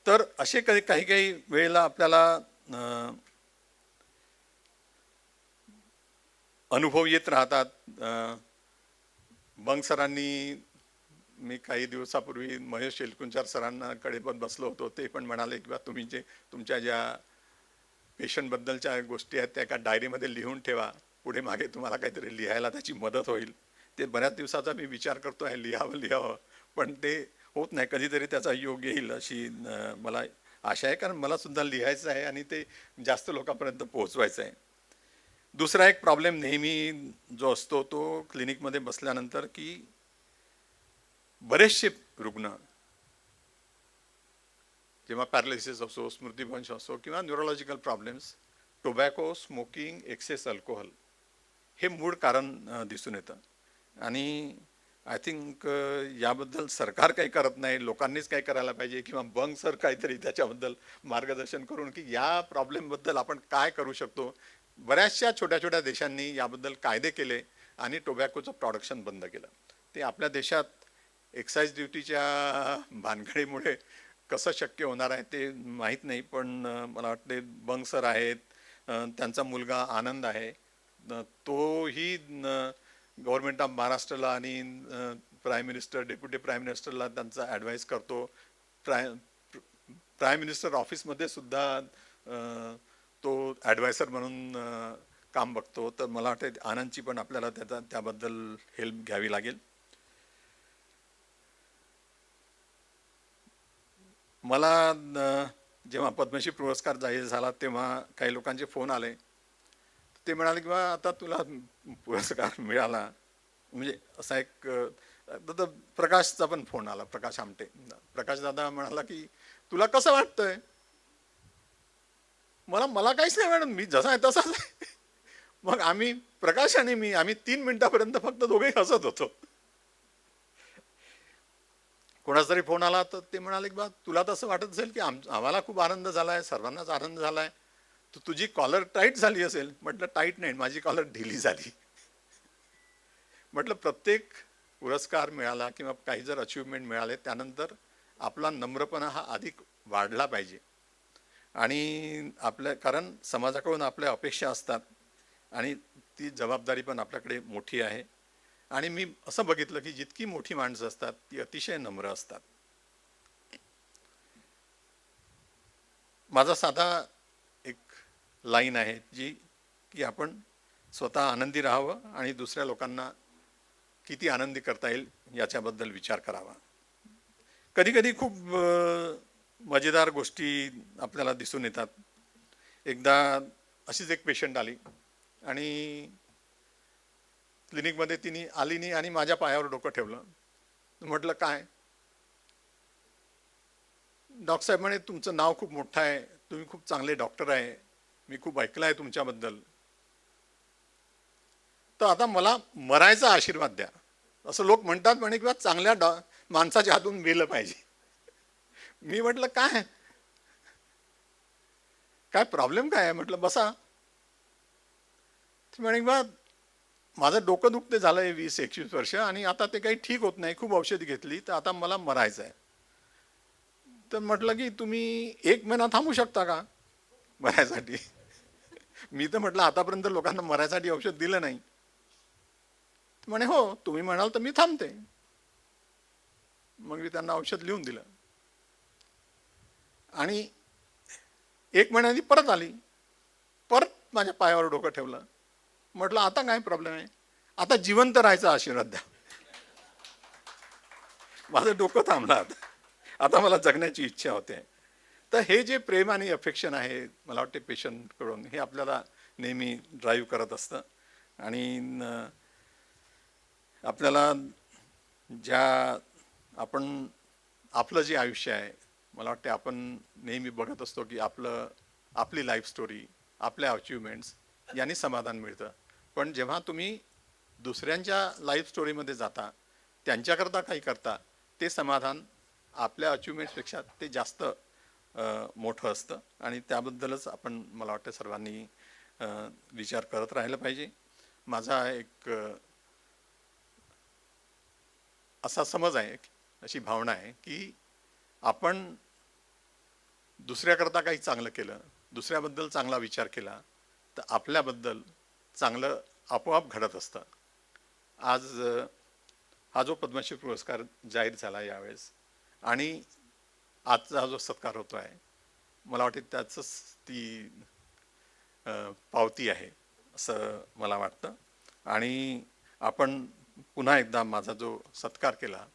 तर असे काही काही वेळेला आपल्याला अनुभव येत राहतात. बंग सरांनी, मी काही दिवसापूर्वी महेश एलकुंचार सरांकडे पण बसलो होतो, ते पण म्हणाले की तुम्ही जे तुमच्या ज्या पेशंटबद्दलच्या गोष्टी आहेत त्या एका डायरीमध्ये लिहून ठेवा, पुढे मागे तुम्हाला काहीतरी लिहायला त्याची मदत होईल. ते बऱ्याच दिवसाचा मी विचार करतो आहे लिहावं, पण ते होत नाही. कधीतरी त्याचा योग येईल अशी मला आशा आहे, कारण मला सुद्धा लिहायचं आहे आणि ते जास्त लोकांपर्यंत पोहोचवायचं आहे. दुसरा एक प्रॉब्लेम नेहमी जो असतो तो क्लिनिकमध्ये बसल्यानंतर की बरेचसे रुग्ण जेव्हा पॅरालिसिस असो, स्मृतिभ्रंश असो किंवा neurological problems, tobacco, smoking, excess alcohol हे मूळ कारण दिसून येतं. आणि आय थिंक याबद्दल सरकार काही करत नाही, लोकांनीच काही करायला पाहिजे किंवा बंग सर काहीतरी त्याच्याबद्दल मार्गदर्शन करून की या प्रॉब्लेमबद्दल आपण काय करू शकतो. बऱ्याचशा छोट्या छोट्या देशांनी याबद्दल कायदे केले आणि टोबॅकोचं प्रोडक्शन बंद केलं. ते आपल्या देशात एक्साईज ड्युटीच्या भानगडीमुळे कसं शक्य होणार आहे ते माहीत नाही, पण मला वाटते बंग सर आहेत, त्यांचा मुलगा आनंद आहे, तोही गव्हर्नमेंट ऑफ महाराष्ट्राला आणि प्राईम मिनिस्टर, डेप्युटी प्राईम मिनिस्टरला त्यांचा ॲडवाईस करतो. प्राईम मिनिस्टर ऑफिसमध्ये सुद्धा तो ॲडवायसर म्हणून काम बघतो. तर मला वाटतं आनंदची पण आपल्याला त्याबद्दल हेल्प घ्यावी लागेल. मला जेव्हा पद्मश्री पुरस्कार जाहीर झाला तेव्हा काही लोकांचे फोन आले. ते म्हणाले की आता तुला पुरस्कार मिळाला, म्हणजे असा एक प्रकाशचा पण फोन आला, प्रकाश आमटे. प्रकाश दादा म्हणाला की तुला कसं वाटतंय? मला काहीच नाही मॅडम, मी जसा आहे तसाच आहे. मग प्रकाश आणि आम्ही 3 मिनिटापर्यंत फक्त दोघेही हसत होतो. कोणाचा तरी फोन आला तर ते म्हणाले की तुला तसं वाटत असेल की आम्हाला खूप आनंद झाला आहे, सर्वांनाच आनंद झाला आहे, तर तुझी कॉलर टाईट झाली असेल. म्हटलं टाईट नाही, माझी कॉलर ढिली झाली. म्हटलं प्रत्येक पुरस्कार मिळाला किंवा काही जर अचिव्हमेंट मिळाले त्यानंतर आपला नम्रपणा हा अधिक वाढला पाहिजे. आणि कारण समाजाकडून आपल्या अपेक्षा असतात आणि ती जबाबदारी पण आपल्याकडे मोठी आहे. आणि मी असं बघितलं की जितकी मोठी माणसं असतात ती अतिशय नम्र असतात. माझा साधा एक लाईन आहे जी की आपण स्वतः आनंदी राहावं आणि दुसऱ्या लोकांना किती आनंदी करता येईल याच्याबद्दल विचार करावा. कधी कधी खूप मजेदार गोष्टी आपल्याला दिसून येतात. एकदा अशीच एक पेशंट आली आणि क्लिनिकमध्ये तिने आली नाही आणि माझ्या पायावर डोकं ठेवलं. म्हटलं काय? डॉक्टर साहेब म्हणे तुमचं नाव खूप मोठं आहे, तुम्ही खूप चांगले डॉक्टर आहे, मी खूप ऐकलं आहे तुमच्याबद्दल, तर आता मला मरायचा आशीर्वाद द्या. असं लोक म्हणतात म्हणे किंवा चांगल्या माणसाच्या हातून मेलं पाहिजे. मी म्हटलं काय काय प्रॉब्लेम काय आहे म्हटलं बसा. ती म्हणे बा माझं डोकं दुखते झालं आहे 20-21 वर्ष आणि आता ते काही ठीक होत नाही, खूप औषधी घेतली तर आता मला मरायचं आहे. तर म्हटलं की तुम्ही 1 महिना थांबू शकता का मरायसाठी. मी तर म्हटलं आतापर्यंत लोकांना मरायसाठी औषध दिलं नाही. म्हणे हो तुम्ही म्हणाल तर मी थांबते. मग मी त्यांना औषध लिहून दिलं आणि 1 महिन्यानी परत आली, परत माझ्या पायावर डोकं ठेवलं. म्हटलं आता काय प्रॉब्लेम आहे, आता जिवंत राहायचा आशीर्वाद द्या. माझं डोकं थांबलं आता मला जगण्याची इच्छा होते. तर हे जे प्रेम आणि अफेक्शन आहे मला वाटते पेशंटकडून, हे आपल्याला नेहमी ड्राईव्ह करत असतं. आणि आपल्याला आपण आपलं जे आयुष्य आहे मला वाटते आपण नेहमी बघत असतो की आपली लाईफ स्टोरी, आपल्या अचिव्हमेंट्स यांनी समाधान मिळतं. पण जेव्हा तुम्ही दुसऱ्यांच्या लाईफ स्टोरीमध्ये जाता, त्यांच्याकरता काही करता, ते समाधान आपल्या अचिव्हमेंट्सपेक्षा ते जास्त मोठं असतं. आणि त्याबद्दलच आपण मला वाटतं सर्वांनी विचार करत राहिलं पाहिजे. माझा एक असा समज आहे, अशी भावना आहे की आपण दुसऱ्याकरता काही चांगलं केलं, दुसऱ्याबद्दल चांगला विचार केला तर आपल्याबद्दल चांगलं आपोआप घडत असतं. आज हा जो पद्मश्री पुरस्कार जाहीर झाला यावेळेस आणि आजचा जो सत्कार होतो आहे मला वाटते त्याचंच ती पावती आहे असं मला वाटतं. आणि आपण पुन्हा एकदा माझा जो सत्कार केला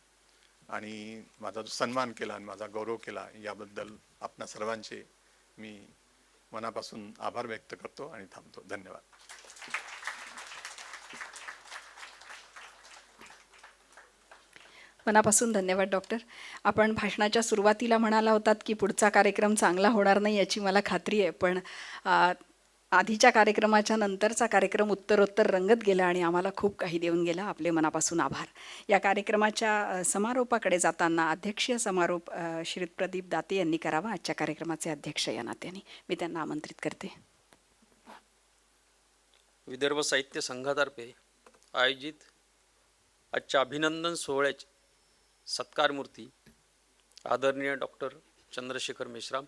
आणि माझा जो सन्मान केला आणि माझा गौरव केला याबद्दल आपणा सर्वांचे मी मनापासून आभार व्यक्त करतो आणि थांबतो. धन्यवाद. मनापासून धन्यवाद डॉक्टर. आपण भाषणाच्या सुरुवातीला म्हणाला होतात की पुढचा कार्यक्रम चांगला होणार नाही याची मला खात्री आहे, पण आधीच्या कार्यक्रमाच्या नंतरचा कार्यक्रम उत्तरोत्तर रंगत गेला आणि आम्हाला खूप काही देऊन गेला. आपले मनापासून आभार. या कार्यक्रमाच्या समारोपाकडे जाताना अध्यक्षीय समारोप श्री प्रदीप दाते यांनी करावा. आजच्या कार्यक्रमाचे अध्यक्ष या नात्याने मी त्यांना आमंत्रित करते. विदर्भ साहित्य संघातर्फे आयोजित आजच्या अभिनंदन सोहळ्याची सत्कारमूर्ती आदरणीय डॉक्टर चंद्रशेखर मेश्राम,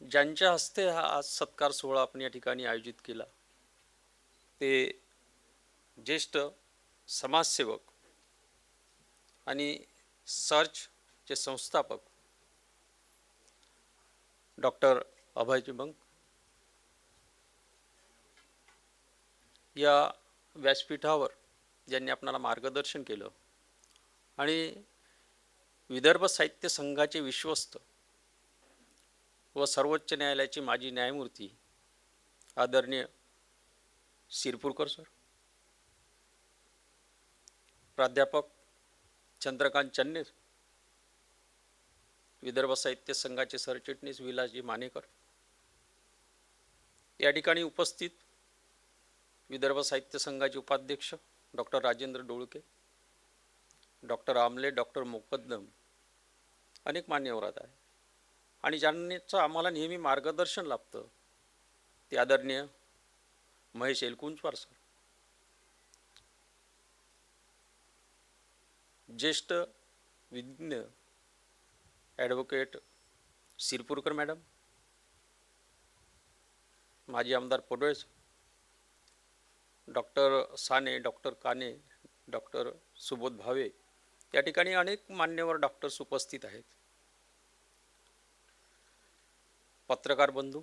ज्यांच्या हस्ते हा आज सत्कार सोहळा आपण या ठिकाणी आयोजित केला, ते ज्येष्ठ समाजसेवक आणि सर्चचे संस्थापक डॉक्टर अभय चिबंग. या व्यासपीठावर ज्यांनी आपणाला मार्गदर्शन केलं आणि विदर्भ साहित्य संघाचे विश्वस्त व सर्वोच्च न्यायालयाचे माजी न्यायमूर्ती आदरणीय सिरपुरकर सर, प्राध्यापक चंद्रकांत चन्नेर, विदर्भ साहित्य संघाचे सरचिटणीस विलासजी मानेकर, या ठिकाणी उपस्थित विदर्भ साहित्य संघाचे उपाध्यक्ष डॉक्टर राजेंद्र डोळके, डॉक्टर आमले, डॉक्टर मुकद्दम, अनेक मान्यवर आहे आणि ज्यांचं आम्हाला नेहमी मार्गदर्शन लाभतं ते आदरणीय महेश एलकुंचवार सर, ज्येष्ठ विज्ञ ॲडव्होकेट सिरपुरकर मॅडम, माजी आमदार पडोळे, डॉक्टर साने, डॉक्टर काने, डॉक्टर सुबोध भावे, या ठिकाणी अनेक मान्यवर डॉक्टर्स उपस्थित आहेत. पत्रकार बंधू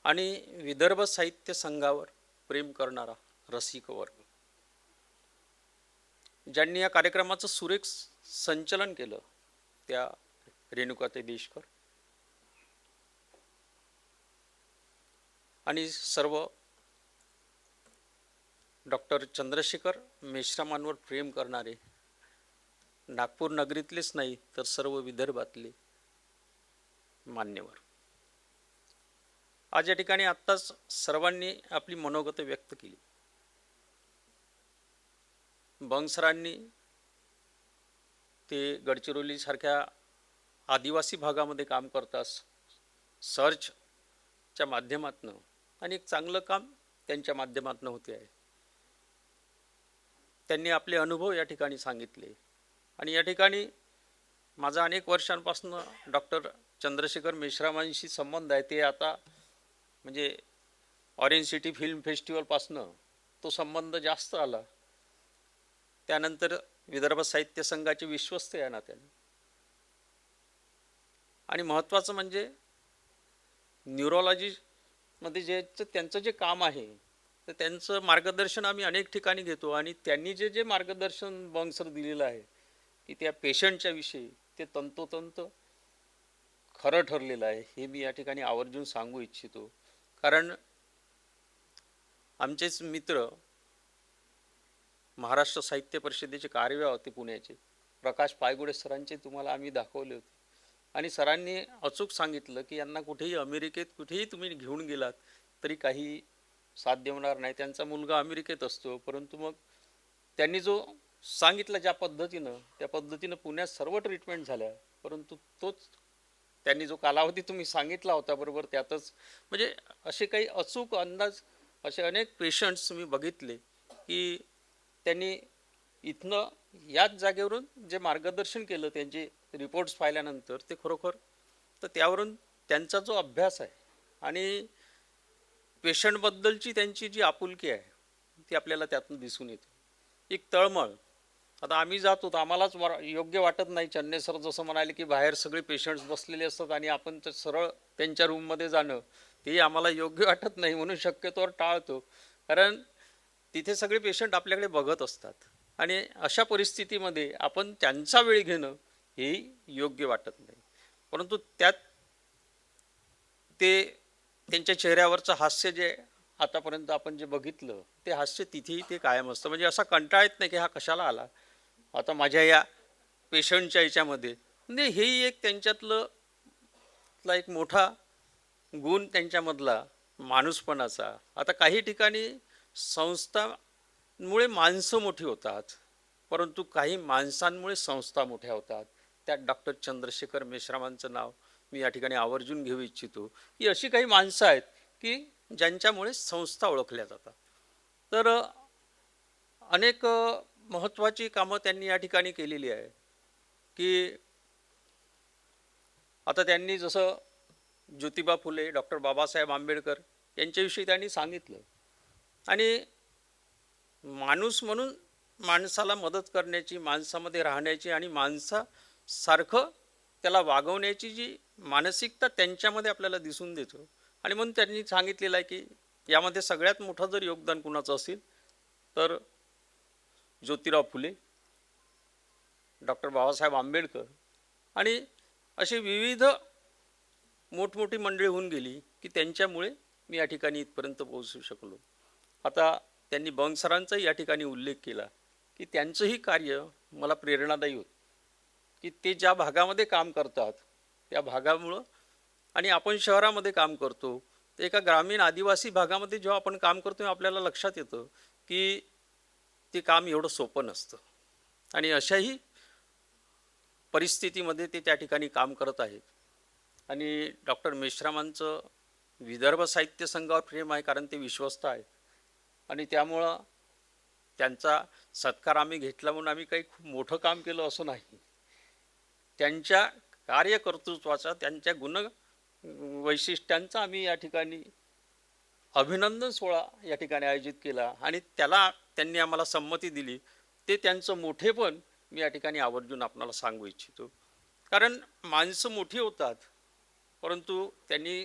आणि विदर्भ साहित्य संघावर प्रेम करणारा रसिक वर्ग, ज्यांनी या कार्यक्रमाचं सुरेख संचलन केलं त्या रेणुकाताई देशकर आणि सर्व डॉक्टर चंद्रशेखर मेश्रामांवर प्रेम करणारे नागपूर नगरीतलेच नाही तर सर्व विदर्भातले मान्यवर. आज या ठिकाणी आत्ताच सर्वांनी आपली मनोगत व्यक्त केली. बंग सरांनी ते गडचिरोलीसारख्या आदिवासी भागामध्ये काम करतात सर्चच्या माध्यमातून, आणि एक चांगलं काम त्यांच्या माध्यमातून होते आहे. त्यांनी आपले अनुभव या ठिकाणी सांगितले. आणि या ठिकाणी माझा अनेक वर्षांपासून डॉक्टर चंद्रशेखर मेश्रामांशी संबंध आहे. ते आता म्हणजे ऑरेंज सिटी फिल्म फेस्टिवलपासनं तो संबंध जास्त आला. त्यानंतर विदर्भ साहित्य संघाचे विश्वस्त आहे ना त्याने. आणि महत्त्वाचं म्हणजे न्यूरोलॉजीमध्ये त्यांचं जे काम आहे तर त्यांचं मार्गदर्शन आम्ही अनेक ठिकाणी घेतो. आणि त्यांनी जे मार्गदर्शन बंग सर दिलेलं आहे की त्या पेशंटच्या विषयी ते तंतोतंत खरं ठरलेलं आहे, हे मी या ठिकाणी आवर्जून सांगू इच्छितो. कारण आमचेच मित्र महाराष्ट्र साहित्य परिषदेचे कार्यवाह होते पुण्याचे, प्रकाश पायगुडे सरांचे तुम्हाला आम्ही दाखवले होते. आणि सरांनी अचूक सांगितलं की यांना कुठेही अमेरिकेत कुठेही तुम्ही घेऊन गेलात तरी काही साध्य होणार नाही. त्यांचा मुलगा अमेरिकेत असतो, परंतु मग त्यांनी जो सांगितलं ज्या पद्धतीनं, त्या पद्धतीनं पुण्यात सर्व ट्रीटमेंट झाल्या. परंतु तोच त्यांनी जो कालावधी तुम्ही सांगितला होता बरोबर त्यातच म्हणजे असे काही अचूक अंदाज, असे अनेक पेशंट्स मी बघितले की त्यांनी इथनं याच जागेवरून जे मार्गदर्शन केलं त्यांचे रिपोर्ट्स पाहिल्यानंतर ते खरोखर तर त्यावरून त्यांचा जो अभ्यास आहे आणि पेशंटबद्दलची त्यांची जी आपुलकी आहे ती आपल्याला त्यातून दिसून येते. एक तळमळ. आता आम्ही जातो तर आम्हालाच योग्य वाटत नाही. चन्ने सर जसं म्हणाले की बाहेर सगळे पेशंट्स बसलेले असतात आणि आपण तर सरळ त्यांच्या रूममध्ये जाणं तेही आम्हाला योग्य वाटत नाही, म्हणून शक्यतोवर टाळतो. कारण तिथे सगळे पेशंट आपल्याकडे बघत असतात आणि अशा परिस्थितीमध्ये आपण त्यांचा वेळ घेणं हेही योग्य वाटत नाही. परंतु त्यात ते त्यांच्या चेहऱ्यावरचं हास्य जे आतापर्यंत आपण जे बघितलं ते हास्य तिथेही ते कायम असतं. म्हणजे असा कंटाळा येत नाही की हा कशाला आला आता माझ्या या पेशंटच्या याच्यामध्ये. म्हणजे हेही एक त्यांच्यातलं एक मोठा गुण त्यांच्यामधला माणूसपणाचा. आता काही ठिकाणी संस्थांमुळे माणसं मोठी होतात, परंतु काही माणसांमुळे संस्था मोठ्या होतात. त्यात डॉक्टर चंद्रशेखर मेश्रामांचं नाव मी या ठिकाणी आवर्जून घेऊ इच्छितो. ही अशी काही माणसं आहेत की ज्यांच्यामुळे संस्था ओळखल्या जातात. तर अनेक महत्त्वाची कामं त्यांनी या ठिकाणी केलेली आहे की आता त्यांनी जसं ज्योतिबा फुले, डॉक्टर बाबासाहेब आंबेडकर यांच्याविषयी त्यांनी सांगितलं. आणि माणूस म्हणून माणसाला मदत करण्याची, माणसामध्ये राहण्याची आणि माणसासारखं त्याला वागवण्याची जी मानसिकता त्यांच्यामध्ये आपल्याला दिसून देतो. आणि म्हणून त्यांनी सांगितलेलं आहे की यामध्ये सगळ्यात मोठं जर योगदान कुणाचं असेल तर ज्योतिराव फुले, डॉक्टर बाबासाहेब आंबेडकर आणि अशी विविध मोठमोठी मंडळी होऊन गेली की त्यांच्यामुळे मी या ठिकाणी इथपर्यंत पोहोचू शकलो. आता त्यांनी बंग सरांचाही या ठिकाणी उल्लेख केला की त्यांचंही कार्य मला प्रेरणादायी होतं की ते ज्या भागामध्ये काम करतात त्या भागामुळं, आणि आपण शहरामध्ये काम करतो तर एका ग्रामीण आदिवासी भागामध्ये जेव्हा आपण काम करतो आपल्याला लक्षात येतं की ते काम एवढं सोपं नसतं. आणि अशाही परिस्थितीमध्ये ते त्या ठिकाणी काम करत आहेत. आणि डॉक्टर मेश्रामांचं विदर्भ साहित्य संघावर प्रेम आहे, कारण ते विश्वस्त आहेत. आणि त्यामुळं त्यांचा सत्कार आम्ही घेतला म्हणून आम्ही काही खूप मोठं काम केलं असं नाही. त्यांच्या कार्यकर्तृत्वाचा, त्यांच्या वैशिष्ट्यांचा आम्ही या ठिकाणी अभिनंदन सोहळा या ठिकाणी आयोजित केला आणि त्याला त्यांनी आम्हाला संमती दिली. ते त्यांचं मोठेपण मी या ठिकाणी आवर्जून आपणाला सांगू इच्छितो. कारण माणसं मोठी होतात, परंतु त्यांनी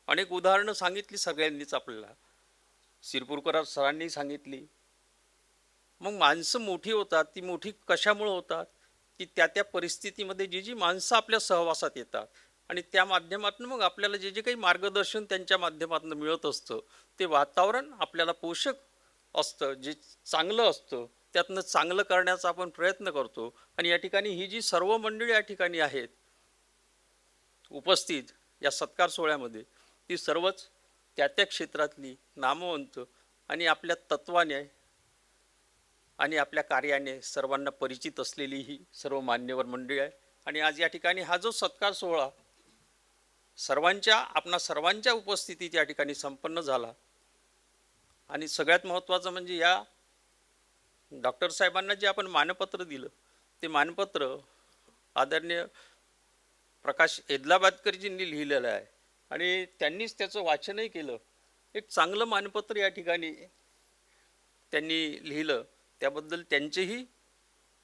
अनेक उदाहरणं सांगितली सगळ्यांनीच आपल्याला. सिरपूरकर सरांनी सांगितली. मग माणसं मोठी होतात, ती मोठी कशामुळं होतात की त्या परिस्थितीमध्ये जी माणसं आपल्या सहवासात येतात आणि त्या माध्यमातून मग आपल्याला जे काही मार्गदर्शन त्यांच्या माध्यमातून मिळत असतं ते वातावरण आपल्याला पोषक असतं, जे चांगलं असतं त्यातनं चांगलं करण्याचा आपण प्रयत्न करतो. आणि या ठिकाणी ही जी सर्व मंडळी या ठिकाणी आहेत उपस्थित या सत्कार सोहळ्यामध्ये, ती सर्वच त्या क्षेत्रातली नामवंत आणि आपल्या तत्वाने आणि आपल्या कार्याने सर्वांना परिचित असलेली ही सर्व मान्यवर मंडळी आहे. आणि आज या ठिकाणी हा जो सत्कार सोहळा सर्वांच्या उपस्थितीत या ठिकाणी संपन्न झाला. आणि सगळ्यात महत्त्वाचं म्हणजे या डॉक्टर साहेबांना जे आपण मानपत्र दिलं ते मानपत्र आदरणीय प्रकाश एदलाबादकरजींनी लिहिलेलं आहे आणि त्यांनीच त्याचं वाचनही केलं. एक चांगलं मानपत्र या ठिकाणी त्यांनी लिहिलं, त्याबद्दल त्यांचेही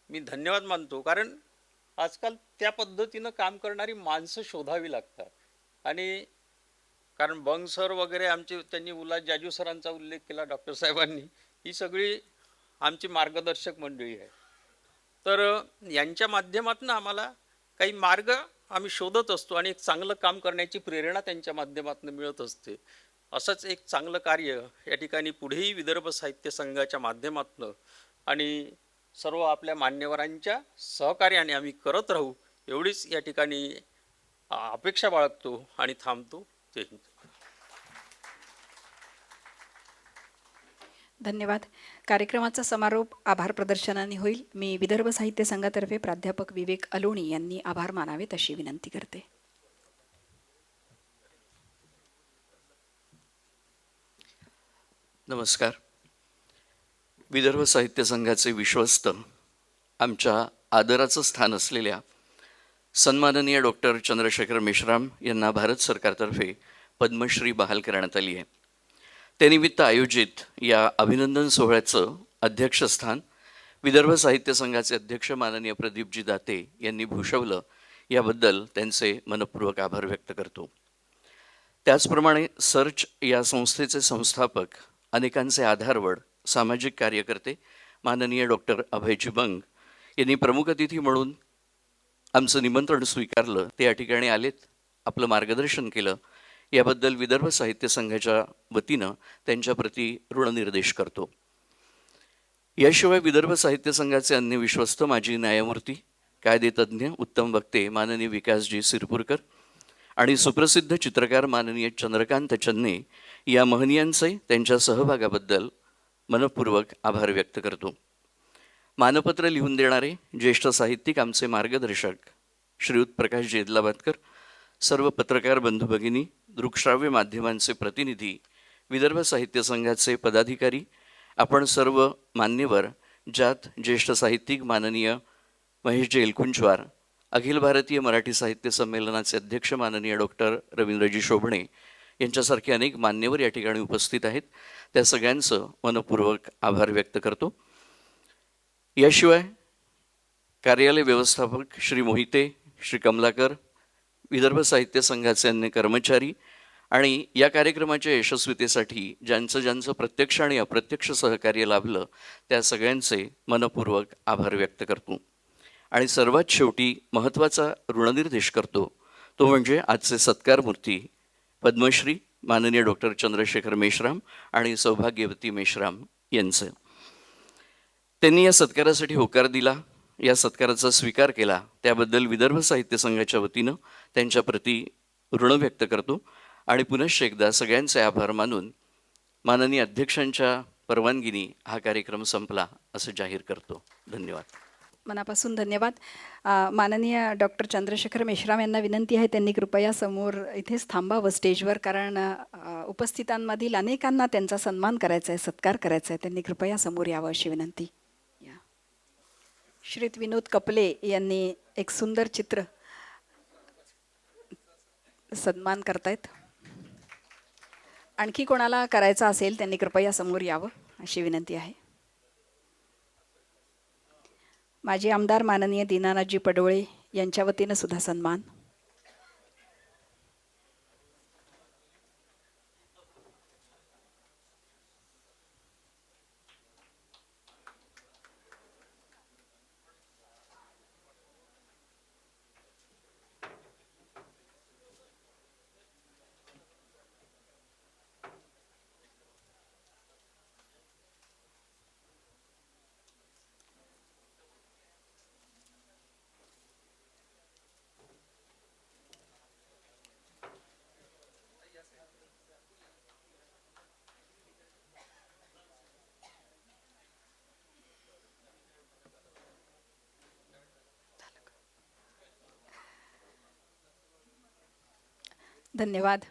मी धन्यवाद मानतो. कारण आजकाल त्या पद्धतीनं काम करणारी माणसं शोधावी लागतात. आणि कारण बंग सर वगैरे आमचे, त्यांनी उल्हास जाजू सरांचा उल्लेख केला डॉक्टर साहेबांनी, ही सगळी आमची मार्गदर्शक मंडळी आहे. तर यांच्या माध्यमातून आम्हाला काही मार्ग आम्ही शोधत असतो आणि एक चांगलं काम करण्याची प्रेरणा त्यांच्या माध्यमातून मिळत असते. असंच एक चांगलं कार्य या ठिकाणी पुढेही विदर्भ साहित्य संघाच्या माध्यमातून आणि सर्व आपल्या मान्यवरांच्या सहकार्याने आम्ही करत राहू, एवढीच या ठिकाणी अपेक्षा बाळगतो आणि थांबतो. जय हिंद. धन्यवाद. कार्यक्रमाचा समारोप आभार प्रदर्शनाने होईल. मी विदर्भ साहित्य संघातर्फे प्राध्यापक विवेक अलोणी यांनी आभार मानावेत अशी विनंती करते. नमस्कार. विदर्भ साहित्य संघाचे विश्वस्त, आमच्या आदराचं स्थान असलेल्या सन्माननीय डॉक्टर चंद्रशेखर मेश्राम यांना भारत सरकारतर्फे पद्मश्री बहाल करण्यात आली आहे. त्यानिमित्त आयोजित या अभिनंदन सोहळ्याचं अध्यक्षस्थान विदर्भ साहित्य संघाचे अध्यक्ष माननीय प्रदीपजी दाते यांनी भूषवलं, याबद्दल त्यांचे मनपूर्वक आभार व्यक्त करतो. त्याचप्रमाणे सर्च या संस्थेचे संस्थापक, अनेकांचे आधारवड, सामाजिक कार्यकर्ते माननीय डॉक्टर अभयजी बंग यांनी प्रमुख अतिथी म्हणून आमचं निमंत्रण स्वीकारलं. ते या ठिकाणी आलेत, आपलं मार्गदर्शन केलं, याबद्दल विदर्भ साहित्य संघाच्या वतीनं त्यांच्याप्रती ऋणनिर्देश करतो. याशिवाय विदर्भ साहित्य संघाचे अन्य विश्वस्त माजी न्यायमूर्ती, कायदेतज्ञ, उत्तम वक्ते माननीय विकासजी सिरपूरकर आणि सुप्रसिद्ध चित्रकार माननीय चंद्रकांत चन्ने या महनीयांचे त्यांच्या सहभागाबद्दल मनपूर्वक आभार व्यक्त करतो. मानपत्र लिहून देणारे ज्येष्ठ साहित्यिक, आमचे मार्गदर्शक श्रीयुत प्रकाश जेदलाबादकर, सर्व पत्रकार बंधू भगिनी, दृकश्राव्य माध्यमांचे प्रतिनिधी, विदर्भ साहित्य संघाचे पदाधिकारी, आपण सर्व मान्यवर, ज्यात ज्येष्ठ साहित्यिक माननीय महेशजी एलकुंचवार, अखिल भारतीय मराठी साहित्य संमेलनाचे अध्यक्ष माननीय डॉक्टर रवींद्रजी शोभणे यांच्यासारखे अनेक मान्यवर या ठिकाणी उपस्थित आहेत. त्या सगळ्यांचं मनपूर्वक आभार व्यक्त करतो. याशिवाय कार्यालय व्यवस्थापक श्री मोहिते, श्री कमलाकर, विदर्भ साहित्य संघाचे अन्य कर्मचारी आणि या कार्यक्रमाच्या यशस्वीतेसाठी ज्यांचं प्रत्यक्ष आणि अप्रत्यक्ष सहकार्य लाभलं, त्या सगळ्यांचे मनपूर्वक आभार व्यक्त करतो. आणि सर्वात शेवटी महत्त्वाचा ऋणनिर्देश करतो, तो म्हणजे आजचे सत्कारमूर्ती पद्मश्री माननीय डॉक्टर चंद्रशेखर मेश्राम आणि सौभाग्यवती मेश्राम यांचं. त्यांनी या सत्कारासाठी होकार दिला, या सत्काराचा स्वीकार केला, त्याबद्दल विदर्भ साहित्य संघाच्या वतीनं त्यांच्याप्रती ऋण व्यक्त करतो आणि पुनश्च एकदा सगळ्यांचे आभार मानून माननीय अध्यक्षांच्या परवानगीने हा कार्यक्रम संपला असं जाहीर करतो. धन्यवाद. मनापासून धन्यवाद. माननीय डॉक्टर चंद्रशेखर मेश्राम यांना विनंती आहे, त्यांनी कृपया समोर इथेच थांबावं स्टेजवर, कारण उपस्थितांमधील अनेकांना त्यांचा सन्मान करायचा आहे, सत्कार करायचा आहे. त्यांनी कृपया समोर यावं अशी विनंती. श्रीत विनोद कपले यांनी एक सुंदर चित्र सन्मान करतायत. आणखी कोणाला करायचा असेल त्यांनी कृपया समोर यावं अशी विनंती आहे. माजी आमदार माननीय दीनानाथजी पडोळे यांच्या वतीनं सुद्धा सन्मान. धन्यवाद.